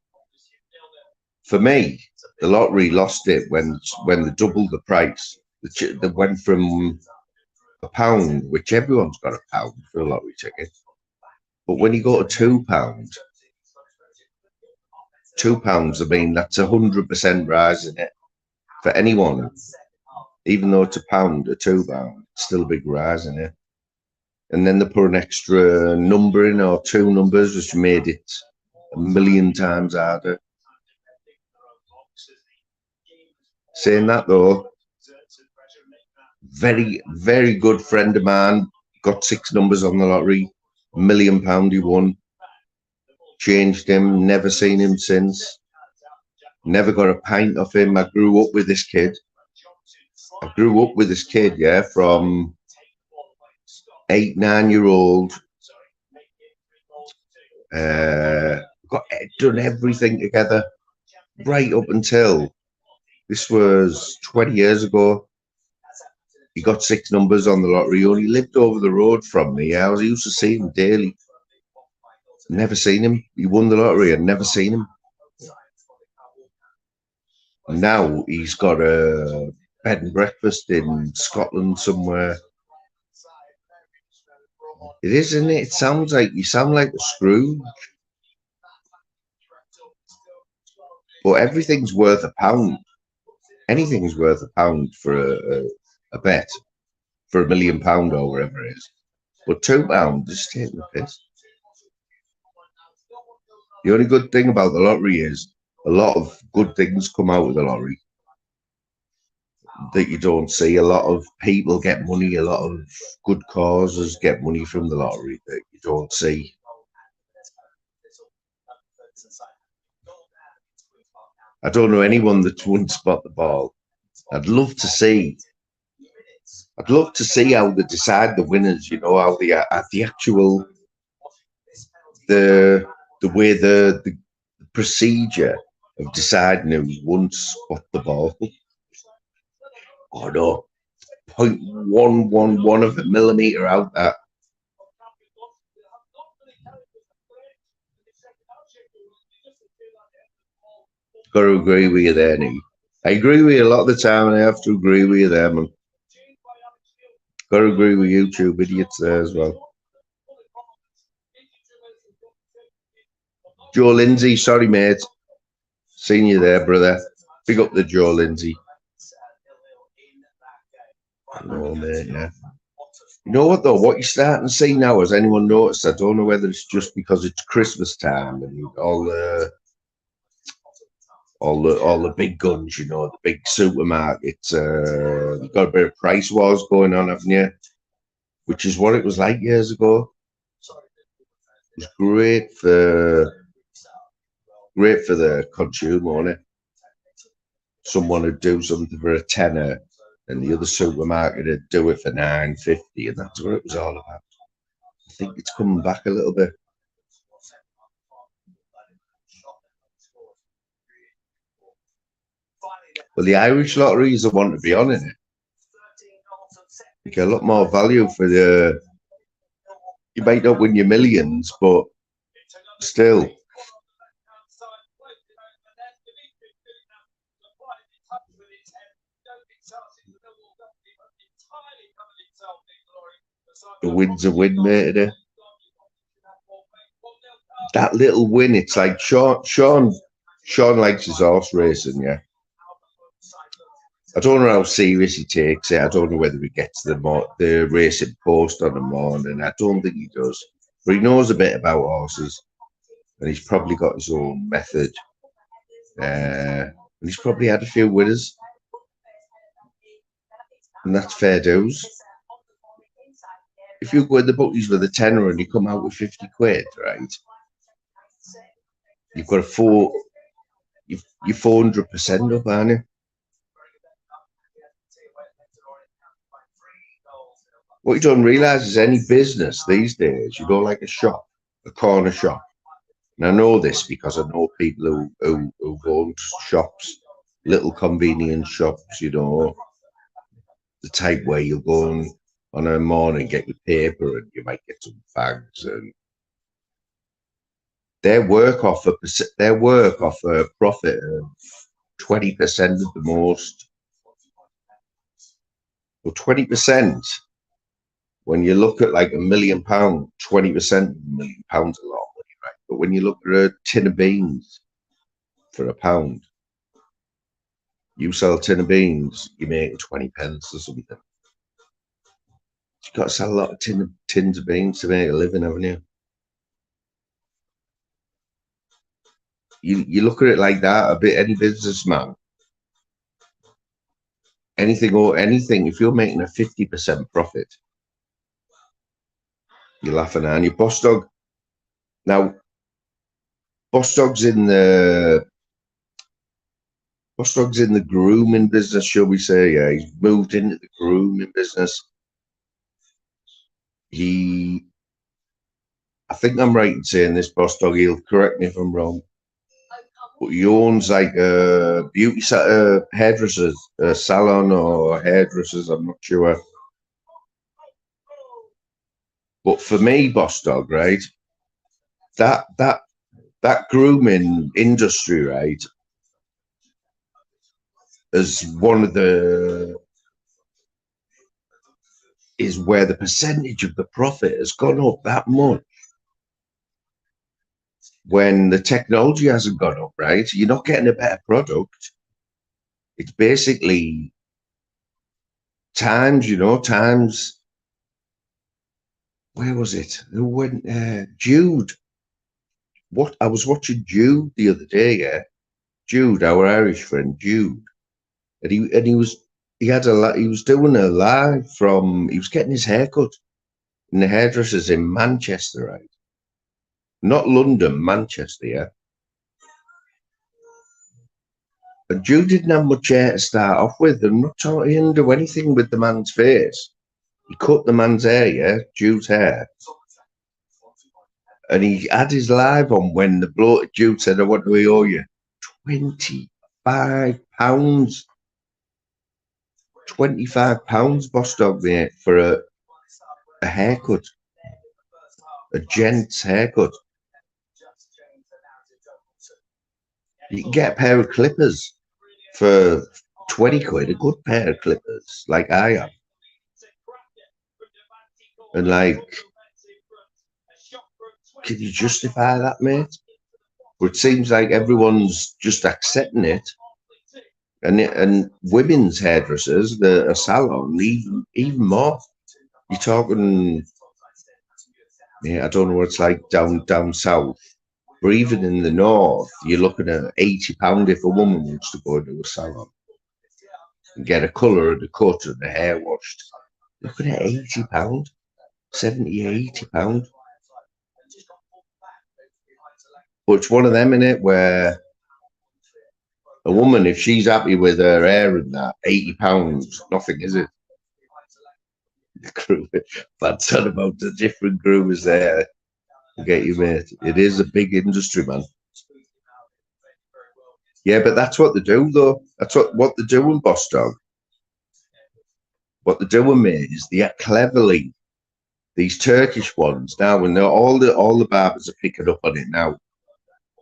For me, the lottery lost it when they doubled the price. They went from £1, which everyone's got £1 for a lottery ticket. But when you go to £2, £2, I mean, that's 100% rise in it for anyone. Even though it's £1 or £2, it's still a big rise in it. And then they put an extra number in, or 2 numbers, which made it 1,000,000 times harder. Saying that though, very, very good friend of mine got 6 numbers on the lottery, £1 million he won. Changed him, never seen him since. Never got a pint off him. I grew up with this kid. Yeah, from 8, 9-year-old. Got done everything together right up until this was 20 years ago. He got 6 numbers on the lottery. He only lived over the road from me. I used to see him daily. Never seen him. He won the lottery and never seen him. Now he's got a bed and breakfast in Scotland somewhere. It is, isn't it? It sounds like you sound like a Scrooge. But everything's worth £1. Anything's worth £1 for a bet for £1 million or whatever it is. But £2 is taking the piss. The only good thing about the lottery is a lot of good things come out of the lottery that you don't see. A lot of people get money. A lot of good causes get money from the lottery that you don't see. I don't know anyone that wouldn't spot the ball. I'd love to see how they decide the winners. You know, how the actual the way the procedure of deciding who won't spot the ball. Oh no, 0.111 of a millimetre out that. Got to agree with you there, Nick. I agree with you a lot of the time, and I have to agree with you there, man. Got to agree with YouTube idiots there as well. Joe Lindsay, sorry, mate. Seen you there, brother. Big up the Joe Lindsay. No, mate, yeah. You know what, though? What you're starting to see now, has anyone noticed? I don't know whether it's just because it's Christmas time and all the big guns, you know, the big supermarkets. You've got a bit of price wars going on, haven't you? Which is what it was like years ago. It was great for the consumer, wasn't it? Someone would do something for a tenner, and the other supermarket would do it for £9.50, and that's what it was all about. I think it's coming back a little bit. Well, the Irish lottery is the one to be on, isn't it? You get a lot more value for the. You might not win your millions, but still. The win's a win, mate. That little win, it's like Sean likes his horse racing, yeah. I don't know how serious he takes it. I don't know whether he gets the racing post on the morning. I don't think he does. But he knows a bit about horses. And he's probably got his own method. And he's probably had a few winners. And that's fair dues. If you go in the bookies with a tenner and you come out with 50 quid, right? You've got you're 400% up, aren't you? What you don't realise is any business these days, you go like a shop, a corner shop. And I know this because I know people who own shops, little convenience shops, you know, the type where you'll go on a morning, get your paper and you might get some fags, and their work off a profit of 20% at the most. Well, 20%. When you look at like £1 million, 20% of £1 million a lot of money, right? But when you look at a tin of beans for £1, you sell a tin of beans, you're making 20 pence or something. You've got to sell a lot of tins of beans to make a living, haven't you? You look at it like that, any businessman, anything, if you're making a 50% profit, you're laughing, aren't you? Boss Dog. Now, Boss Dog's in the grooming business, shall we say? Yeah, he's moved into the grooming business. I think I'm right in saying this, Boss Dog. He'll correct me if I'm wrong. But he owns like a hairdressers, a salon or hairdressers. I'm not sure. But for me, Boss Dog, right? That grooming industry, right, is where the percentage of the profit has gone up that much. When the technology hasn't gone up, right? You're not getting a better product. It's basically times. Where was it? When Jude. What I was watching Jude the other day, yeah. Jude, our Irish friend, Jude, and he was doing a live he was getting his haircut in the hairdressers in Manchester, right? Not London, Manchester, yeah. And Jude didn't have much hair to start off with. I'm not trying to do anything with the man's face. He cut the man's hair, yeah, Jude's hair. And he had his live on when the bloke Jude said, "Oh, what do we owe you?" £25. £25, Boss Dog, mate, for a haircut. A gent's haircut. You can get a pair of clippers for 20 quid, a good pair of clippers, like I am. And like, can you justify that, mate? But it seems like everyone's just accepting it. And women's hairdressers, a salon, even more. You're talking, yeah, I don't know what it's like down south, but even in the north, you're looking at £80 if a woman wants to go into a salon and get a colour and a cut and the hair washed. Looking at £80, 70, £80. But it's one of them in it where a woman, if she's happy with her hair and that, £80, nothing, is it? Bad son about the different groomers there. I get you, mate. It is a big industry, man. Yeah, but that's what they do, though. That's what they're doing, Boss Dog. What they're doing, mate, is they are cleverly, these Turkish ones now, and all the barbers are picking up on it now.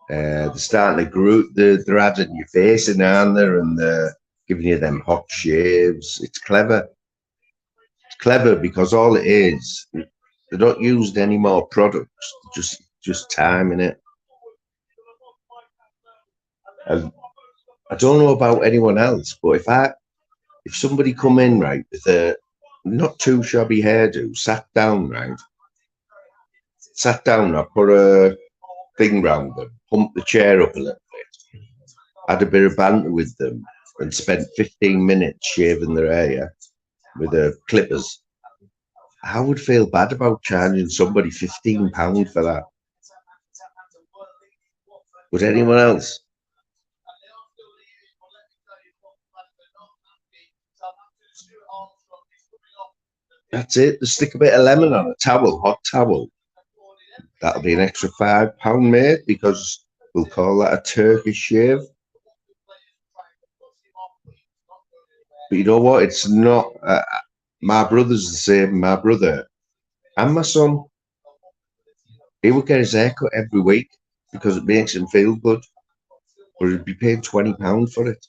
They're starting to group. They're adding your face in, aren't they? And they're giving you them hot shaves. It's clever. It's clever because all it is, they're not using any more products. Just time in it. And I don't know about anyone else, but if somebody come in right with a not too shabby hairdo, sat down, I put a thing round them, pumped the chair up a little bit, had a bit of banter with them, and spent 15 minutes shaving their hair with the clippers, I would feel bad about charging somebody £15 for that. Would anyone else? That's it. Just stick a bit of lemon on a towel, hot towel. That'll be an extra £5, mate, because we'll call that a Turkish shave. But you know what? It's not. My brother's the same. My brother and my son, he would get his haircut every week because it makes him feel good. But he'd be paying £20 for it.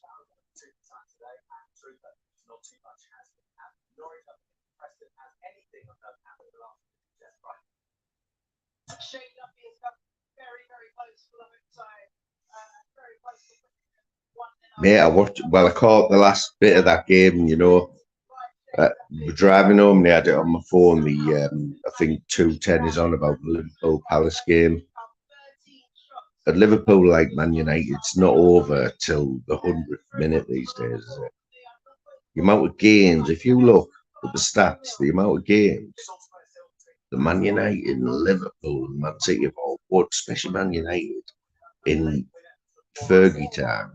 Mate, I caught the last bit of that game, you know. We're driving home and they had it on my phone. I think 2:10 is on about the Liverpool Palace game. At Liverpool, like Man United, it's not over till the 100th minute these days, is it? The amount of games, if you look at the stats, the amount of games the Man United and Liverpool and Man City have all won, especially Man United in Fergie time,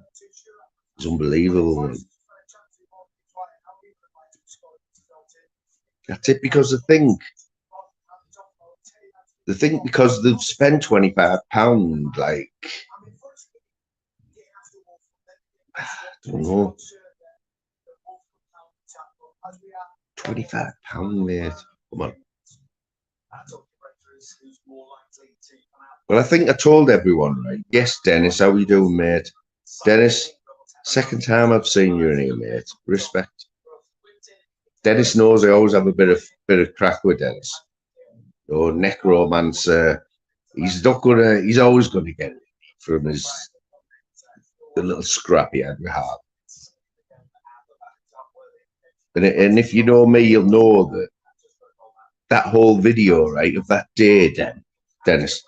is unbelievable. That's it, because the thing because they've spent £25, like, I don't know, £25, mate. Come on. Well, I think I told everyone, right? Yes, Dennis, how you doing, mate? Dennis, second time I've seen you in here, mate. Respect. Dennis knows I always have a bit of crack with Dennis. Oh, necromancer. He's always gonna get it from the little scrap he had with Hart. And if you know me, you'll know that whole video, right, of that day, Dennis,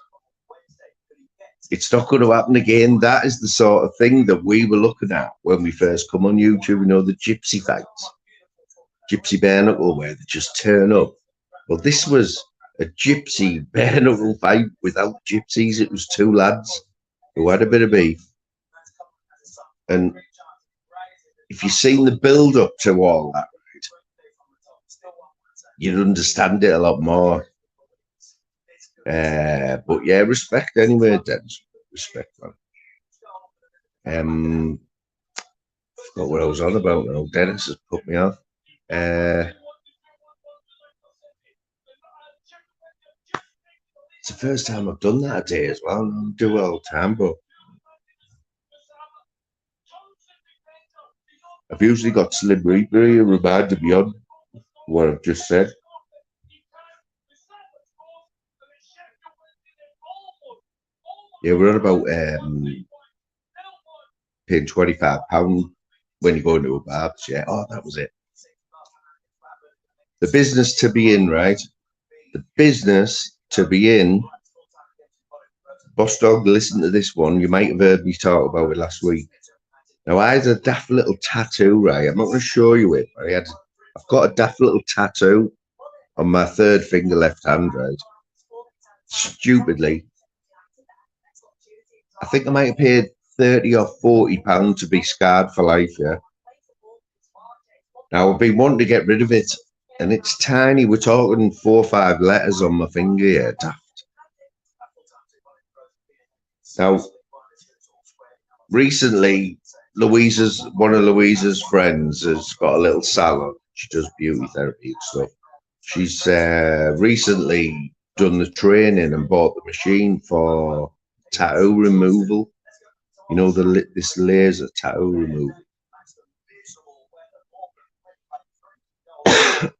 it's not going to happen again. That is the sort of thing that we were looking at when we first come on YouTube, you know, the gypsy fights, gypsy bare knuckle, where they just turn up. Well, this was a gypsy bare knuckle fight without gypsies. It was two lads who had a bit of beef. And if you've seen the build up to all that, you'd understand it a lot more. But yeah, respect anyway, Dennis. Respect, man. Forgot what I was on about now. Dennis has put me off. It's the first time I've done that a day as well. I don't do it all the time, but I've usually got Slim Reaper here reminding me on what I've just said. Yeah, we're on about paying £25 when you go into a barb's. Yeah, oh, that was it. The business to be in, right? The business to be in. Boss Dog, listen to this one. You might have heard me talk about it last week. Now, I had a daft little tattoo, right? I'm not going to show you it. I've got a daft little tattoo on my third finger, left hand, right? Stupidly, I think I might have paid £30 or £40 to be scarred for life, yeah? Now, I've been wanting to get rid of it, and it's tiny. We're talking 4 or 5 letters on my finger here, daft. Now, recently, one of Louisa's friends has got a little salon. She does beauty therapy and stuff. She's recently done the training and bought the machine for tattoo removal. You know, this laser tattoo removal.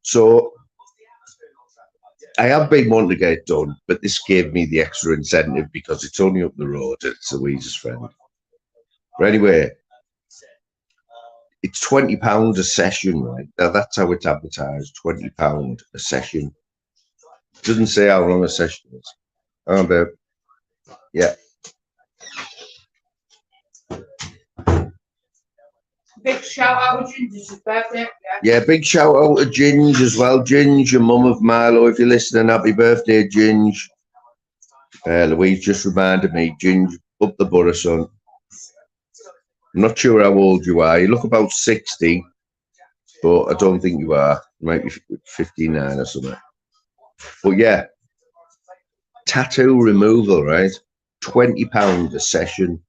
So I have been wanting to get it done, but this gave me the extra incentive because it's only up the road. It's Louisa's friend. But anyway, it's £20 a session, right? Now that's how it's advertised, £20 a session. It doesn't say how long a session is. Oh, babe. Yeah. Big shout out to Ginger's birthday. Yeah, big shout out to Ginge as well. Ginge, your mum of Milo, if you're listening, happy birthday, Ginge. Louise just reminded me, Ginge, up the borough, son. I'm not sure how old you are. You look about 60, but I don't think you are. You might be 59 or something. But yeah, tattoo removal, right? £20 a session.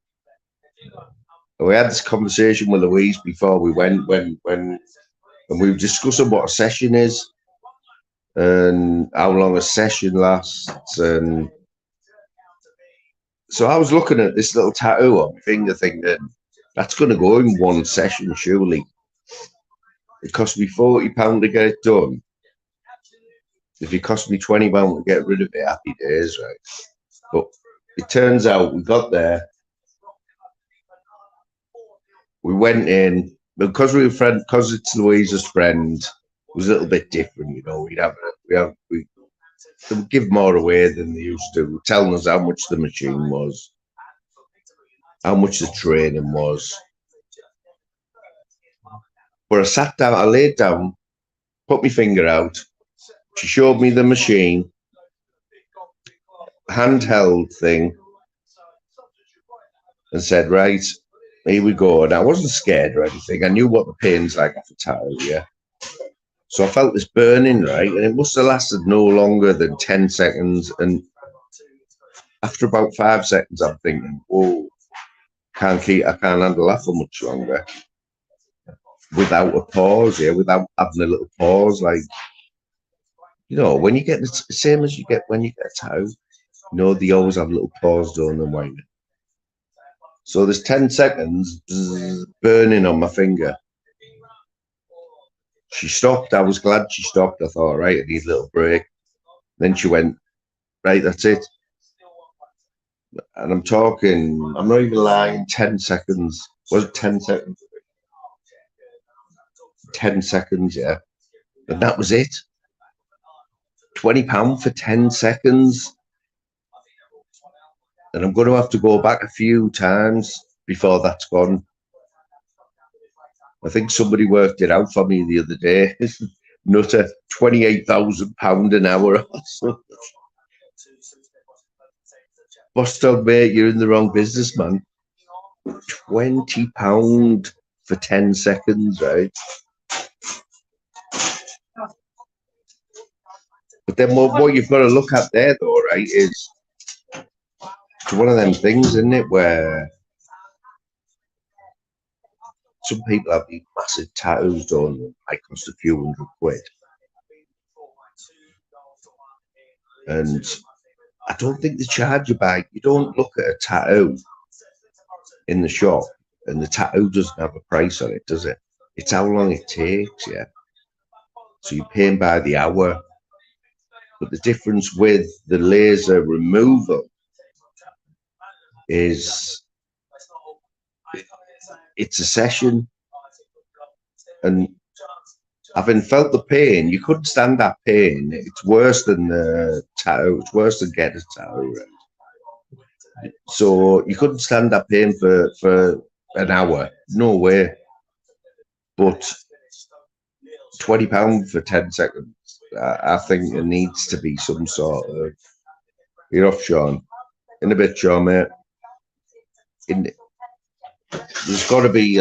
We had this conversation with Louise before we went when and we were discussing what a session is and how long a session lasts. And so I was looking at this little tattoo on my finger thinking, that's going to go in one session, surely. It cost me £40 to get it done. If it cost me £20 to get rid of it, happy days, right? But it turns out we got there. We went in, because we were friends, because it's Louisa's friend, it was a little bit different, you know. We would give more away than they used to, telling us how much the machine was, how much the training was. But I sat down, I laid down, put my finger out. She showed me the machine, handheld thing, and said, right, here we go. And I wasn't scared or anything. I knew what the pain's like off a tattoo, yeah. So I felt this burning, right? And it must have lasted no longer than 10 seconds. And after about 5 seconds, I'm thinking, whoa, I can't handle that for much longer. Without a pause, yeah, without having a little pause. Like, you know, when you get the same as you get when you get a tattoo, you know, they always have a little pause, don't they, when so there's 10 seconds burning on my finger. She stopped. I was glad she stopped. I thought, right, I need a little break. Then she went, right, that's it. And I'm talking, I'm not even lying, 10 seconds. Was it 10 seconds? 10 seconds, yeah. And that was it. £20 for 10 seconds. And I'm going to have to go back a few times before that's gone. I think somebody worked it out for me the other day. Nutter, £28,000 an hour. Boss Dog, mate, you're in the wrong business, man. £20 for 10 seconds, right? But then what you've got to look at there, though, right, is it's one of them things, isn't it, where some people have these massive tattoos done that might cost a few £100. And I don't think they charge you back. You don't look at a tattoo in the shop and the tattoo doesn't have a price on it, does it? It's how long it takes, yeah. So you're paying by the hour. But the difference with the laser removal is it's a session, and having felt the pain, you couldn't stand that pain. It's worse than the tattoo. It's worse than getting a tattoo. So you couldn't stand that pain for an hour. No way. But £20 for 10 seconds. I think there needs to be some sort of. You're off, Sean. In a bit, Sean, mate. There's got to be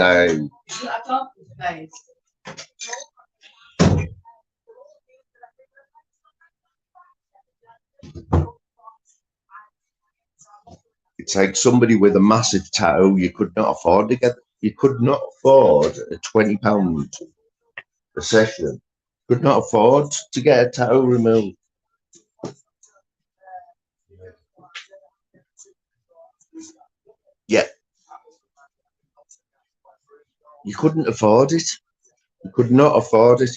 it's like somebody with a massive tattoo. You could not afford to get. You could not afford a £20 a session. Could not afford to get a tattoo removed. Yeah. You couldn't afford it. You could not afford it.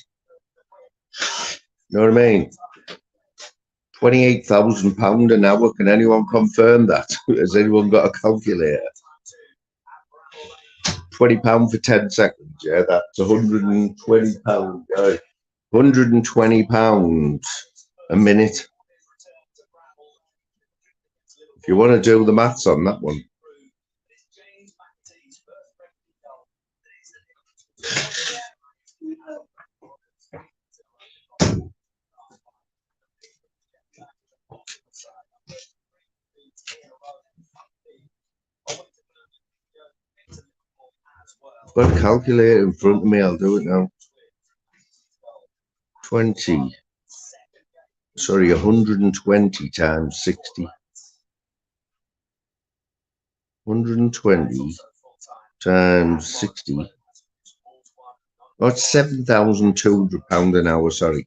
You know what I mean? £28,000 an hour. Can anyone confirm that? Has anyone got a calculator? £20 for 10 seconds. Yeah, that's £120. £120 a minute. If you want to do the maths on that one. I've got a calculator in front of me. I'll do it now. 120 times 60. 120 times 60. Oh, it's £7,200 an hour. Sorry.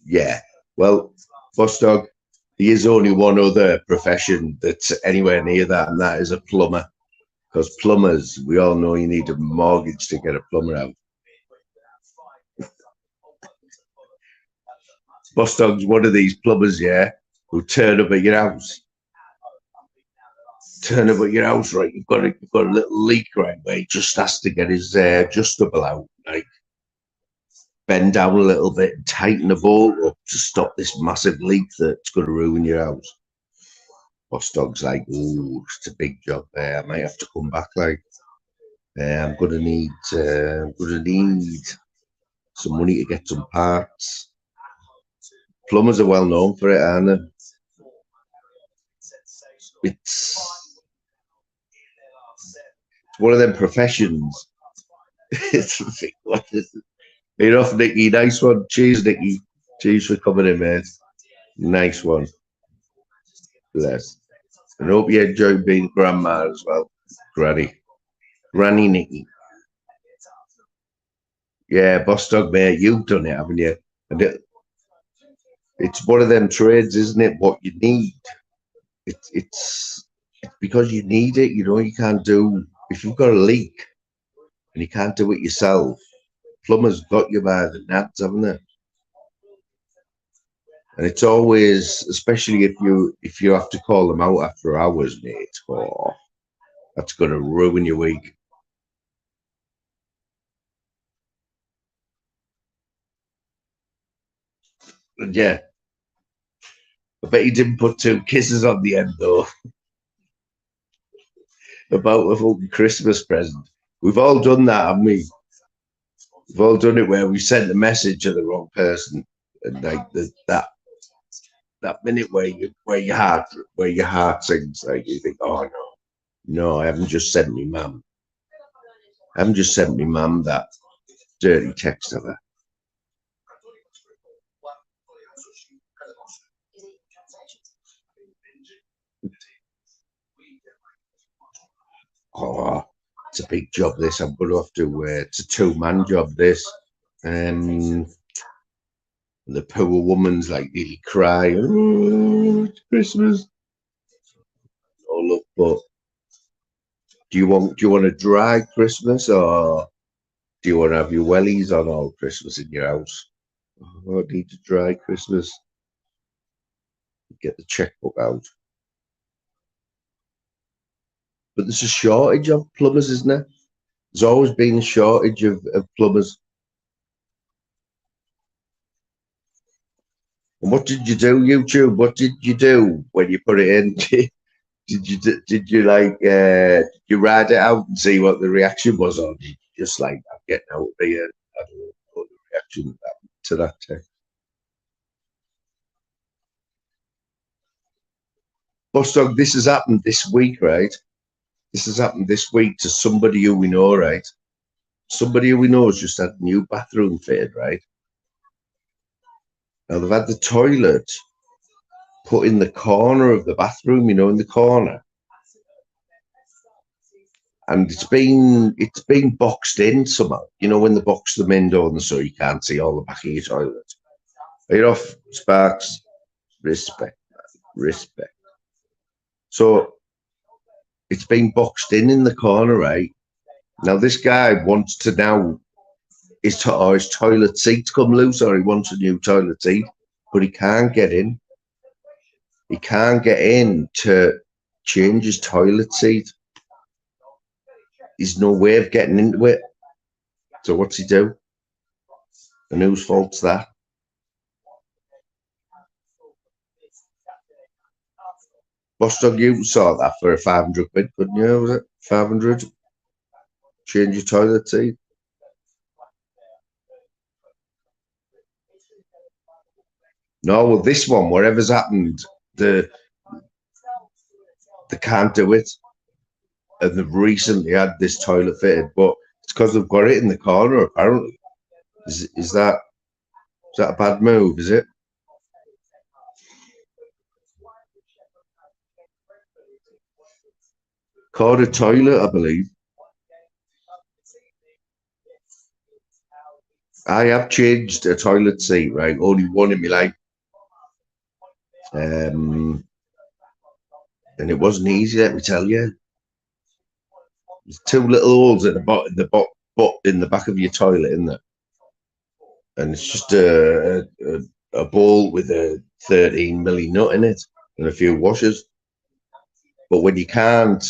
Yeah. Well, Boss Dog, there is only one other profession that's anywhere near that, and that is a plumber. Because plumbers, we all know you need a mortgage to get a plumber out. Boss Dog's one of these plumbers, yeah, who turn up at your house. Turn up at your house, right? You've got a little leak, right? Where he just has to get his adjustable out, like bend down a little bit and tighten the bolt up to stop this massive leak that's going to ruin your house. Boss Dog's like, ooh, it's a big job there. I might have to come back. Like, I'm gonna need some money to get some parts. Plumbers are well known for it, aren't they? It's one of them professions. You're off, Nicky. Nice one. Cheers, Nicky. Cheers for coming in, mate. Nice one. Bless. And hope you enjoyed being grandma as well. Granny Nicky. Yeah, Boss Dog, mate. You've done it, haven't you? And it's one of them trades, isn't it? What you need. It's because you need it. You know, you can't do if you've got a leak and you can't do it yourself. Plumbers got you by the nads, haven't they? And it's always, especially if you have to call them out after hours, mate. Oh, that's going to ruin your week. And yeah, I bet you didn't put 2 kisses on the end though. About a fucking Christmas present. We've all done that, haven't we? We've all done it where we sent a message to the wrong person, and like that minute where your heart sings, like you think, oh no, I haven't just sent me mum. I haven't just sent me mum that dirty text of her. Oh, it's a big job. This I'm going to have to. It's a 2-man job. This, the poor woman's like nearly crying. Oh, it's Christmas. Oh look, but do you want a dry Christmas, or do you want to have your wellies on all Christmas in your house? Oh, I need a dry Christmas. Get the checkbook out. But there's a shortage of plumbers, isn't there? There's always been a shortage of plumbers. And what did you do, YouTube? What did you do when you put it in? Did you like did you write it out and see what the reaction was, or did you just like, I'm getting out of here? I don't know what the reaction to that text. Bostog, this has happened this week, right? This has happened this week to somebody who we know, right? Somebody who we know has just had a new bathroom fitted, right? Now they've had the toilet put in the corner of the bathroom, you know, in the corner. And it's been boxed in somehow. You know, when they box them in, don't they, so you can't see all the back of your toilet. Are you off, Sparks? Respect. Respect. So it's been boxed in the corner, right? Now this guy wants to now his toilet seat come loose, or he wants a new toilet seat, but he can't get in. He can't get in to change his toilet seat. There's no way of getting into it. So what's he do? And whose fault's that? Bostog, you saw that for a 500 quid, couldn't you? Was it 500? Change your toilet seat. No, well, this one, whatever's happened, they can't do it. And they've recently had this toilet fitted, but it's because they've got it in the corner, apparently. Is that a bad move, is it? Called a toilet, I believe. I have changed a toilet seat, right? Only one in my life. And it wasn't easy, let me tell you. There's two little holes at in the back of your toilet, isn't there? And it's just a bowl with a 13 milli nut in it and a few washers. But when you can't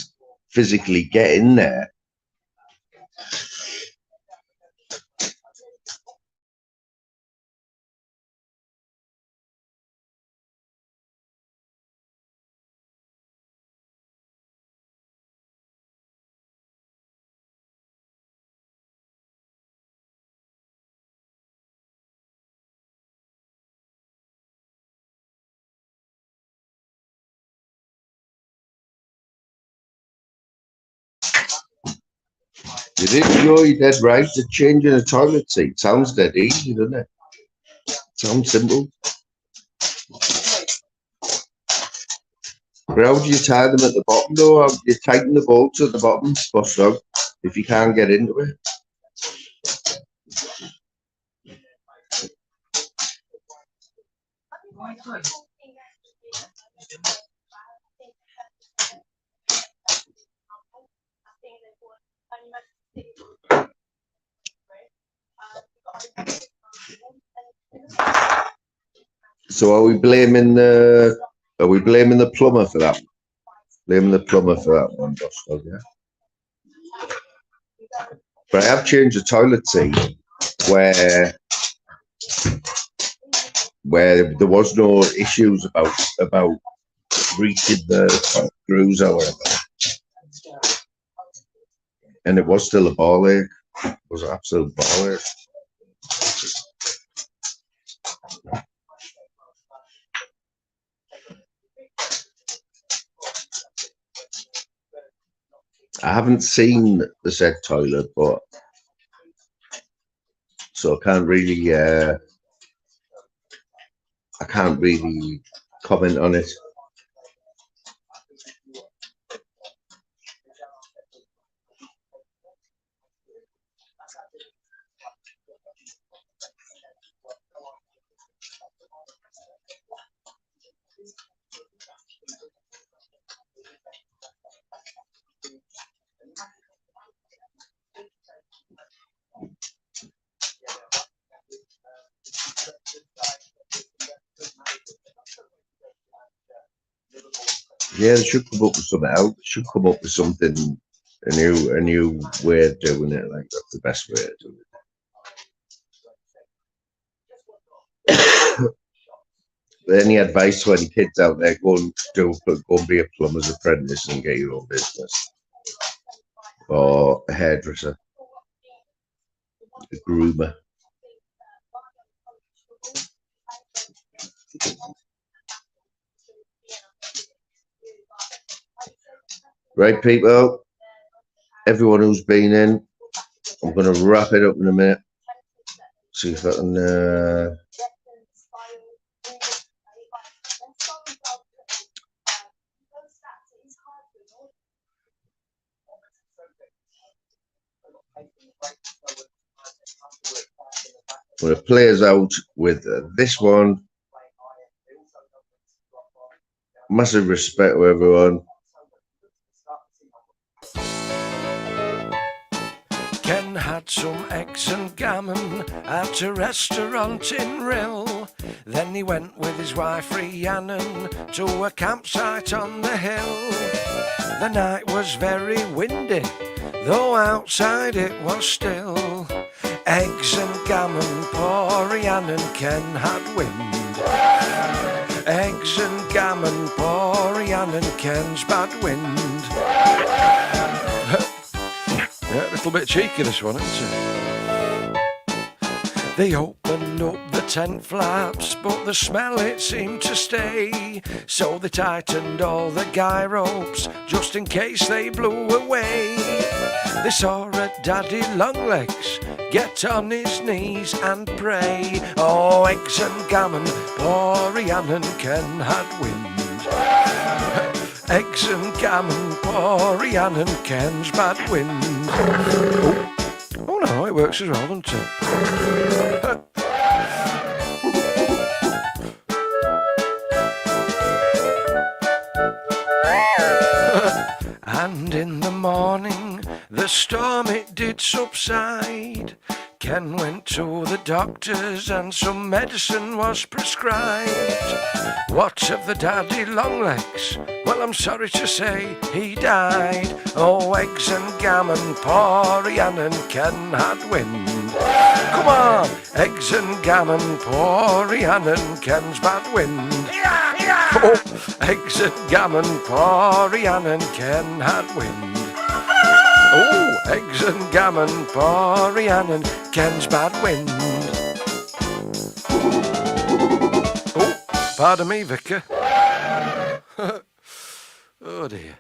physically get in there, you did, you're dead right. To changing a toilet seat sounds dead easy, doesn't it? Sounds simple. But how do you tie them at the bottom, though? How do you tighten the bolts at the bottom, Bostog, if you can't get into it? So are we blaming the plumber for that? Blaming the plumber for that one, Bostog, yeah. But I have changed the toilet seat where there was no issues about reaching the screws or whatever. And it was still a ball ache. It was an absolute ball ache. I haven't seen the said toilet, but so I can't really comment on it. Yeah, they should come up with something else. They should come up with something, a new way of doing it. Like that's the best way of doing it. Any advice to any kids out there? Go and be a plumber's apprentice and get your own business, or a hairdresser, a groomer. Right, people. Everyone who's been in, I'm going to wrap it up in a minute. See if I can. I'm going to play us out with this one. Massive respect to everyone. Ken had some eggs and gammon at a restaurant in Rill. Then he went with his wife Rhiannon to a campsite on the hill. The night was very windy, though outside it was still. Eggs and gammon, poor Rhiannon Ken had wind. Eggs and gammon, poor Rhiannon Ken's bad wind. Yeah, a little bit cheeky this one, isn't it? They opened up the tent flaps, but the smell it seemed to stay. So they tightened all the guy ropes, just in case they blew away. They saw a daddy longlegs get on his knees and pray. Oh, eggs and gammon, poor Rhiannon Ken had wind. Eggs and gammon, poor Rhiannon Ken's bad wind. Oh no, it works as well, doesn't it? And in the morning, the storm it did subside. Ken went to the doctors and some medicine was prescribed. What of the daddy longlegs? Well, I'm sorry to say he died. Oh, eggs and gammon, poor Rhiannon Ken had wind. Come on, eggs and gammon, poor Rhiannon Ken's bad wind. Oh, eggs and gammon, poor Rhiannon Ken had wind. Oh, eggs and gammon, poor Rhiannon Ken's bad wind. Oh, pardon me, Vicar. Oh dear.